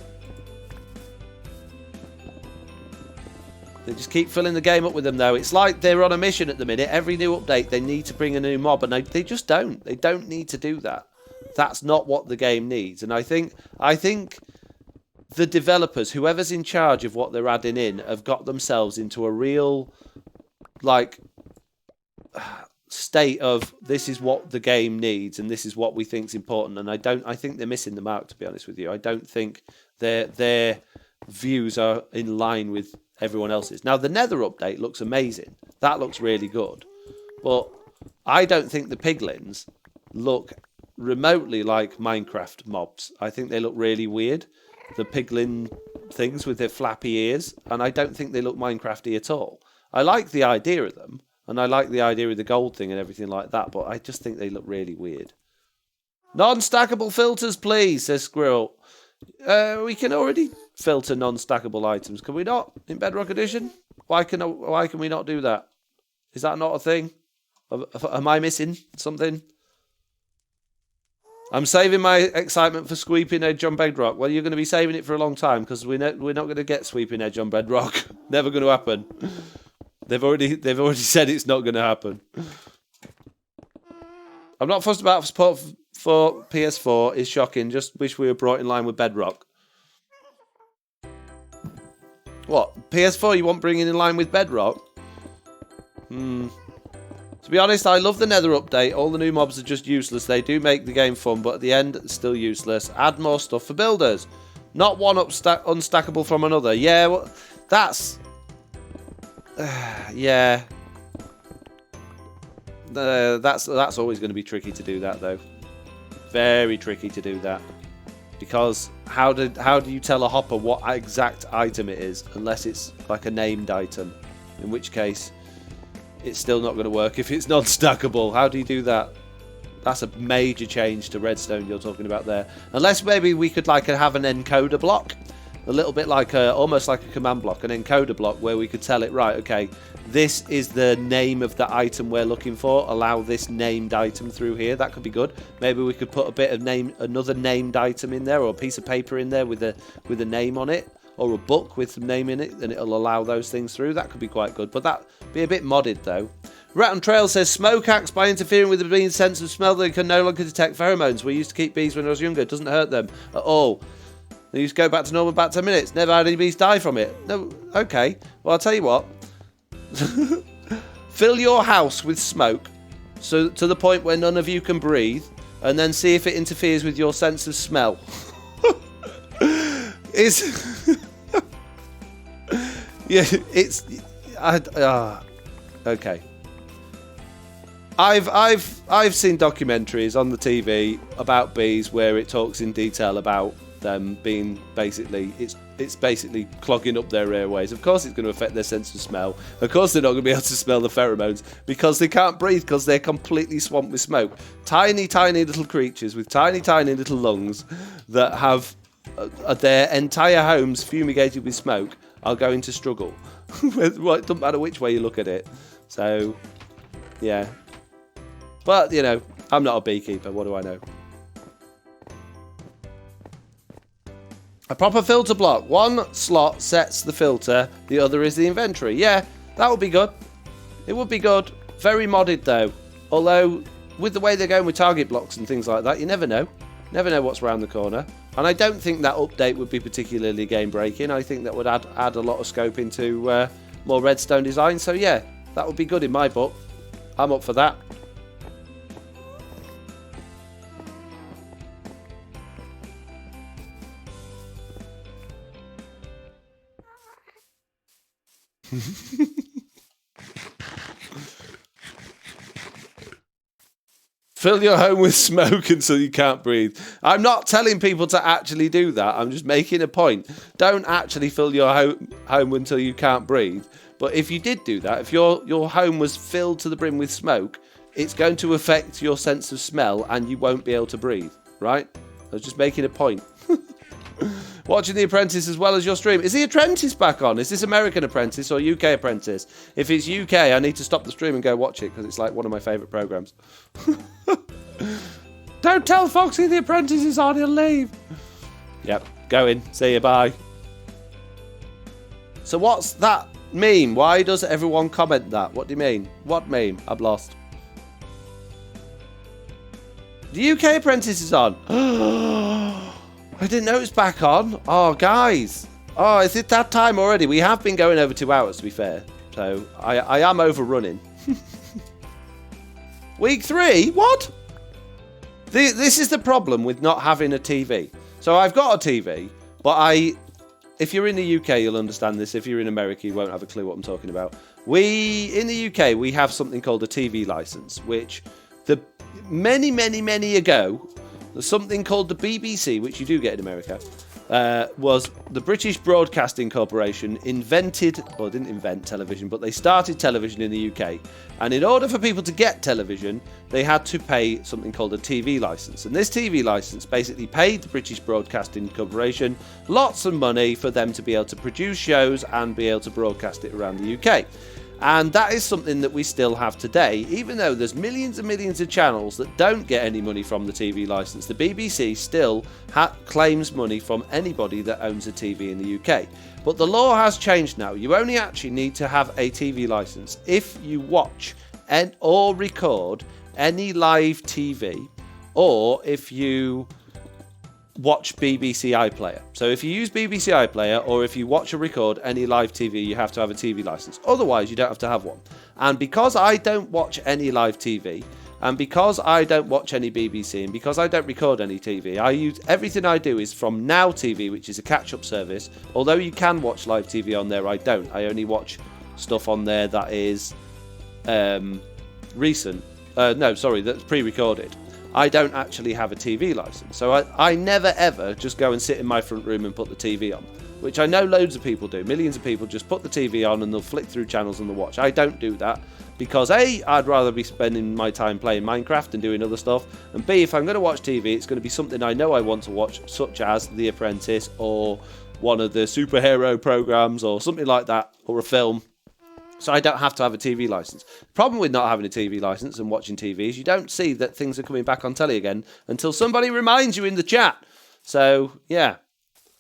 They just keep filling the game up with them, though. It's like they're on a mission at the minute. Every new update, they need to bring a new mob, and they just don't. They don't need to do that. That's not what the game needs. And I think the developers, whoever's in charge of what they're adding in, have got themselves into a real, like, state of this is what the game needs and this is what we think's important. And I think they're missing the mark, to be honest with you. I don't think their views are in line with everyone else's. Now, the Nether update looks amazing. That looks really good. But I don't think the piglins look remotely like Minecraft mobs. I think they look really weird. The piglin things with their flappy ears. And I don't think they look Minecrafty at all. I like the idea of them. And I like the idea of the gold thing and everything like that. But I just think they look really weird. Non-stackable filters, please, says Squirrel. We can already filter non-stackable items, can we not, in Bedrock Edition? Why can we not do that? Is that not a thing? Am I missing something? I'm saving my excitement for Sweeping Edge on Bedrock. Well, you're going to be saving it for a long time because we're not going to get Sweeping Edge on Bedrock. Never going to happen. They've already said it's not going to happen. I'm not fussed about support for PS4. It's shocking. Just wish we were brought in line with Bedrock. What? PS4 you want bringing in line with Bedrock? To be honest, I love the Nether update. All the new mobs are just useless. They do make the game fun, but at the end, it's still useless. Add more stuff for builders. Not one unstackable from another. Yeah, well, that's... yeah. That's always going to be tricky to do that, though. Very tricky to do that. Because how do you tell a hopper what exact item it is unless it's like a named item? In which case, it's still not going to work if it's non-stackable. How do you do that? That's a major change to Redstone you're talking about there. Unless maybe we could like have an encoder block. A little bit like almost like a command block, an encoder block where we could tell it, right, okay, this is the name of the item we're looking for. Allow this named item through here. That could be good. Maybe we could put a bit of another named item in there, or a piece of paper in there with a name on it, or a book with some name in it, and it'll allow those things through. That could be quite good, but that'd be a bit modded though. Rat on Trail says, smoke acts by interfering with the bee's sense of smell. They can no longer detect pheromones. We used to keep bees when I was younger. It doesn't hurt them at all. They used to go back to normal in about 10 minutes. Never had any bees die from it. No, okay. Well, I'll tell you what. Fill your house with smoke so to the point where none of you can breathe, and then see if it interferes with your sense of smell. Yeah, it's okay. I've seen documentaries on the TV about bees where it talks in detail about them being basically it's basically clogging up their airways. Of course it's going to affect their sense of smell. Of course they're not going to be able to smell the pheromones because they can't breathe because they're completely swamped with smoke. Tiny little creatures with tiny little lungs that have their entire homes fumigated with smoke are going to struggle. Well, it doesn't matter which way you look at it. So yeah, but you know, I'm not a beekeeper, what do I know? A proper filter block. One slot sets the filter, the other is the inventory. Yeah, that would be good. It would be good. Very modded though. Although, with the way they're going with target blocks and things like that, you never know. Never know what's around the corner. And I don't think that update would be particularly game breaking. I think that would add a lot of scope into more redstone design. So yeah, that would be good in my book. I'm up for that. Fill your home with smoke until you can't breathe. I'm not telling people to actually do that. I'm just making a point. Don't actually fill your home until you can't breathe. But if you did do that, if your home was filled to the brim with smoke, it's going to affect your sense of smell and you won't be able to breathe, right? I was just making a point. Watching The Apprentice as well as your stream. Is The Apprentice back on? Is this American Apprentice or UK Apprentice? If it's UK, I need to stop the stream and go watch it because it's like one of my favourite programmes. Don't tell Foxy The Apprentice is on, he'll leave. Yep, go in. See you, bye. So what's that meme? Why does everyone comment that? What do you mean? What meme? I've lost. The UK Apprentice is on. I didn't know it's back on. Oh, guys. Oh, is it that time already? We have been going over 2 hours, to be fair. So, I am overrunning. Week 3? What? This is the problem with not having a TV. So, I've got a TV, but if you're in the UK, you'll understand this. If you're in America, you won't have a clue what I'm talking about. In the UK, we have something called a TV license, which many ago, something called the BBC, which you do get in America, was the British Broadcasting Corporation didn't invent television, but they started television in the UK. And in order for people to get television, they had to pay something called a TV license. And this TV license basically paid the British Broadcasting Corporation lots of money for them to be able to produce shows and be able to broadcast it around the UK. And that is something that we still have today, even though there's millions and millions of channels that don't get any money from the TV license. The BBC still claims money from anybody that owns a TV in the UK. But the law has changed now. You only actually need to have a TV license if you watch or record any live TV, or if you watch BBC iPlayer. So if you use BBC iPlayer, or if you watch or record any live TV, you have to have a TV license. Otherwise, you don't have to have one. And because I don't watch any live TV, and because I don't watch any BBC, and because I don't record any TV, everything I do is from Now TV, which is a catch-up service. Although you can watch live TV on there, I don't. I only watch stuff on there that is recent. That's pre-recorded. I don't actually have a TV license. So I never ever just go and sit in my front room and put the TV on, which I know loads of people do. Millions of people just put the TV on and they'll flick through channels and they'll watch. I don't do that because A, I'd rather be spending my time playing Minecraft and doing other stuff, and B, if I'm going to watch TV, it's going to be something I know I want to watch, such as The Apprentice or one of the superhero programs or something like that, or a film. So I don't have to have a TV license. The problem with not having a TV license and watching TV is you don't see that things are coming back on telly again until somebody reminds you in the chat. So, yeah.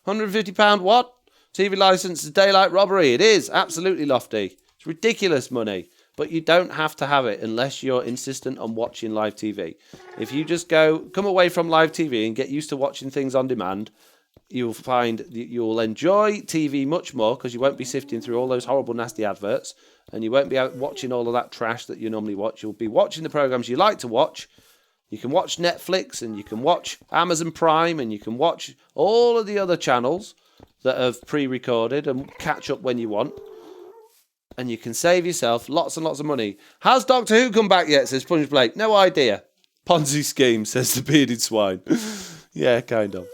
£150 what? TV license is daylight robbery. It is. Absolutely lofty. It's ridiculous money. but you don't have to have it unless you're insistent on watching live TV. If you just come away from live TV and get used to watching things on demand, you'll find you'll enjoy TV much more because you won't be sifting through all those horrible, nasty adverts, and you won't be out watching all of that trash that you normally watch. You'll be watching the programs you like to watch. You can watch Netflix, and you can watch Amazon Prime, and you can watch all of the other channels that have pre-recorded and catch up when you want. And you can save yourself lots and lots of money. Has Doctor Who come back yet, says Punch Blake. No idea. Ponzi scheme, says the bearded swine. Yeah, kind of.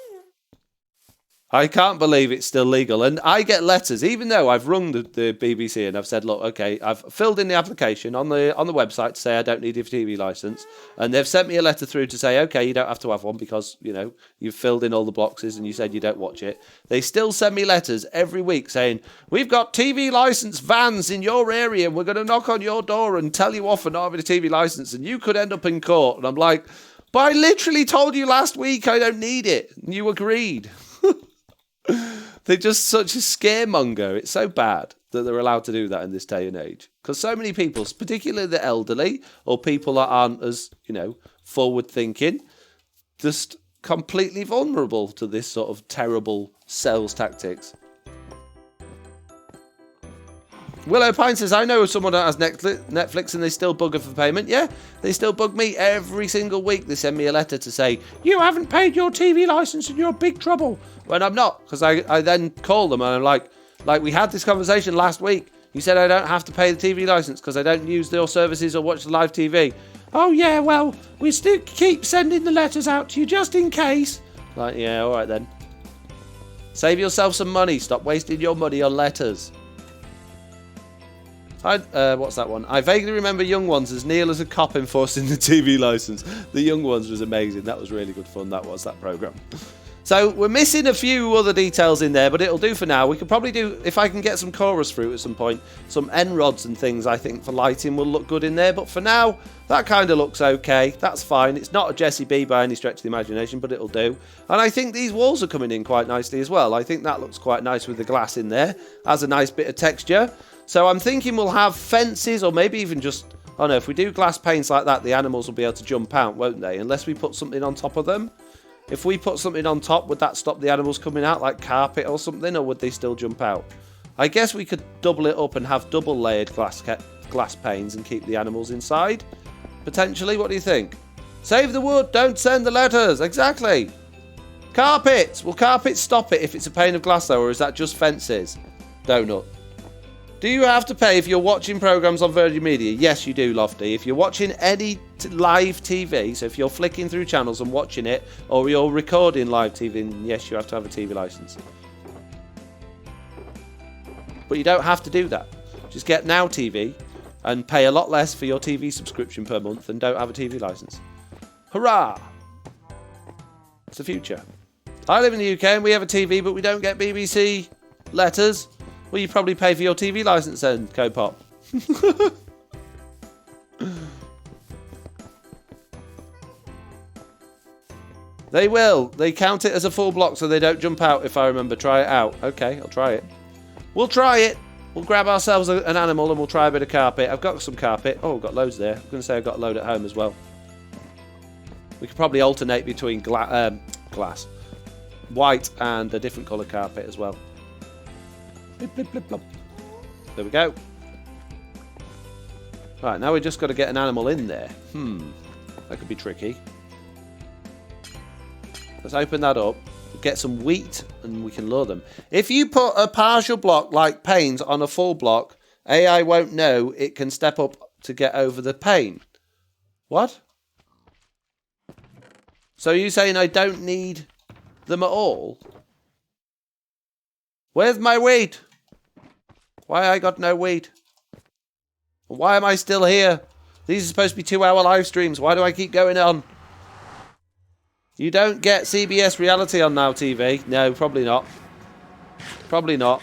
I can't believe it's still legal. And I get letters, even though I've rung the BBC and I've said, look, okay, I've filled in the application on the website to say I don't need a TV licence. And they've sent me a letter through to say, okay, you don't have to have one because, you know, you've filled in all the boxes and you said you don't watch it. They still send me letters every week saying, we've got TV licence vans in your area and we're going to knock on your door and tell you off for not having a TV licence and you could end up in court. And I'm like, but I literally told you last week I don't need it. And you agreed. They're just such a scaremonger. It's so bad that they're allowed to do that in this day and age. Because so many people, particularly the elderly or people that aren't as, you know, forward thinking, just completely vulnerable to this sort of terrible sales tactics. Willow Pine says, I know someone that has Netflix and they still bug her for payment. Yeah, they still bug me every single week. They send me a letter to say, you haven't paid your TV licence and you're in big trouble. When I'm not, because I then call them and I'm like we had this conversation last week. You said I don't have to pay the TV licence because I don't use your services or watch the live TV. Oh yeah, well, we still keep sending the letters out to you just in case. Like, yeah, all right then. Save yourself some money. Stop wasting your money on letters. What's that one? I vaguely remember Young Ones as Neil as a cop enforcing the TV licence. The Young Ones was amazing. That was really good fun. That programme. So we're missing a few other details in there, but it'll do for now. We could probably do, if I can get some chorus fruit at some point, some end rods and things I think for lighting will look good in there. But for now, that kind of looks okay. That's fine. It's not a Jessie B by any stretch of the imagination, but it'll do. And I think these walls are coming in quite nicely as well. I think that looks quite nice with the glass in there. Has a nice bit of texture. So I'm thinking we'll have fences or maybe even just, oh no, if we do glass panes like that, the animals will be able to jump out, won't they? Unless we put something on top of them. If we put something on top, would that stop the animals coming out, like carpet or something, or would they still jump out? I guess we could double it up and have double layered glass panes and keep the animals inside. Potentially, what do you think? Save the wood, don't send the letters. Exactly. Carpets. Will carpets stop it if it's a pane of glass though, or is that just fences? Donut. Do you have to pay if you're watching programmes on Virgin Media? Yes, you do, Lofty. If you're watching any live TV, so if you're flicking through channels and watching it, or you're recording live TV, then yes, you have to have a TV licence. But you don't have to do that. Just get Now TV and pay a lot less for your TV subscription per month and don't have a TV licence. Hurrah! It's the future. I live in the UK and we have a TV, but we don't get BBC letters. Well, you probably pay for your TV licence then, Copop. They will. They count it as a full block so they don't jump out if I remember. Try it out. Okay, I'll try it. We'll try it. We'll grab ourselves an animal and we'll try a bit of carpet. I've got some carpet. Oh, I've got loads there. I'm going to say I've got a load at home as well. We could probably alternate between glass, white and a different colour carpet as well. Blip, blip, blip, blop. There we go. Right, now we've just got to get an animal in there. That could be tricky. Let's open that up. Get some wheat and we can lure them. If you put a partial block like panes on a full block, AI won't know it can step up to get over the pane. What? So you're saying I don't need them at all? Where's my wheat? Why I got no wheat? Why am I still here? These are supposed to be 2-hour live streams. Why do I keep going on? You don't get CBS reality on Now TV. No, probably not. Probably not.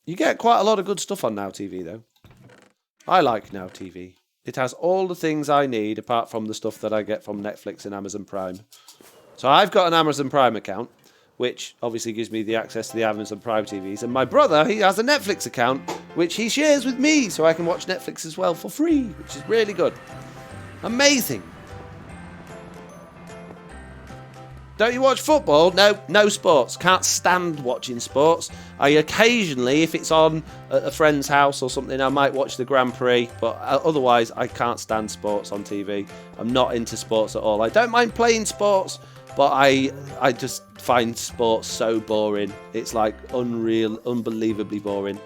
You get quite a lot of good stuff on Now TV, though. I like Now TV. It has all the things I need, apart from the stuff that I get from Netflix and Amazon Prime. So I've got an Amazon Prime account, which obviously gives me the access to the Amazon Prime TVs. And my brother, he has a Netflix account, which he shares with me, so I can watch Netflix as well for free, which is really good. Amazing. Don't you watch football? No, no sports. Can't stand watching sports. I occasionally, if it's on at a friend's house or something, I might watch the Grand Prix, but otherwise I can't stand sports on TV. I'm not into sports at all. I don't mind playing sports, but I just find sports so boring. It's like unbelievably boring.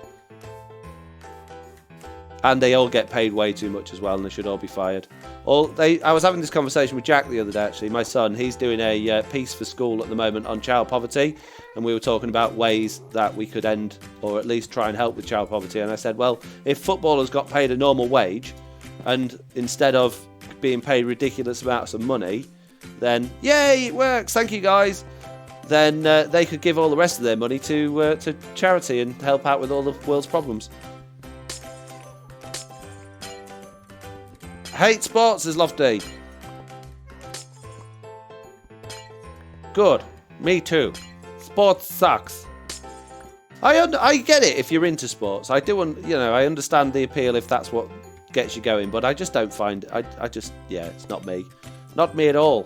And they all get paid way too much as well, and they should all be fired. I was having this conversation with Jack the other day, actually. My son, he's doing a piece for school at the moment on child poverty, and we were talking about ways that we could end, or at least try and help with child poverty. And I said, well, if footballers got paid a normal wage, and instead of being paid ridiculous amounts of money, then yay, it works, thank you guys. Then they could give all the rest of their money to charity and help out with all the world's problems. Hate sports, says Lofty. Good. Me too. Sports sucks. I get it if you're into sports. I do, I understand the appeal if that's what gets you going, but I just don't find. It's not me. Not me at all.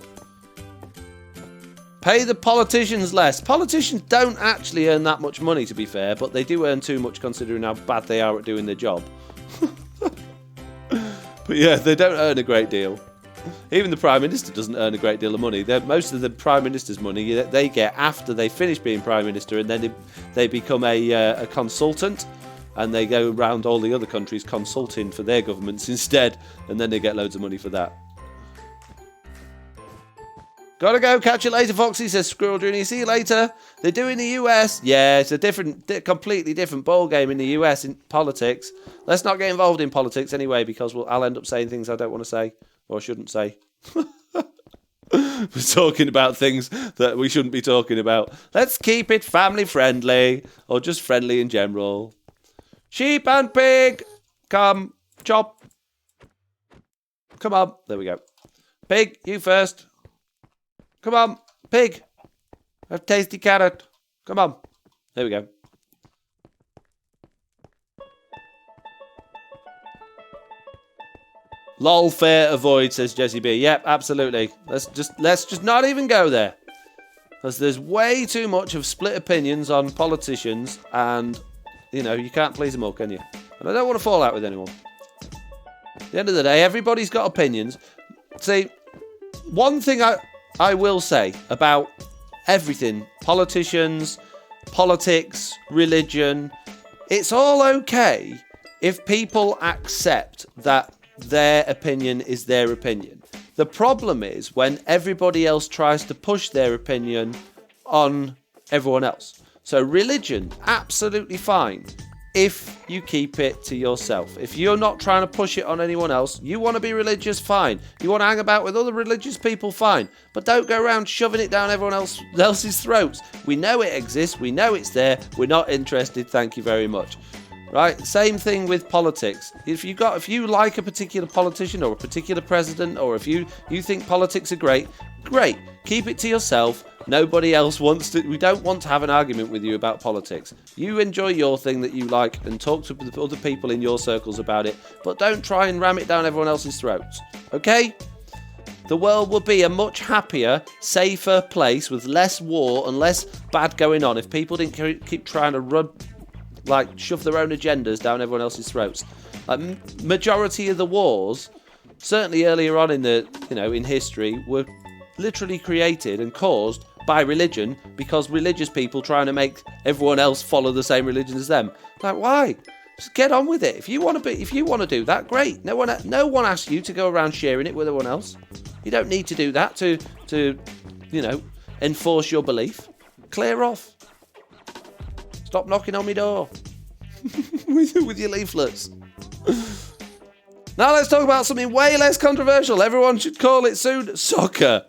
Pay the politicians less. Politicians don't actually earn that much money, to be fair, but they do earn too much considering how bad they are at doing their job. But yeah, they don't earn a great deal. Even the Prime Minister doesn't earn a great deal of money. Most of the Prime Minister's money they get after they finish being Prime Minister, and then they become a consultant, and they go around all the other countries consulting for their governments instead, and then they get loads of money for that. Gotta go, catch you later, Foxy, says Squirrel Junior. See you later. They do in the US. Yeah, it's a completely different ball game in the US in politics. Let's not get involved in politics anyway, because I'll end up saying things I don't want to say, or shouldn't say. We're talking about things that we shouldn't be talking about. Let's keep it family friendly, or just friendly in general. Sheep and pig, come, chop. Come on, there we go. Pig, you first. Come on, pig. A tasty carrot. Come on. There we go. Lol, fair, avoid, says Jesse B. Yep, absolutely. Let's just not even go there. Because there's way too much of split opinions on politicians, and, you can't please them all, can you? And I don't want to fall out with anyone. At the end of the day, everybody's got opinions. See, one thing I will say about everything, politicians, politics, religion, it's all okay if people accept that their opinion is their opinion. The problem is when everybody else tries to push their opinion on everyone else. So religion, absolutely fine if you keep it to yourself. If you're not trying to push it on anyone else, you want to be religious, fine. You want to hang about with other religious people, fine. But don't go around shoving it down everyone else's throats. We know it exists. We know it's there. We're not interested. Thank you very much. Right? Same thing with politics. If you like a particular politician or a particular president, or if you think politics are great, keep it to yourself. Nobody else wants to. We don't want to have an argument with you about politics. You enjoy your thing that you like and talk to the other people in your circles about it, but don't try and ram it down everyone else's throats. Okay? The world would be a much happier, safer place with less war and less bad going on if people didn't keep trying to shove their own agendas down everyone else's throats. Majority of the wars, certainly earlier on in history, were literally created and caused by religion, because religious people trying to make everyone else follow the same religion as them. Like, why? Just get on with it. If you want to do that, great. No one asks you to go around sharing it with everyone else. You don't need to do that to enforce your belief. Clear off. Stop knocking on my door with your leaflets. Now let's talk about something way less controversial. Everyone should call it soon. Soccer.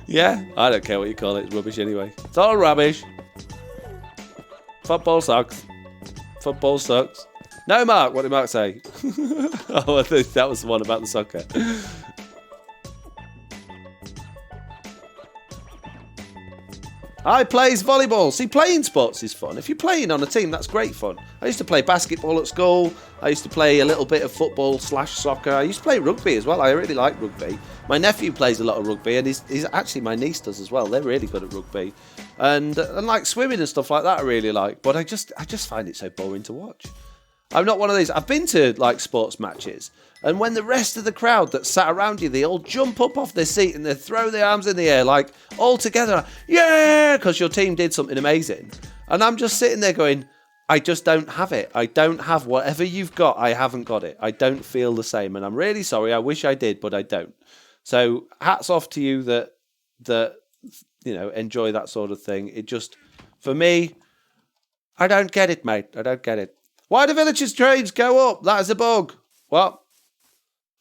Yeah, I don't care what you call it. It's rubbish anyway. It's all rubbish. Football sucks. Football sucks. No, Mark. What did Mark say? Oh, I think that was the one about the soccer. I plays volleyball. See, playing sports is fun. If you're playing on a team, that's great fun. I used to play basketball at school. I used to play a little bit of football / soccer. I used to play rugby as well. I really like rugby. My nephew plays a lot of rugby, and he's actually, my niece does as well. They're really good at rugby. And like swimming and stuff like that I really like. But I just find it so boring to watch. I'm not one of these. I've been to like sports matches, and when the rest of the crowd that sat around you, they all jump up off their seat and they throw their arms in the air like all together, yeah, because your team did something amazing. And I'm just sitting there going, I just don't have it. I don't have whatever you've got. I haven't got it. I don't feel the same, and I'm really sorry. I wish I did, but I don't. So hats off to you that enjoy that sort of thing. It just, for me, I don't get it, mate. I don't get it. Why do villagers' trades go up? That is a bug. What?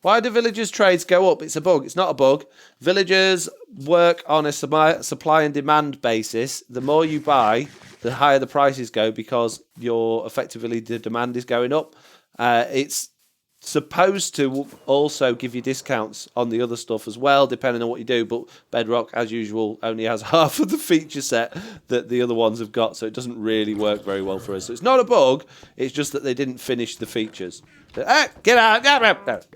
Why do villagers' trades go up? It's a bug. It's not a bug. Villagers work on a supply and demand basis. The more you buy, the higher the prices go because the demand is going up. It's supposed to also give you discounts on the other stuff as well, depending on what you do. But Bedrock, as usual, only has half of the feature set that the other ones have got, so it doesn't really work very well for us. So it's not a bug, it's just that they didn't finish the features. Get out!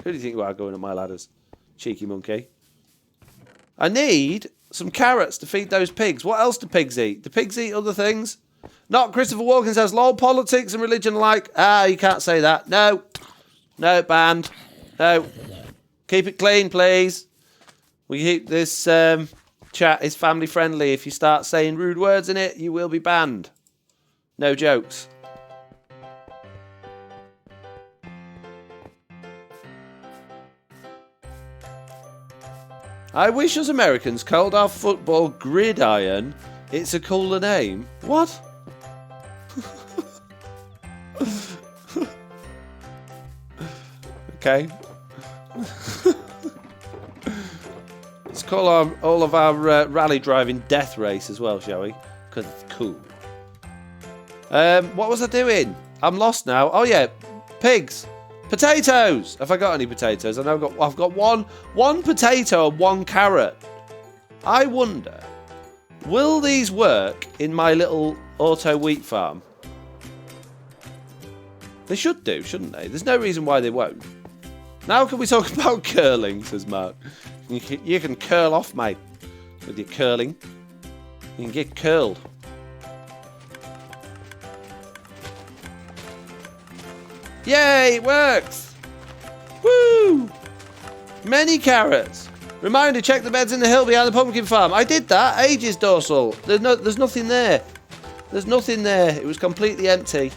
Who do you think you are going up my ladders? Cheeky monkey. I need some carrots to feed those pigs. What else do pigs eat? Do pigs eat other things? Not Christopher Walken says, lol, politics and religion alike. You can't say that. No, banned. No. Keep it clean, please. We keep this chat is family friendly. If you start saying rude words in it, you will be banned. No jokes. I wish us Americans called our football gridiron. It's a cooler name. What? Okay. Let's call all of our rally driving death race as well, shall we? Because it's cool. What was I doing? I'm lost now. Oh yeah, pigs. Potatoes. Have I got any potatoes? I've got one potato and one carrot. I wonder, will these work in my little auto wheat farm? They should do, shouldn't they? There's no reason why they won't. Now can we talk about curling, says Mark. You can curl off, mate, with your curling. You can get curled. Yay, it works! Woo! Many carrots. Reminder, check the beds in the hill behind the pumpkin farm. I did that ages, Dorsal. There's nothing there. There's nothing there. It was completely empty.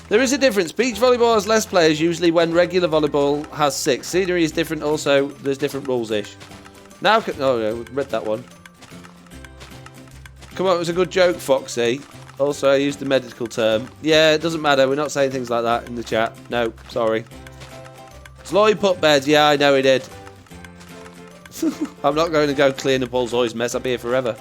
There is a difference. Beach volleyball has less players usually when regular volleyball has 6. Scenery is different also. There's different rules-ish. Now, no, read that one. Come on, it was a good joke, Foxy. Also, I used the medical term. Yeah, it doesn't matter. We're not saying things like that in the chat. No, sorry. Sloy put beds. Yeah, I know he did. I'm not going to go clean up all Zoy's mess. I'll be here forever.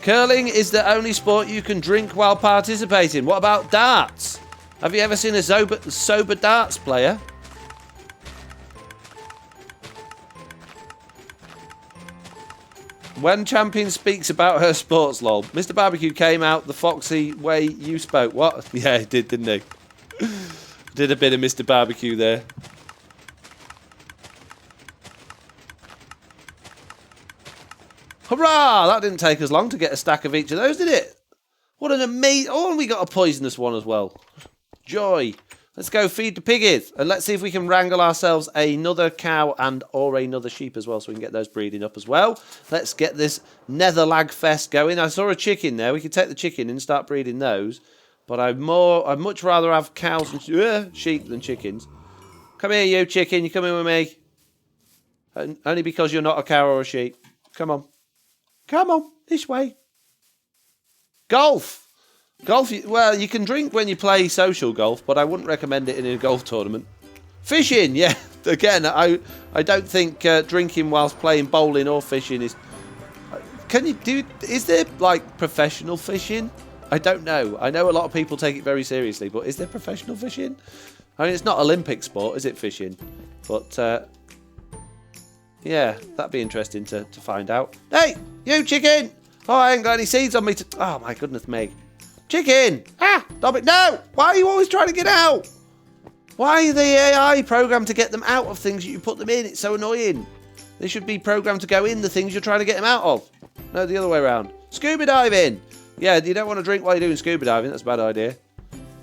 Curling is the only sport you can drink while participating. What about darts? Have you ever seen a sober darts player? When Champion speaks about her sports, lol. Mr. Barbecue came out the foxy way you spoke. What? Yeah, he did, didn't he? Did a bit of Mr. Barbecue there. Hurrah! That didn't take us long to get a stack of each of those, did it? What an amazing... Oh, and we got a poisonous one as well. Joy. Let's go feed the piggies. And let's see if we can wrangle ourselves another cow or another sheep as well, so we can get those breeding up as well. Let's get this Nether lag fest going. I saw a chicken there. We could take the chicken and start breeding those. But I'd much rather have cows and sheep than chickens. Come here, you chicken. You coming with me? Only because you're not a cow or a sheep. Come on. Come on, this way. Golf. Golf, well, you can drink when you play social golf, but I wouldn't recommend it in a golf tournament. Fishing, yeah. Again, I don't think drinking whilst playing bowling or fishing is... Is there, like, professional fishing? I don't know. I know a lot of people take it very seriously, but is there professional fishing? I mean, it's not Olympic sport, is it, fishing? But, Yeah, that'd be interesting to find out. Hey, you chicken! Oh, I ain't got any seeds on me to... Oh, my goodness me. Chicken! Ah, stop it. No! Why are you always trying to get out? Why are the AI programmed to get them out of things you put them in? It's so annoying. They should be programmed to go in the things you're trying to get them out of. No, the other way around. Scuba diving! Yeah, you don't want to drink while you're doing scuba diving. That's a bad idea.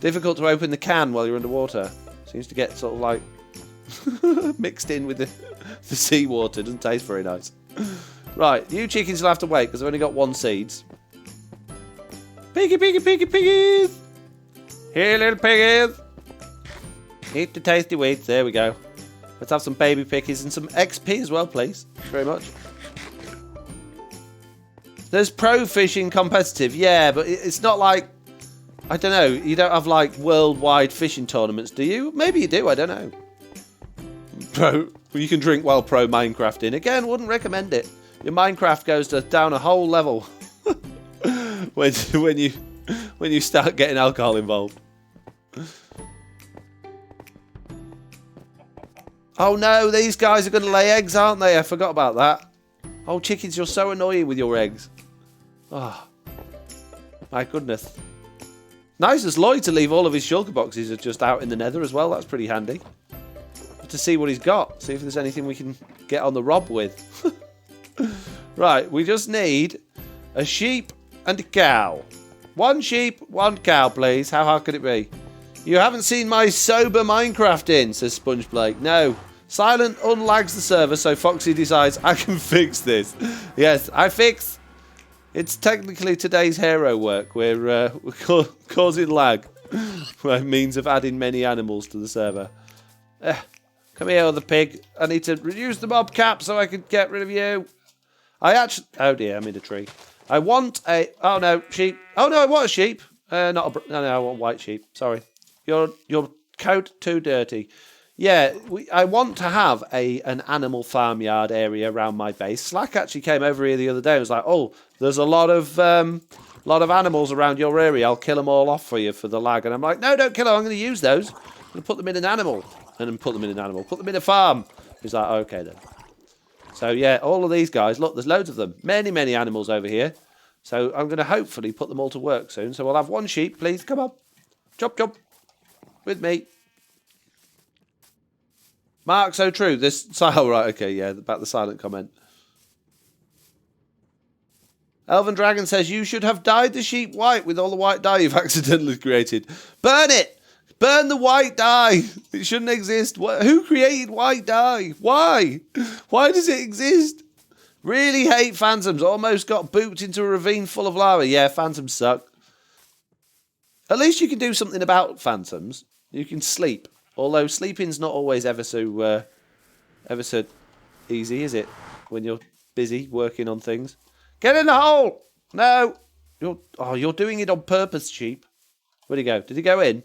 Difficult to open the can while you're underwater. Seems to get sort of like mixed in with the seawater. Doesn't taste very nice. Right, you chickens will have to wait because I've only got 1 seeds. Piggy, piggy, piggy, piggies! Here, little piggies! Eat the tasty weeds. There we go. Let's have some baby pickies and some XP as well, please. Thanks very much. There's pro fishing competitive, yeah, but it's not like, I don't know, you don't have like worldwide fishing tournaments, do you? Maybe you do, I don't know. Pro, you can drink while pro Minecrafting. Again, wouldn't recommend it. Your Minecraft goes down a whole level when you start getting alcohol involved. Oh no, these guys are going to lay eggs, aren't they? I forgot about that. Oh, chickens, you're so annoying with your eggs. Oh, my goodness. Nice as Lloyd to leave all of his shulker boxes just out in the nether as well. That's pretty handy. But to see what he's got. See if there's anything we can get on the rob with. Right, we just need a sheep and a cow. 1 sheep, 1 cow, please. How hard could it be? You haven't seen my sober Minecrafting, says Sponge Blake. No. Silent unlags the server, so Foxy decides I can fix this. Yes, I fix. It's technically today's hero work. We're causing lag by means of adding many animals to the server. Come here, other pig. I need to reduce the mob cap so I can get rid of you. Oh dear, I'm in a tree. I want a... Oh no, sheep. Oh no, I want a sheep. No, I want white sheep. Sorry. Your coat too dirty. Yeah, I want to have an animal farmyard area around my base. Slack actually came over here the other day and was like, oh, there's a lot of animals around your area. I'll kill them all off for you for the lag. And I'm like, no, don't kill them. I'm going to use those. I'm going to put them in an animal. And then put them in an animal. Put them in a farm. He's like, okay then. So yeah, all of these guys, look, there's loads of them. Many, many animals over here. So I'm going to hopefully put them all to work soon. So we'll have 1 sheep, please. Come on. Chop, chop. With me. Mark, so true. Oh, right, okay, yeah, about the silent comment. Elven Dragon says, you should have dyed the sheep white with all the white dye you've accidentally created. Burn it! Burn the white dye! It shouldn't exist. Who created white dye? Why? Why does it exist? Really hate phantoms. Almost got booped into a ravine full of lava. Yeah, phantoms suck. At least you can do something about phantoms. You can sleep. Although sleeping's not always ever so easy, is it? When you're busy working on things. Get in the hole! No! You're doing it on purpose, sheep. Where'd he go? Did he go in?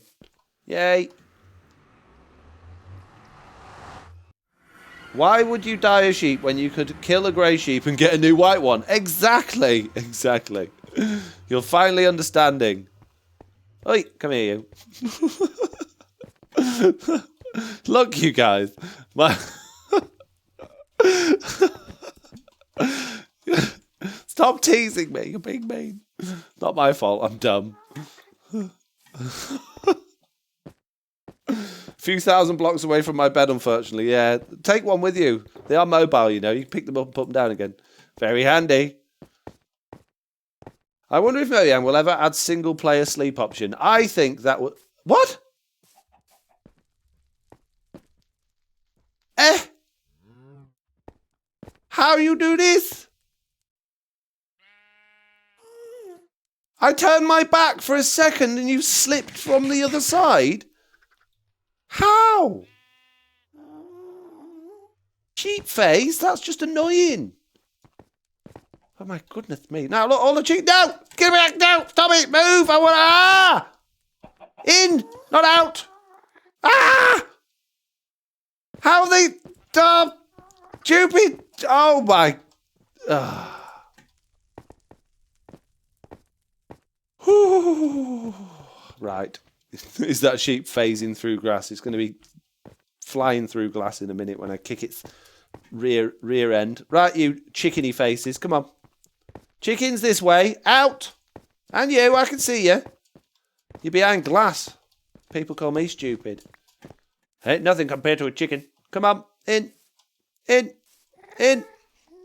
Yay. Why would you dye a sheep when you could kill a grey sheep and get a new white one? Exactly! Exactly. You're finally understanding. Oi, come here, you. Look, you guys. Stop teasing me. You're being mean. Not my fault. I'm dumb. A few thousand blocks away from my bed, unfortunately. Yeah, take one with you. They are mobile, you know. You can pick them up and put them down again. Very handy. I wonder if Mojang will ever add single-player sleep option. I think that would... What? How you do this? I turned my back for a second and you slipped from the other side? How? Cheap face? That's just annoying. Oh my goodness me. Now look, all the cheap. No! Get back! No! Stop it! Move! I want in! Not out! Ah! How they... stupid! Oh my... Right. Is that sheep phasing through grass? It's going to be flying through glass in a minute when I kick its rear end. Right, you chickeny faces. Come on. Chickens this way. Out. And you, I can see you. You're behind glass. People call me stupid. Ain't nothing compared to a chicken. Come on. In. In. In.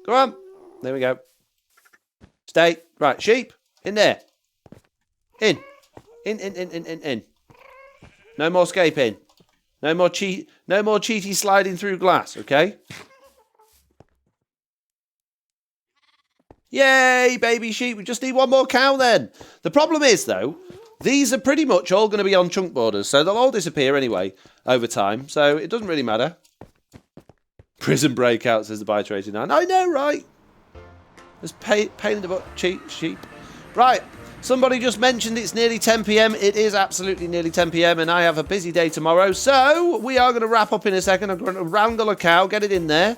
Come on. There we go. Stay. Right, sheep. In there. In. In. No more escaping. No more cheaty sliding through glass, okay? Yay, baby sheep. We just need one more cow then. The problem is, though, these are pretty much all going to be on chunk borders, so they'll all disappear anyway over time, so it doesn't really matter. Prison breakout, says the Biter 89. I know, right? There's pain in the butt, sheep. Right, somebody just mentioned it's nearly 10 p.m. It is absolutely nearly 10 p.m. and I have a busy day tomorrow, so we are going to wrap up in a second. I'm going to wrangle a cow, get it in there,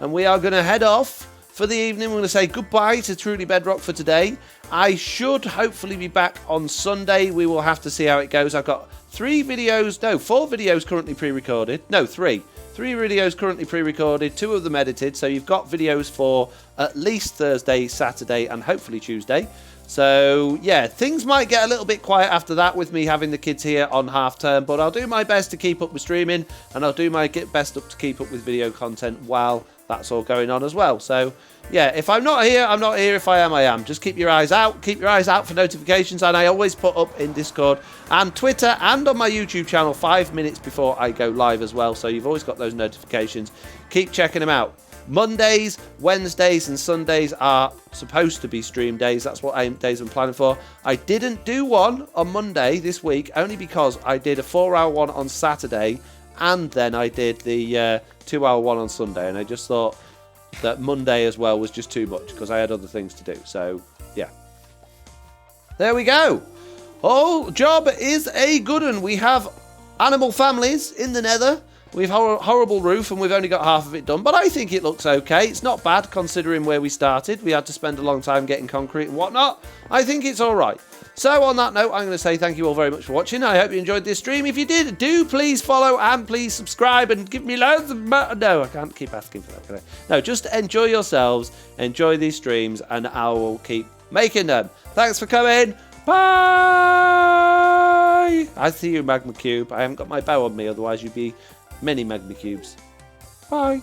and we are going to head off for the evening. We're going to say goodbye to Truly Bedrock for today. I should hopefully be back on Sunday. We will have to see how it goes. I've got 4 videos currently pre-recorded. No, 3. 3 videos currently pre-recorded, 2 of them edited. So you've got videos for at least Thursday, Saturday, and hopefully Tuesday. So, yeah, things might get a little bit quiet after that with me having the kids here on half term, but I'll do my best to keep up with streaming, and I'll do my best to keep up with video content while that's all going on as well. So, yeah, if I'm not here, I'm not here. If I am, I am. Just keep your eyes out. Keep your eyes out for notifications, and I always put up in Discord and Twitter and on my YouTube channel 5 minutes before I go live as well, so you've always got those notifications. Keep checking them out. Mondays, Wednesdays and Sundays are supposed to be stream days. That's what days I'm planning for. I didn't do one on Monday this week only because I did a 4-hour one on Saturday and then I did the 2-hour one on Sunday, and I just thought that Monday as well was just too much because I had other things to do. So, yeah. There we go. Oh, job is a good one. We have animal families in the Nether. We've horrible roof and we've only got half of it done, but I think it looks okay. It's not bad considering where we started. We had to spend a long time getting concrete and whatnot. I think it's all right. So on that note, I'm going to say thank you all very much for watching. I hope you enjoyed this stream. If you did, do please follow and please subscribe and give me loads of no, I can't keep asking for that, can I? No, just enjoy yourselves, enjoy these streams, and I will keep making them. Thanks for coming. Bye! I see you, Magma Cube. I haven't got my bow on me, otherwise you'd be many magma cubes. Bye.